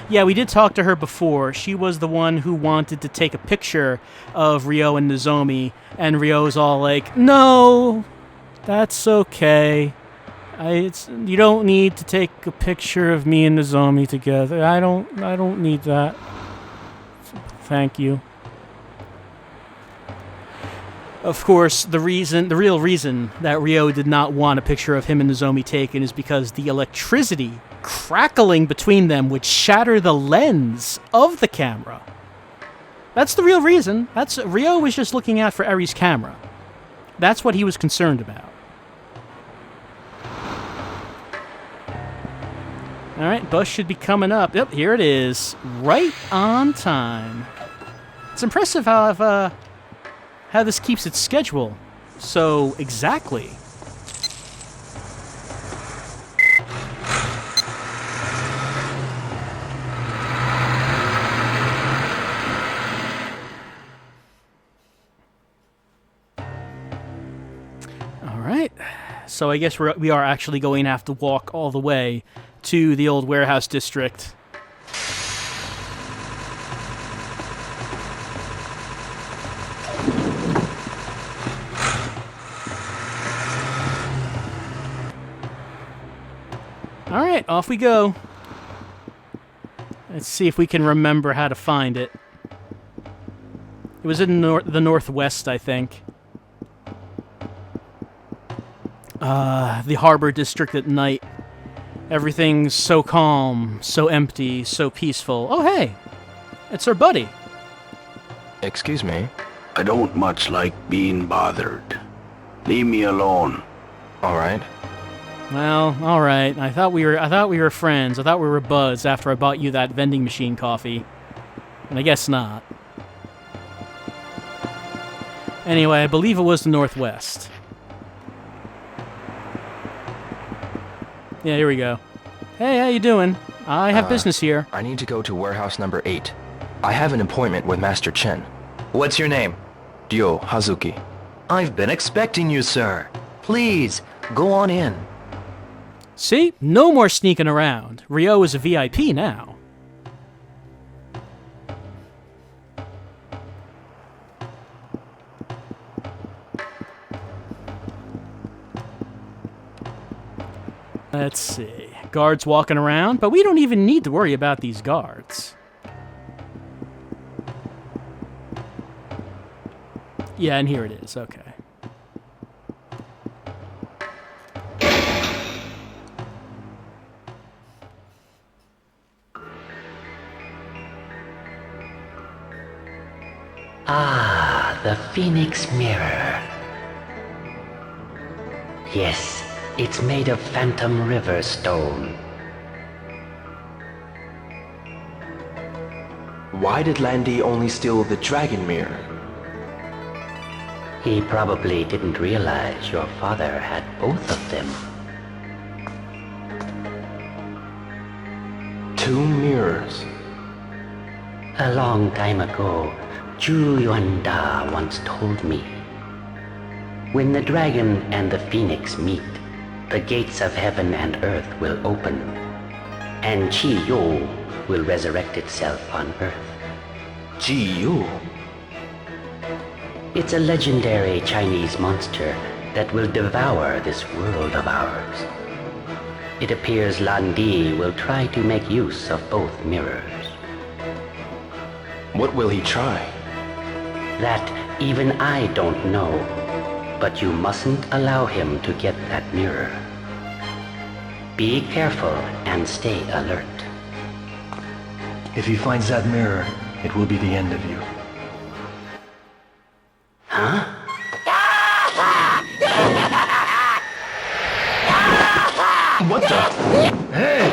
Yeah, we did talk to her before. She was the one who wanted to take a picture of Ryo and Nozomi, and Ryo's all like, "No, that's okay. You don't need to take a picture of me and Nozomi together. I don't need that. Thank you." Of course, the real reason that Ryo did not want a picture of him and Nozomi taken is because the electricity crackling between them would shatter the lens of the camera. That's the real reason. Ryo was just looking out for Eri's camera. That's what he was concerned about. Alright, bus should be coming up. Yep, here it is. Right on time. It's impressive how this keeps its schedule so exactly. Alright, so I guess we are actually going to have to walk all the way to the old warehouse district. Alright, off we go. Let's see if we can remember how to find it. It was in the northwest, I think. The harbor district at night. Everything's so calm, so empty, so peaceful. Oh, hey! It's our buddy. Excuse me? I don't much like being bothered. Leave me alone. Alright. Well, alright. I thought we were friends. I thought we were buds after I bought you that vending machine coffee. And I guess not. Anyway, I believe it was the northwest. Yeah, here we go. Hey, how you doing? I have business here. I need to go to warehouse number 8. I have an appointment with Master Chen. What's your name? Ryo Hazuki. I've been expecting you, sir. Please, go on in. See? No more sneaking around. Ryo is a VIP now. Let's see. Guards walking around, but we don't even need to worry about these guards. Yeah, and here it is. Okay. Ah, the Phoenix Mirror. Yes, it's made of Phantom River stone. Why did Landy only steal the dragon mirror? He probably didn't realize your father had both of them. 2 mirrors. A long time ago, Zhu Yuanda once told me, when the dragon and the phoenix meet, the gates of heaven and earth will open, and Qi Yu will resurrect itself on earth. Qi Yu? It's a legendary Chinese monster that will devour this world of ours. It appears Lan Di will try to make use of both mirrors. What will he try? That even I don't know, but you mustn't allow him to get that mirror. Be careful and stay alert. If he finds that mirror, it will be the end of you. Huh? What the? Hey!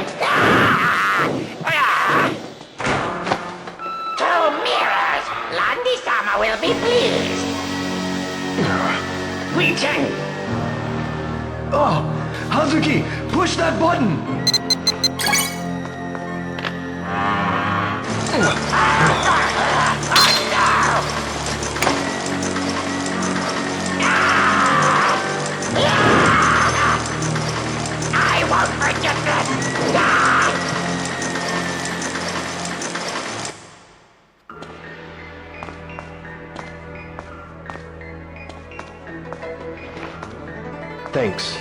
2 mirrors! Landy-sama will be pleased! Wei Chen! Oh! Hazuki! Push that button! I won't forget this! Thanks.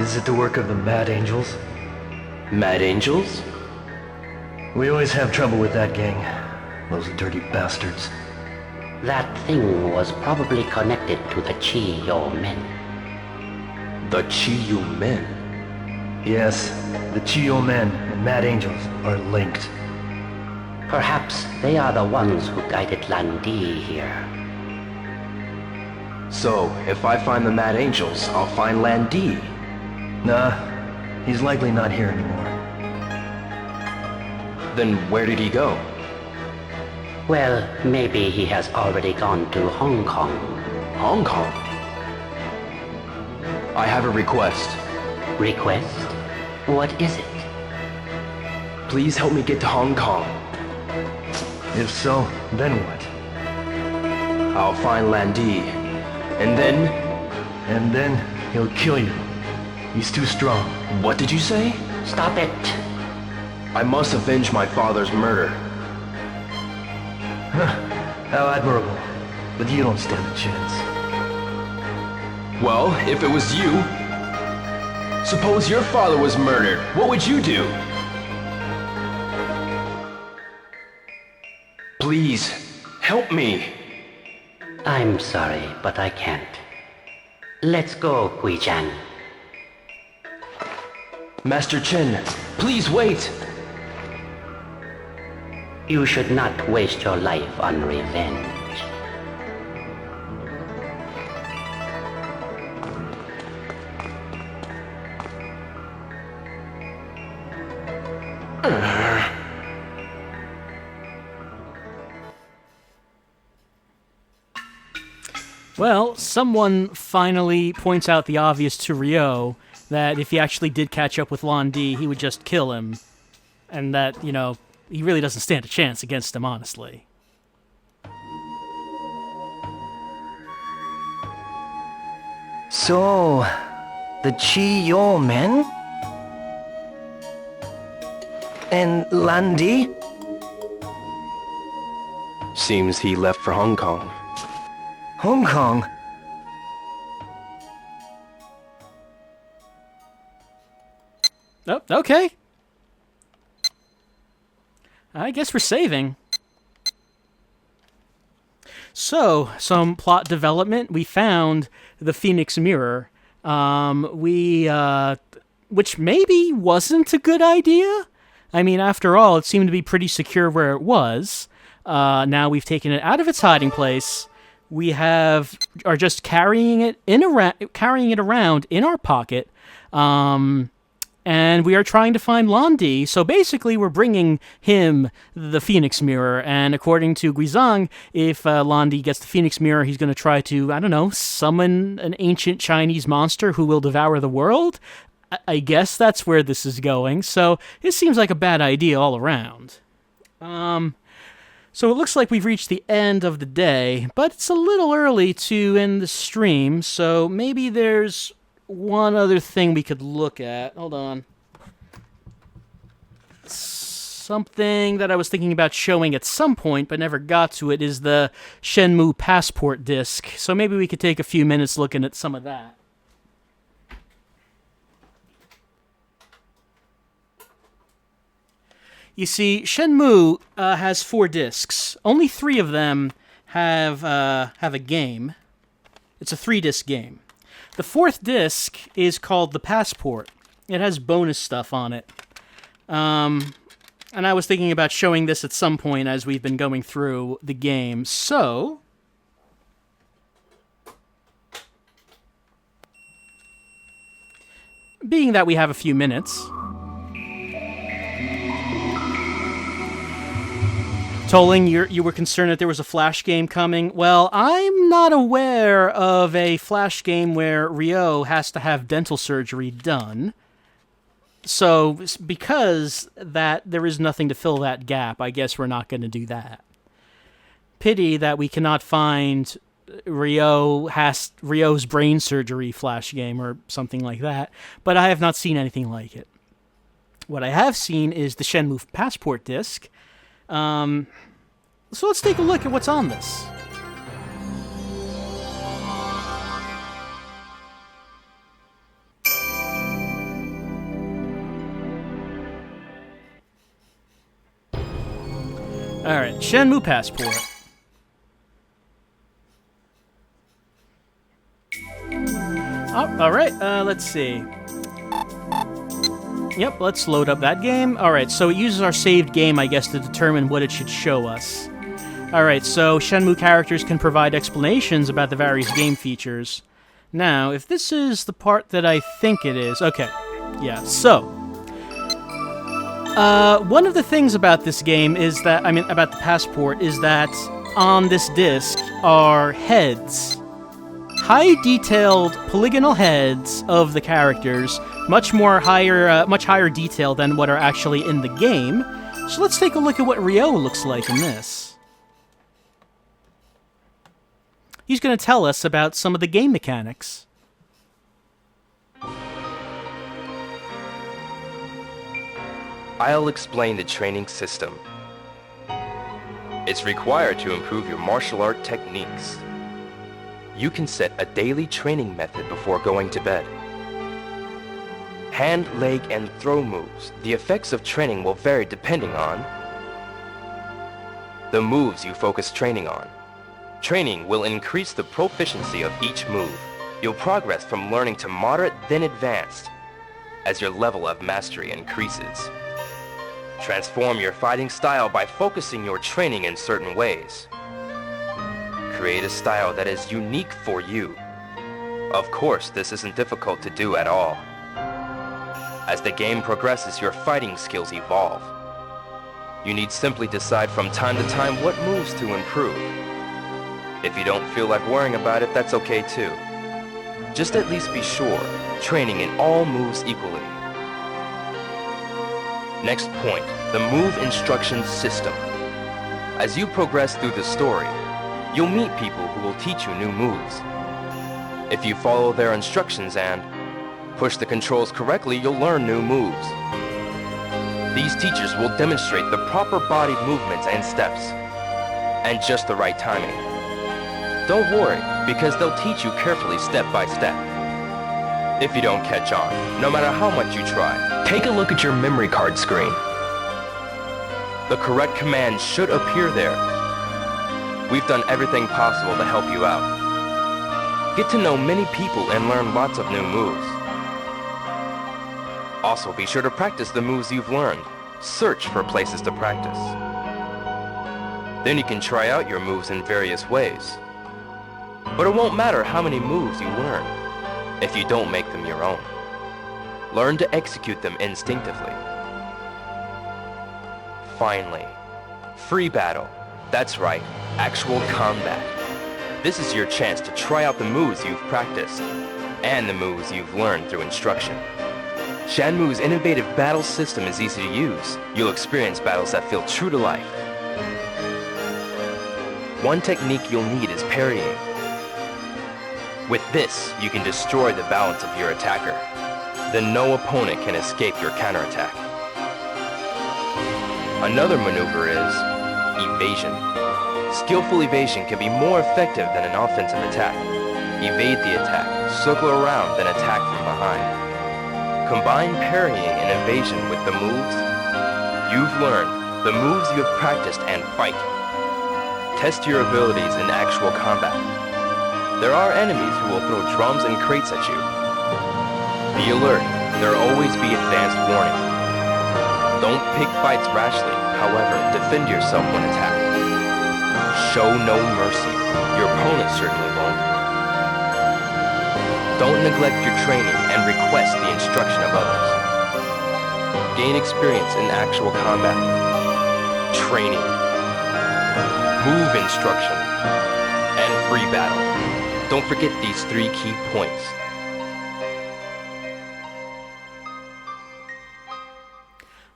Is it the work of the Mad Angels? Mad Angels? We always have trouble with that gang. Those dirty bastards. That thing was probably connected to the Qi Yu men. The Qi Yu men? Yes, the Chiyo men and Mad Angels are linked. Perhaps they are the ones who guided Lan Di here. So, if I find the Mad Angels, I'll find Lan Di. Nah, he's likely not here anymore. Then where did he go? Well, maybe he has already gone to Hong Kong. Hong Kong? I have a request. Request? What is it? Please help me get to Hong Kong. If so, then what? I'll find Lan Di. And then... And then he'll kill you. He's too strong. What did you say? Stop it! I must avenge my father's murder. How admirable. But you don't stand a chance. Well, if it was you... Suppose your father was murdered. What would you do? Please, help me. I'm sorry, but I can't. Let's go, Kui-chan. Master Chen, please wait. You should not waste your life on revenge. Well, someone finally points out the obvious to Ryo, that if he actually did catch up with Lan Di, he would just kill him. And that, you know, he really doesn't stand a chance against him, honestly. So, the Chiyo men? And Lan Di? Seems he left for Hong Kong. Hong Kong? Oh, okay. I guess we're saving. So, some plot development. We found the Phoenix Mirror. Which maybe wasn't a good idea. I mean, after all, it seemed to be pretty secure where it was. Now we've taken it out of its hiding place. We are just carrying it around in our pocket. And we are trying to find Londi. So basically, we're bringing him the Phoenix Mirror. And according to Guizhang, if Londi gets the Phoenix Mirror, he's going to try to, I don't know, summon an ancient Chinese monster who will devour the world. I guess that's where this is going. So it seems like a bad idea all around. So it looks like we've reached the end of the day, but it's a little early to end the stream. So maybe there's one other thing we could look at. Hold on. Something that I was thinking about showing at some point, but never got to it, is the Shenmue passport disc. So maybe we could take a few minutes looking at some of that. You see, Shenmue has 4 discs. Only 3 of them have a game. It's a 3-disc game. The 4th disc is called the Passport. It has bonus stuff on it. And I was thinking about showing this at some point as we've been going through the game. So being that we have a few minutes. Tolling, you were concerned that there was a Flash game coming. Well, I'm not aware of a Flash game where Ryo has to have dental surgery done. So, because that there is nothing to fill that gap, I guess we're not going to do that. Pity that we cannot find Ryo's brain surgery Flash game or something like that, but I have not seen anything like it. What I have seen is the Shenmue Passport disc. So let's take a look at what's on this. Alright, Shenmue Passport. Oh, alright, let's see. Yep, let's load up that game. Alright, so it uses our saved game, I guess, to determine what it should show us. Alright, so Shenmue characters can provide explanations about the various game features. Now, if this is the part that I think it is... Okay, yeah, so... one of the things about this game is that... about the Passport, is that on this disc are heads. High-detailed polygonal heads of the characters, much higher detail than what are actually in the game. So let's take a look at what Ryo looks like in this. He's going to tell us about some of the game mechanics. I'll explain the training system. It's required to improve your martial art techniques. You can set a daily training method before going to bed. Hand, leg, and throw moves. The effects of training will vary depending on the moves you focus training on. Training will increase the proficiency of each move. You'll progress from learning to moderate, then advanced, as your level of mastery increases. Transform your fighting style by focusing your training in certain ways. Create a style that is unique for you. Of course, this isn't difficult to do at all. As the game progresses, your fighting skills evolve. You need simply decide from time to time what moves to improve. If you don't feel like worrying about it, that's okay too. Just at least be sure, training in all moves equally. Next point, the move instruction system. As you progress through the story, you'll meet people who will teach you new moves. If you follow their instructions and push the controls correctly, you'll learn new moves. These teachers will demonstrate the proper body movements and steps, and just the right timing. Don't worry, because they'll teach you carefully step by step. If you don't catch on, no matter how much you try, take a look at your memory card screen. The correct command should appear there. We've done everything possible to help you out. Get to know many people and learn lots of new moves. Also, be sure to practice the moves you've learned. Search for places to practice. Then you can try out your moves in various ways. But it won't matter how many moves you learn if you don't make them your own. Learn to execute them instinctively. Finally, free battle. That's right, actual combat. This is your chance to try out the moves you've practiced and the moves you've learned through instruction. Shenmue's innovative battle system is easy to use. You'll experience battles that feel true to life. One technique you'll need is parrying. With this, you can destroy the balance of your attacker. Then no opponent can escape your counterattack. Another maneuver is evasion. Skillful evasion can be more effective than an offensive attack. Evade the attack, circle around, then attack from behind. Combine parrying and evasion with the moves you've learned, the moves you have practiced, and fight. Test your abilities in actual combat. There are enemies who will throw drums and crates at you. Be alert, there will always be advanced warning. Don't pick fights rashly, however, defend yourself when attacked. Show no mercy, your opponent certainly won't. Don't neglect your training and request the instruction of others. Gain experience in actual combat. Training. Move instruction. And free battle. Don't forget these 3 key points.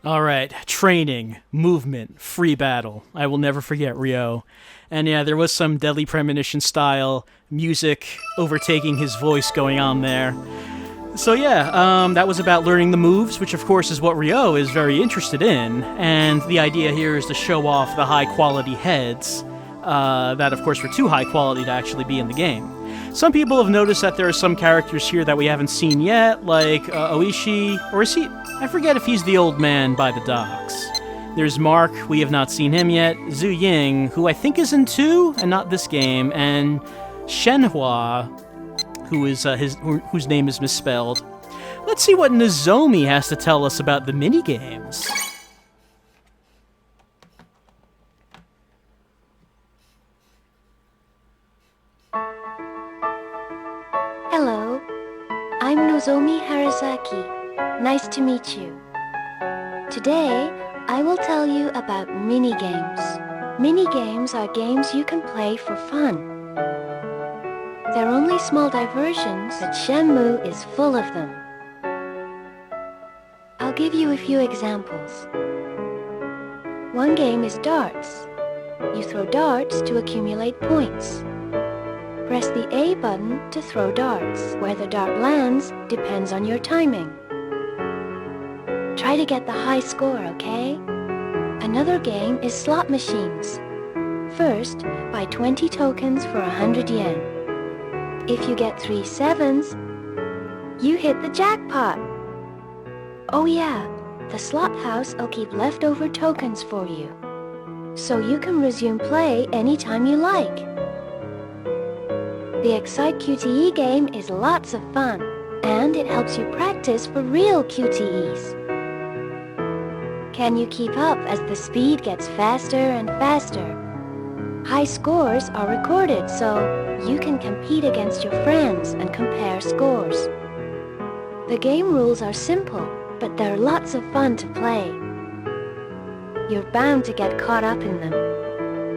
Alright, training, movement, free battle. I will never forget Ryo. And yeah, there was some Deadly Premonition style music overtaking his voice going on there. So yeah, that was about learning the moves, which of course is what Ryo is very interested in. And the idea here is to show off the high quality heads that of course were too high quality to actually be in the game. Some people have noticed that there are some characters here that we haven't seen yet, like Oishi, or is he... I forget if he's the old man by the docks. There's Mark, we have not seen him yet, Zhu Ying, who I think is in 2, and not this game, and Shenhua, who is whose name is misspelled. Let's see what Nozomi has to tell us about the minigames. Hello, I'm Nozomi Harazaki. Nice to meet you. Today, I will tell you about minigames. Minigames are games you can play for fun. They're only small diversions, but Shenmue is full of them. I'll give you a few examples. One game is darts. You throw darts to accumulate points. Press the A button to throw darts. Where the dart lands depends on your timing. Try to get the high score, okay? Another game is slot machines. First, buy 20 tokens for 100 yen. If you get 3 sevens, you hit the jackpot. Oh yeah, the slot house will keep leftover tokens for you, so you can resume play anytime you like. The Excite QTE game is lots of fun, and it helps you practice for real QTEs. Can you keep up as the speed gets faster and faster? High scores are recorded so you can compete against your friends and compare scores. The game rules are simple, but they're lots of fun to play. You're bound to get caught up in them.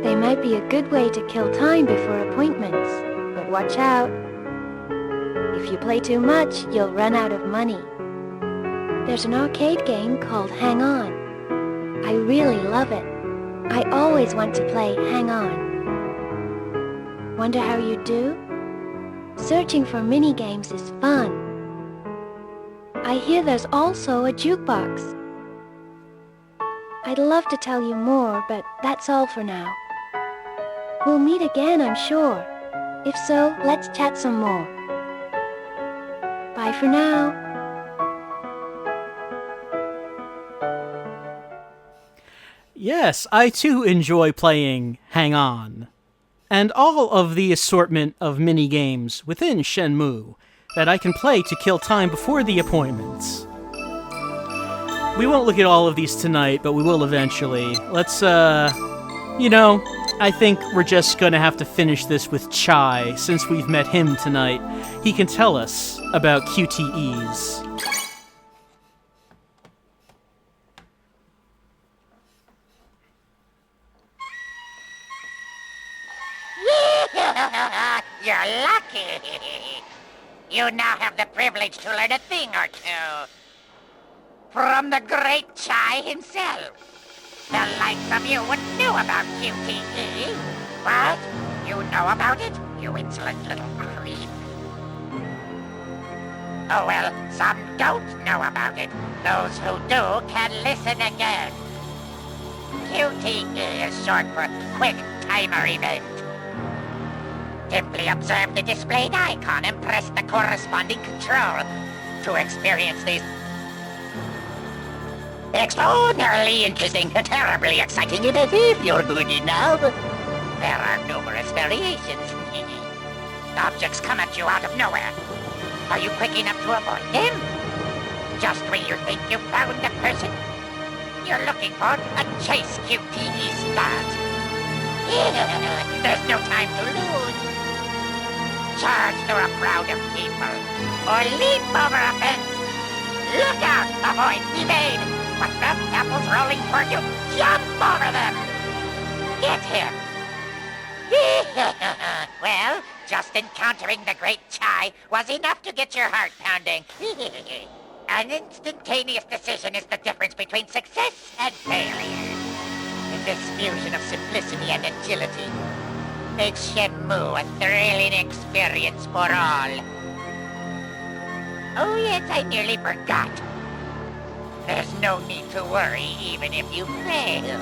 They might be a good way to kill time before appointments, but watch out. If you play too much, you'll run out of money. There's an arcade game called Hang On. I really love it. I always want to play Hang On. Wonder how you do? Searching for minigames is fun. I hear there's also a jukebox. I'd love to tell you more, but that's all for now. We'll meet again, I'm sure. If so, let's chat some more. Bye for now. Yes, I too enjoy playing Hang On, and all of the assortment of mini-games within Shenmue that I can play to kill time before the appointments. We won't look at all of these tonight, but we will eventually. Let's You know, I think we're just gonna have to finish this with Chai, since we've met him tonight. He can tell us about QTEs. You're lucky. You now have the privilege to learn a thing or two. From the great Chai himself. The likes of you wouldn't know about QTE. What? You know about it, you insolent little creep? Oh well, some don't know about it. Those who do can listen again. QTE is short for Quick Timer Event. Simply observe the displayed icon and press the corresponding control to experience these extraordinarily interesting, terribly exciting events if you're good enough. There are numerous variations. Objects come at you out of nowhere. Are you quick enough to avoid them? Just when you think you've found the person you're looking for, a chase QTE starts. There's no time to lose. Charge through a crowd of people, or leap over a fence. Look out! Avoid, evade! But the apples rolling toward you, jump over them! Get him! Well, just encountering the great Chai was enough to get your heart pounding. An instantaneous decision is the difference between success and failure. And this fusion of simplicity and agility makes Shenmue a thrilling experience for all. Oh yes, I nearly forgot. There's no need to worry even if you fail.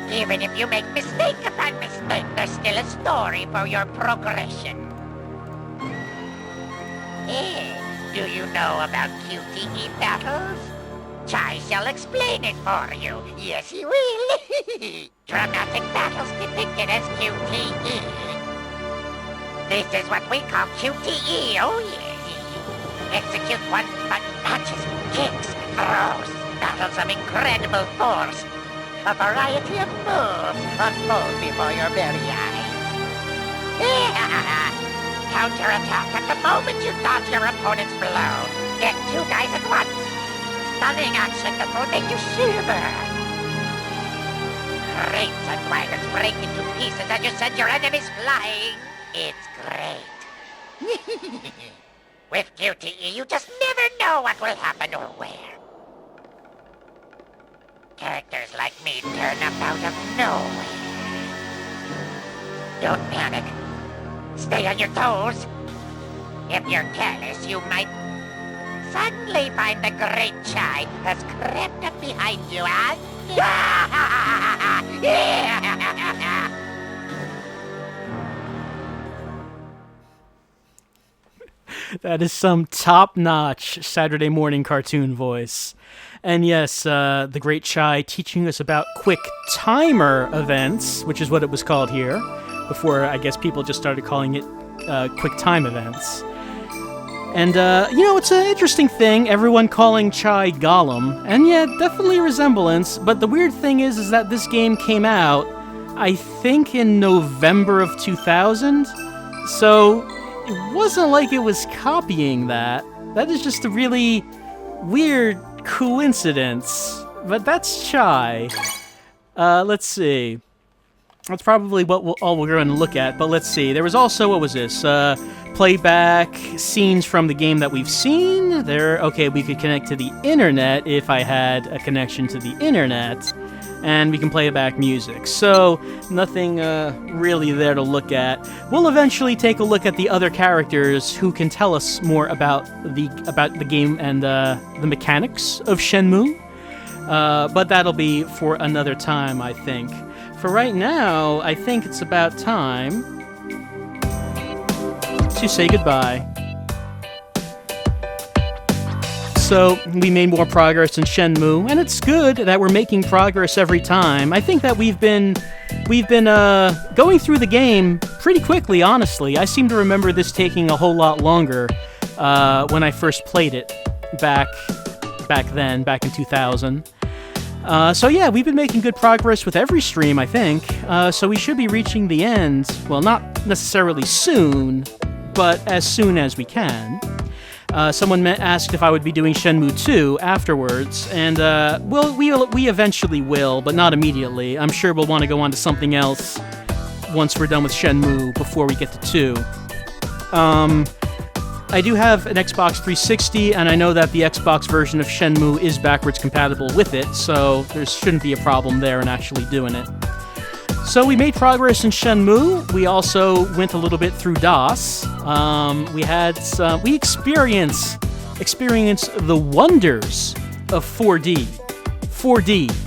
Even if you make mistake upon mistake, there's still a story for your progression. Do you know about QTE battles? Chai shall explain it for you. Yes, he will. Dramatic battles depicted as QTE. This is what we call QTE, oh yes. Execute one-button punches, kicks, throws, battles of incredible force. A variety of moves unfold before your very eyes. Counterattack at the moment you dodge your opponent's blow. Get two guys at once. Stunning action that will make you shiver. Crates and wagons break into pieces as you send your enemies flying. It's great. With QTE, you just never know what will happen or where. Characters like me turn up out of nowhere. Don't panic. Stay on your toes. If you're careless, you might suddenly find the great Chai has crept up behind you and... That is some top-notch Saturday morning cartoon voice. And yes, the great Chai teaching us about quick timer events, which is what it was called here, before I guess people just started calling it quick time events. And, you know, it's an interesting thing, everyone calling Chai Gollum, and yeah, definitely a resemblance, but the weird thing is that this game came out, I think in November of 2000, so it wasn't like it was copying that. That is just a really weird coincidence, but that's Chai. Let's see. That's probably what all we're going to look at, but let's see. There was also, what was this? Playback scenes from the game that we've seen. There, okay, we could connect to the internet if I had a connection to the internet, and we can play back music. So, nothing really there to look at. We'll eventually take a look at the other characters who can tell us more about the game and the mechanics of Shenmue. But that'll be for another time, I think. For right now, I think it's about time to say goodbye. So, we made more progress in Shenmue, and it's good that we're making progress every time. I think that we've been going through the game pretty quickly, honestly. I seem to remember this taking a whole lot longer when I first played it back then, back in 2000. So yeah, we've been making good progress with every stream, I think. So we should be reaching the end. Well, not necessarily soon, but as soon as we can. Someone asked if I would be doing Shenmue 2 afterwards, and well, we eventually will, but not immediately. I'm sure we'll want to go on to something else once we're done with Shenmue before we get to 2. I do have an Xbox 360, and I know that the Xbox version of Shenmue is backwards compatible with it, so there shouldn't be a problem there in actually doing it. So we made progress in Shenmue. We also went a little bit through DOS. We experienced the wonders of 4D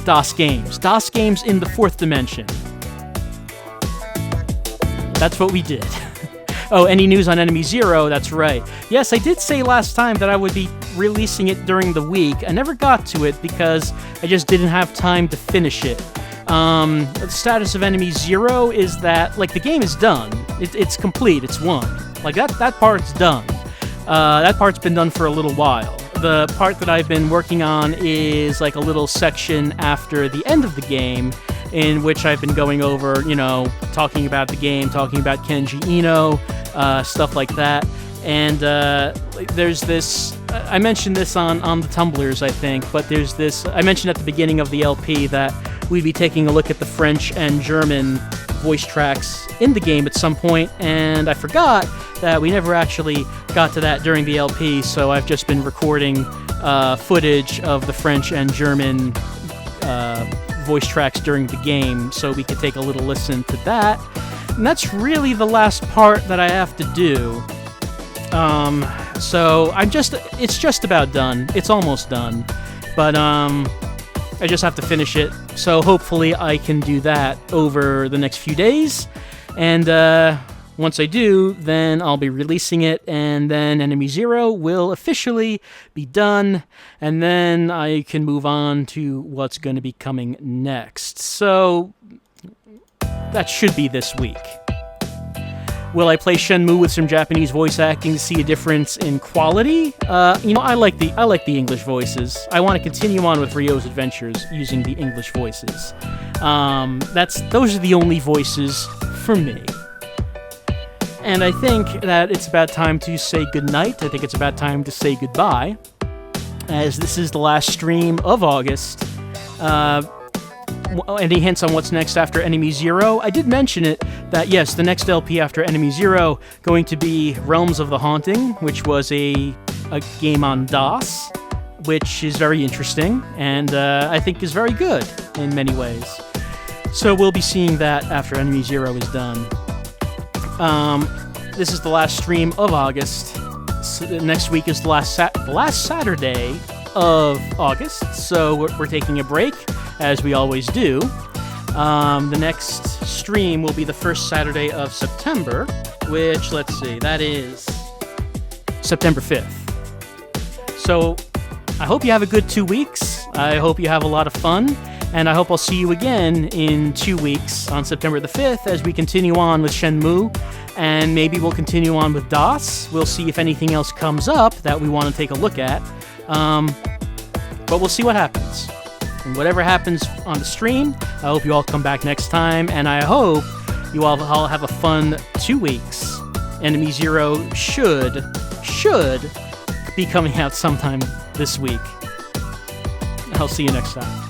DOS games in the fourth dimension. That's what we did. Oh, any news on Enemy Zero? That's right. Yes, I did say last time that I would be releasing it during the week. I never got to it because I just didn't have time to finish it. The status of Enemy Zero is that, like, the game is done. It's complete. It's won. Like, that part's done. That part's been done for a little while. The part that I've been working on is, like, a little section after the end of the game, in which I've been going over, you know, talking about the game, talking about Kenji Ino, stuff like that. And there's this, I mentioned this on the Tumblrs, I think, but there's this, I mentioned at the beginning of the LP that we'd be taking a look at the French and German voice tracks in the game at some point, and I forgot that we never actually got to that during the LP, so I've just been recording footage of the French and German voice tracks during the game, so we could take a little listen to that. And that's really the last part that I have to do. So it's just about done. It's almost done. But I just have to finish it. So hopefully I can do that over the next few days. And once I do, then I'll be releasing it, and then Enemy Zero will officially be done, and then I can move on to what's going to be coming next. So that should be this week. Will I play Shenmue with some Japanese voice acting to see a difference in quality? You know, I like the English voices. I want to continue on with Ryo's Adventures using the English voices. Those are the only voices for me. And I think that it's about time to say goodnight. I think it's about time to say goodbye, as this is the last stream of August. Any hints on what's next after Enemy Zero? I did mention it, that yes, the next LP after Enemy Zero going to be Realms of the Haunting, which was a game on DOS, which is very interesting, and I think is very good in many ways. So we'll be seeing that after Enemy Zero is done. This is the last stream of August. So next week is the last Saturday of August, so we're taking a break, as we always do. The next stream will be the first Saturday of September, which, let's see, that is September 5th. So I hope you have a good 2 weeks. I hope you have a lot of fun. And I hope I'll see you again in 2 weeks on September the 5th as we continue on with Shenmue, and maybe we'll continue on with DOS. We'll see if anything else comes up that we want to take a look at. But we'll see what happens. And whatever happens on the stream, I hope you all come back next time, and I hope you all have a fun 2 weeks. Enemy Zero should be coming out sometime this week. I'll see you next time.